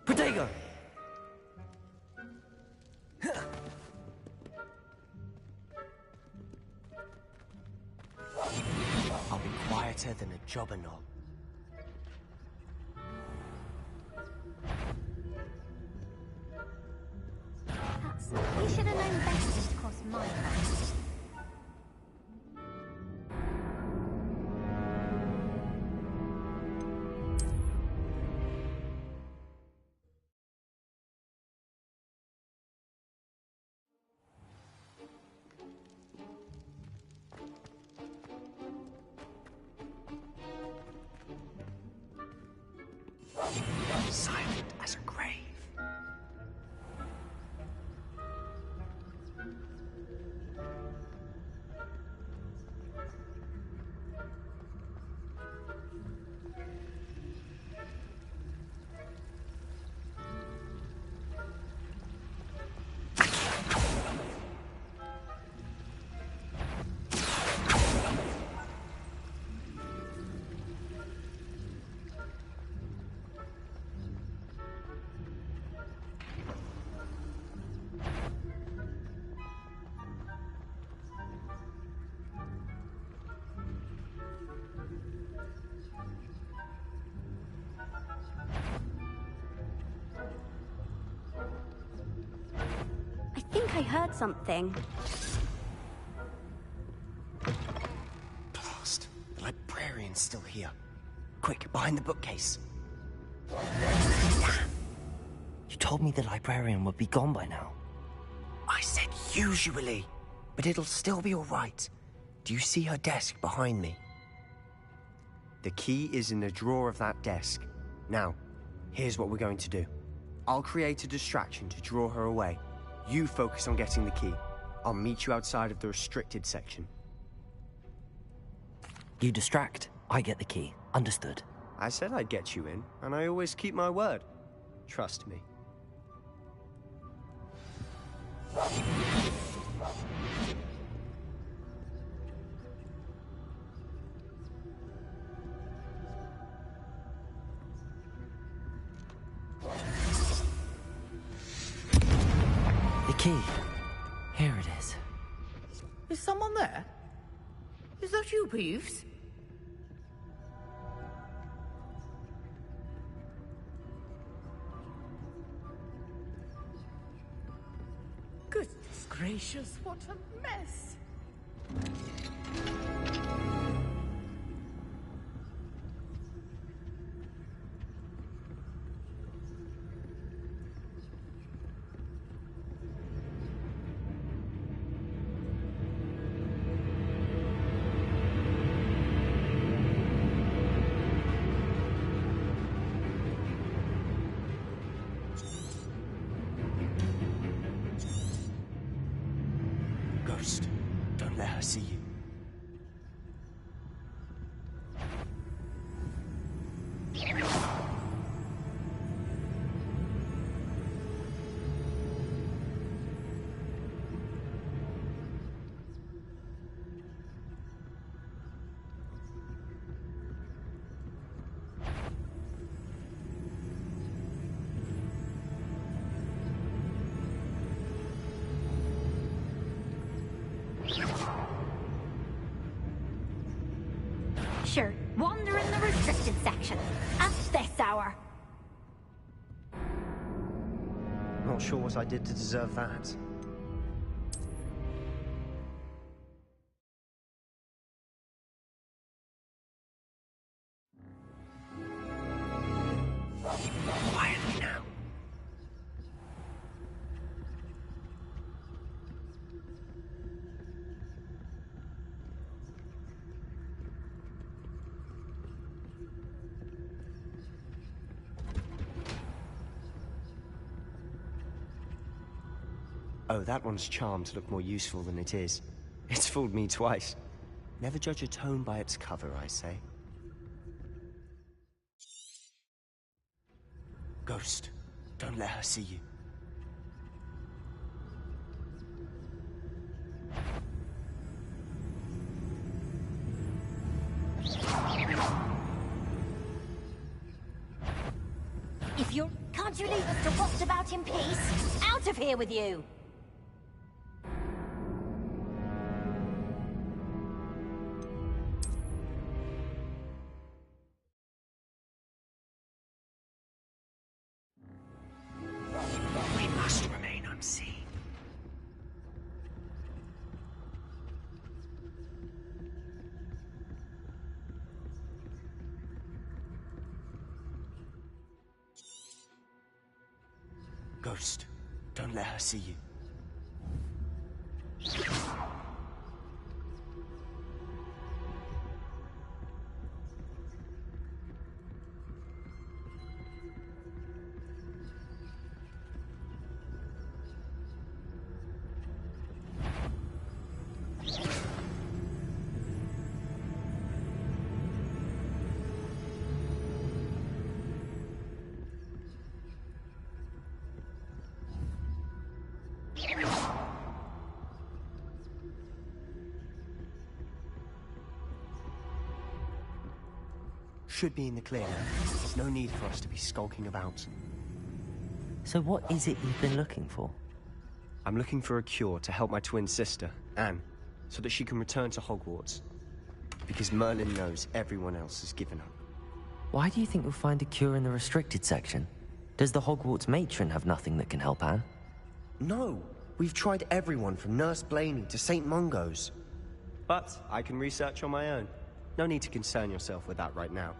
Protego! I'll be quieter than a jobber knoll. We should have known better than to cross my path. Silent as a grave. I think I heard something. Blast. The librarian's still here. Quick, behind the bookcase. You told me the librarian would be gone by now. I said usually, but it'll still be all right. Do you see her desk behind me? The key is in the drawer of that desk. Now, here's what we're going to do. I'll create a distraction to draw her away. You focus on getting the key. I'll meet you outside of the restricted section. You distract, I get the key. Understood. I said I'd get you in, and I always keep my word. Trust me. The key. Here it is. Is someone there? Is that you, Peeves? Goodness gracious, what a mess! Ghost, don't let her see you. Sure, wander in the restricted section. At this hour. Not sure what I did to deserve that. Quietly now. Oh, that one's charmed to look more useful than it is. It's fooled me twice. Never judge a tome by its cover, I say. Ghost, don't let her see you. If you're... Can't you leave us to rot about in peace? Out of here with you! We must remain unseen. Ghost, don't let her see you. should be in the clear now. There's no need for us to be skulking about. So what is it you've been looking for? I'm looking for a cure to help my twin sister, Anne, so that she can return to Hogwarts. Because Merlin knows everyone else has given up. Why do you think you'll find a cure in the restricted section? Does the Hogwarts matron have nothing that can help Anne? No! We've tried everyone from Nurse Blaney to St. Mungo's. But I can research on my own. No need to concern yourself with that right now.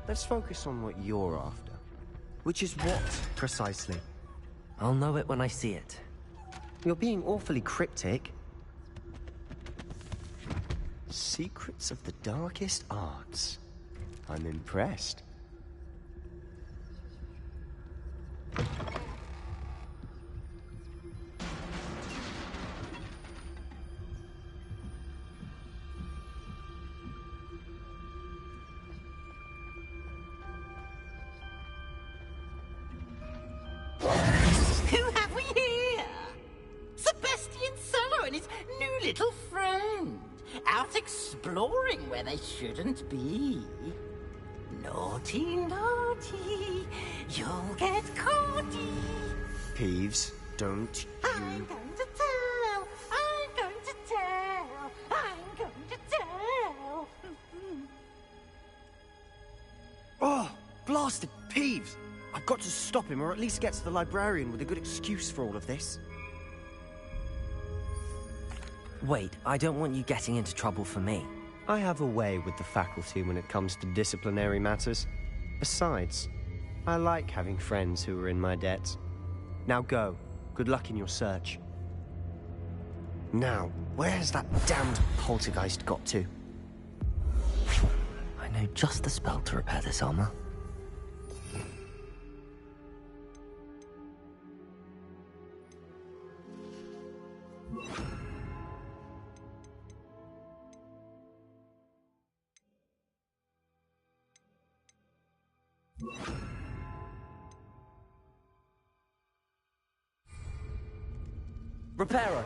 Let's focus on what you're after. Which is what, precisely? I'll know it when I see it. You're being awfully cryptic. Secrets of the darkest arts. I'm impressed. Who have we here? Sebastian Solo and his new little friend. Out exploring where they shouldn't be. Naughty, naughty, you'll get caughty. Peeves, don't I'm going to tell, I'm going to tell, I'm going to tell. Oh, blasted Peeves! I've got to stop him, or at least get to the librarian with a good excuse for all of this. Wait, I don't want you getting into trouble for me. I have a way with the faculty when it comes to disciplinary matters. Besides, I like having friends who are in my debt. Now go. Good luck in your search. Now, where's that damned poltergeist got to? I know just the spell to repair this armor. Reparo!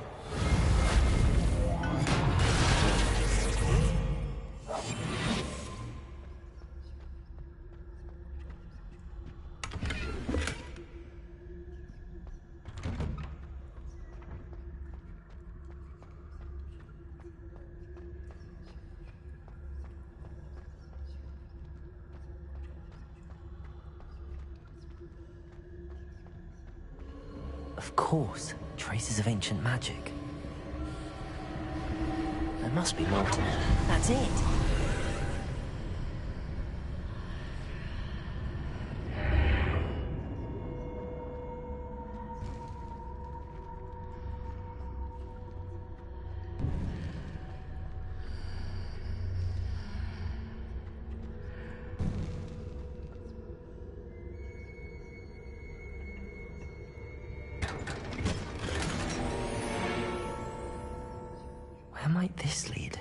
Of course, traces of ancient magic. There must be more to it. That's it! Where might this lead?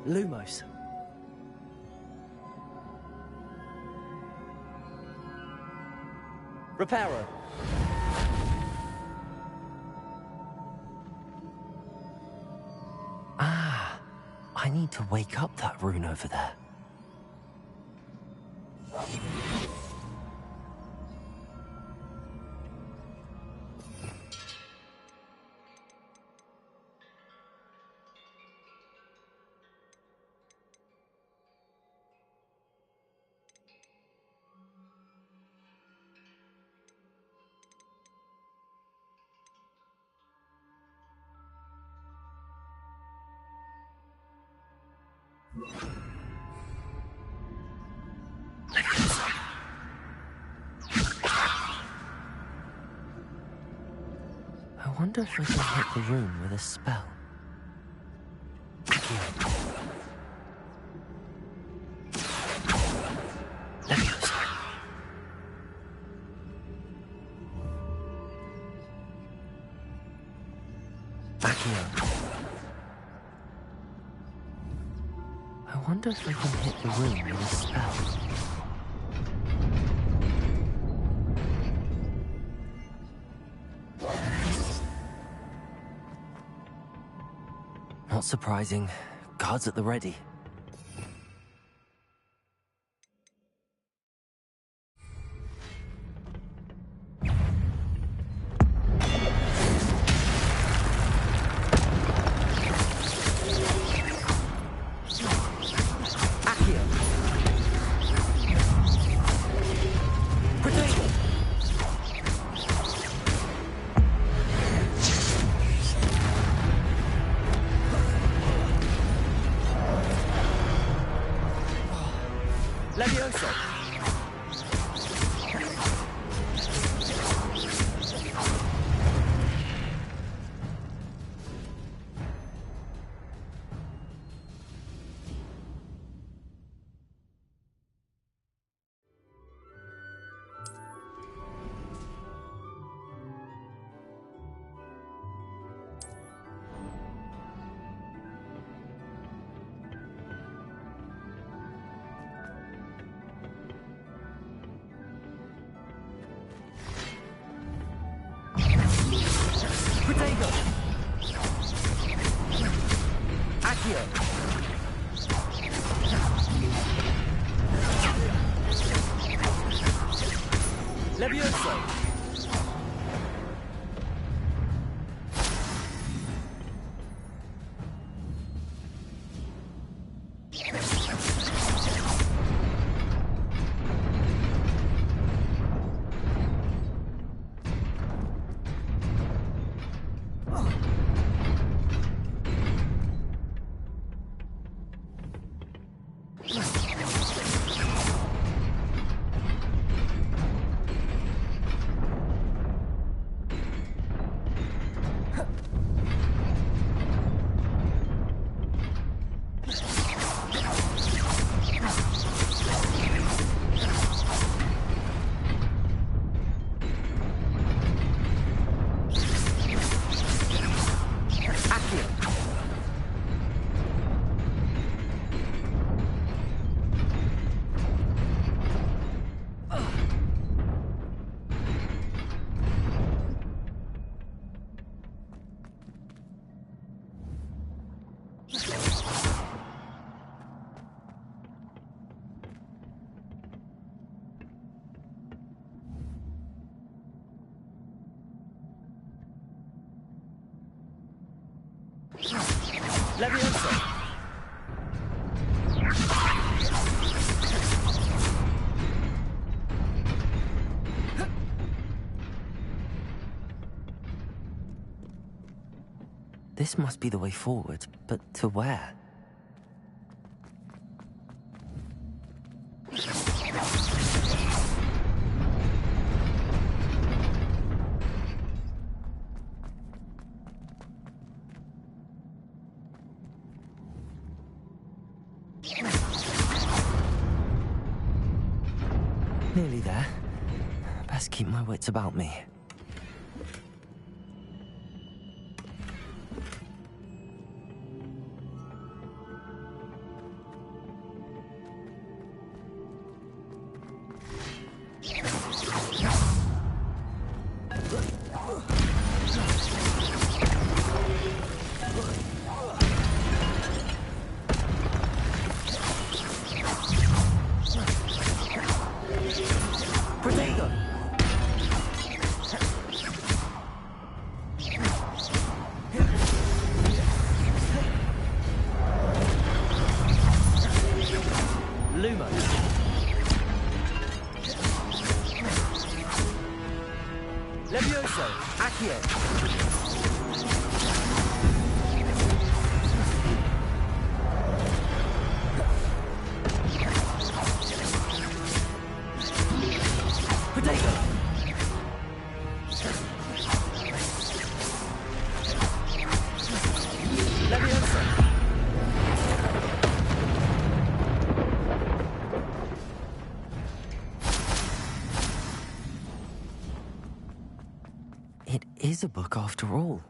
Lumos. Reparo. Ah, I need to wake up that rune over there. I wonder if I can hit the rune with a spell. I I wonder if I can hit the room with a spell. Not surprising. Guards at the ready. This must be the way forward, but to where? Nearly there. Best keep my wits about me. Is a book after all.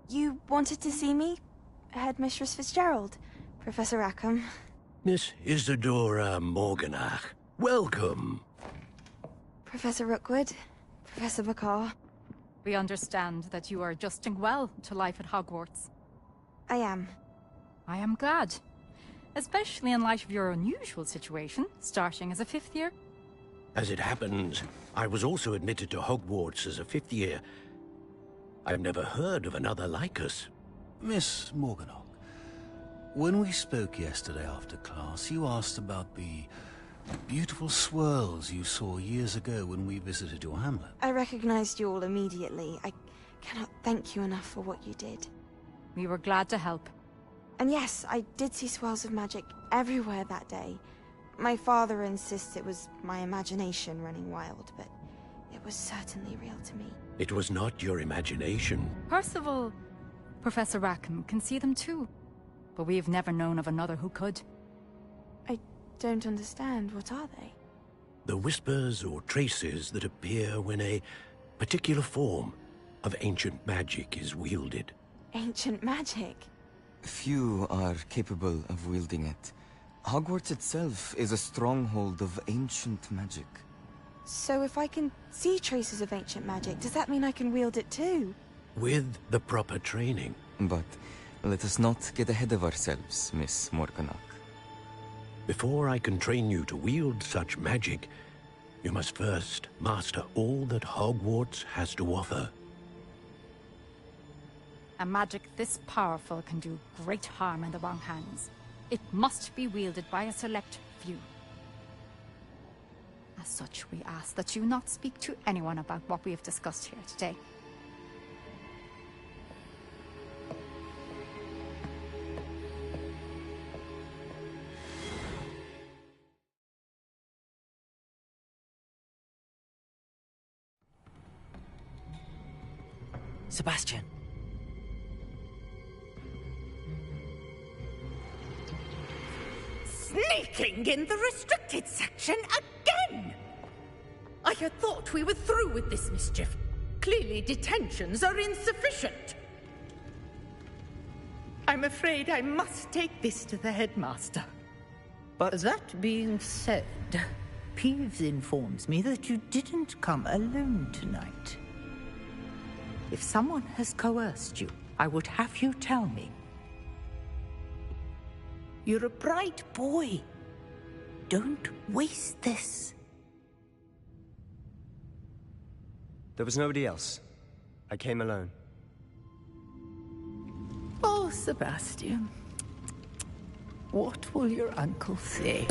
You wanted to see me? Headmistress Fitzgerald, Professor Rackham. Miss Isadora Morganach, welcome. Professor Rookwood, Professor McCaw. We understand that you are adjusting well to life at Hogwarts. I am. I am glad. Especially in light of your unusual situation, starting as a 5th year. As it happens, I was also admitted to Hogwarts as a 5th year. I've never heard of another like us. Miss Morganach, when we spoke yesterday after class, you asked about the beautiful swirls you saw years ago when we visited your hamlet. I recognized you all immediately. I cannot thank you enough for what you did. We were glad to help. And yes, I did see swirls of magic everywhere that day. My father insists it was my imagination running wild, but it was certainly real to me. It was not your imagination. Percival, Professor Rackham can see them too. But we have never known of another who could. I don't understand. What are they? The whispers or traces that appear when a particular form of ancient magic is wielded. Ancient magic? Few are capable of wielding it. Hogwarts itself is a stronghold of ancient magic. So if I can see traces of ancient magic, does that mean I can wield it too? With the proper training. But let us not get ahead of ourselves, Miss Morganach. Before I can train you to wield such magic, you must first master all that Hogwarts has to offer. A magic this powerful can do great harm in the wrong hands. It must be wielded by a select few. As such, we ask that you not speak to anyone about what we have discussed here today. Sebastian. Sneaking in the restricted section again! I had thought we were through with this mischief. Clearly detentions are insufficient. I'm afraid I must take this to the headmaster. But that being said, Peeves informs me that you didn't come alone tonight. If someone has coerced you, I would have you tell me. You're a bright boy. Don't waste this. There was nobody else. I came alone. Oh, Sebastian. What will your uncle say?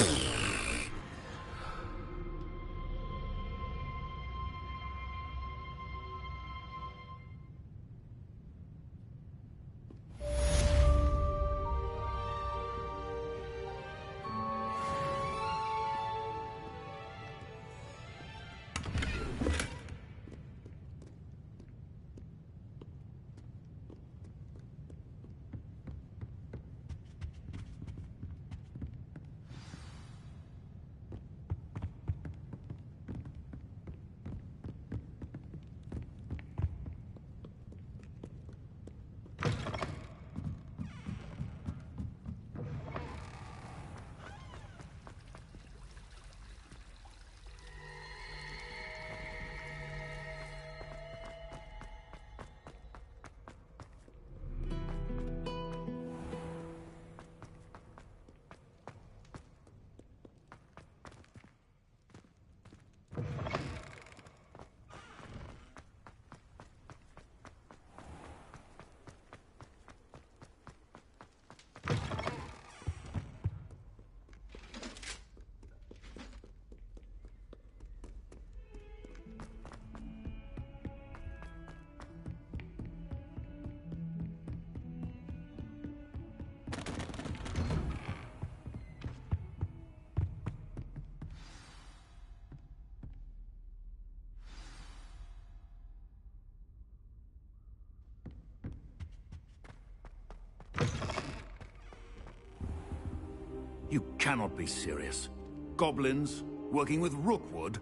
You cannot be serious. Goblins working with Rookwood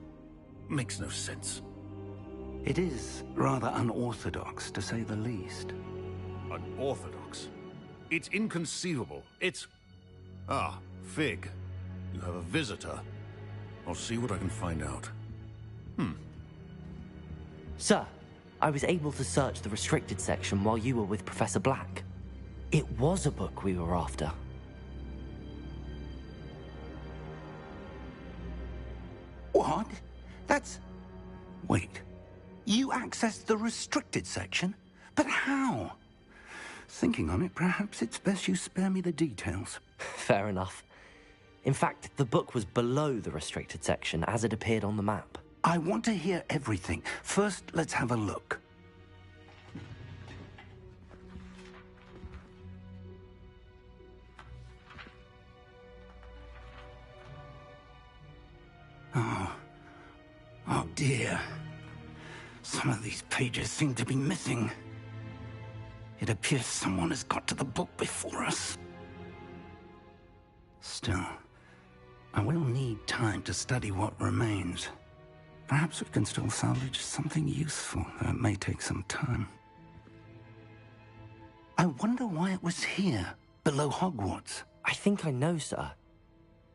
makes no sense. It is rather unorthodox, to say the least. Unorthodox? It's inconceivable. It's... Ah, Fig. You have a visitor. I'll see what I can find out. Sir, I was able to search the restricted section while you were with Professor Black. It was a book we were after. What? That's... Wait. You accessed the restricted section? But how? Thinking on it, perhaps it's best you spare me the details. Fair enough. In fact, the book was below the restricted section as it appeared on the map. I want to hear everything. First, let's have a look. Oh dear. Some of these pages seem to be missing. It appears someone has got to the book before us. Still, I will need time to study what remains. Perhaps we can still salvage something useful, though it may take some time. I wonder why it was here, below Hogwarts. I think I know, sir.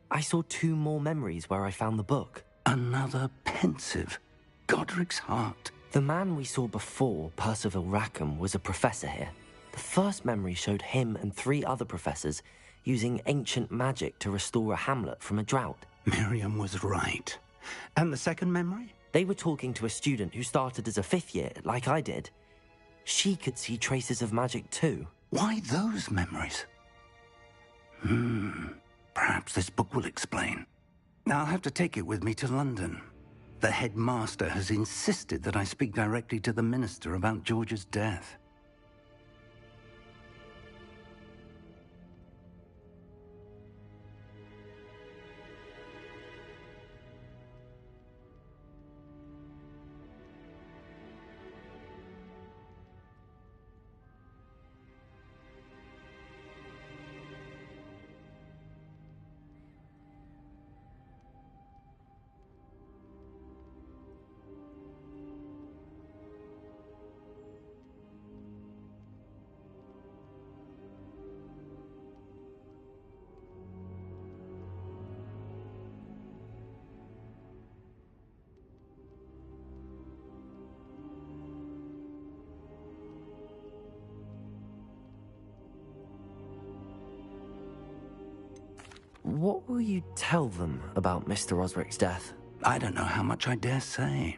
I saw 2 more memories where I found the book. Another pensive. Godric's heart. The man we saw before, Percival Rackham, was a professor here. The first memory showed him and 3 other professors using ancient magic to restore a hamlet from a drought. Miriam was right. And the second memory? They were talking to a student who started as a 5th year, like I did. She could see traces of magic too. Why those memories? Perhaps this book will explain. I'll have to take it with me to London. The headmaster has insisted that I speak directly to the minister about George's death. What will you tell them about Mr. Osric's death? I don't know how much I dare say.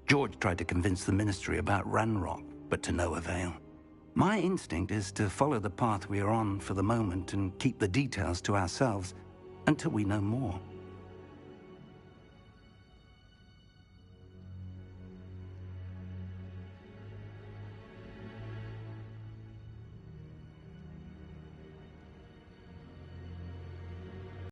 George tried to convince the ministry about Ranrock, but to no avail. My instinct is to follow the path we are on for the moment and keep the details to ourselves until we know more.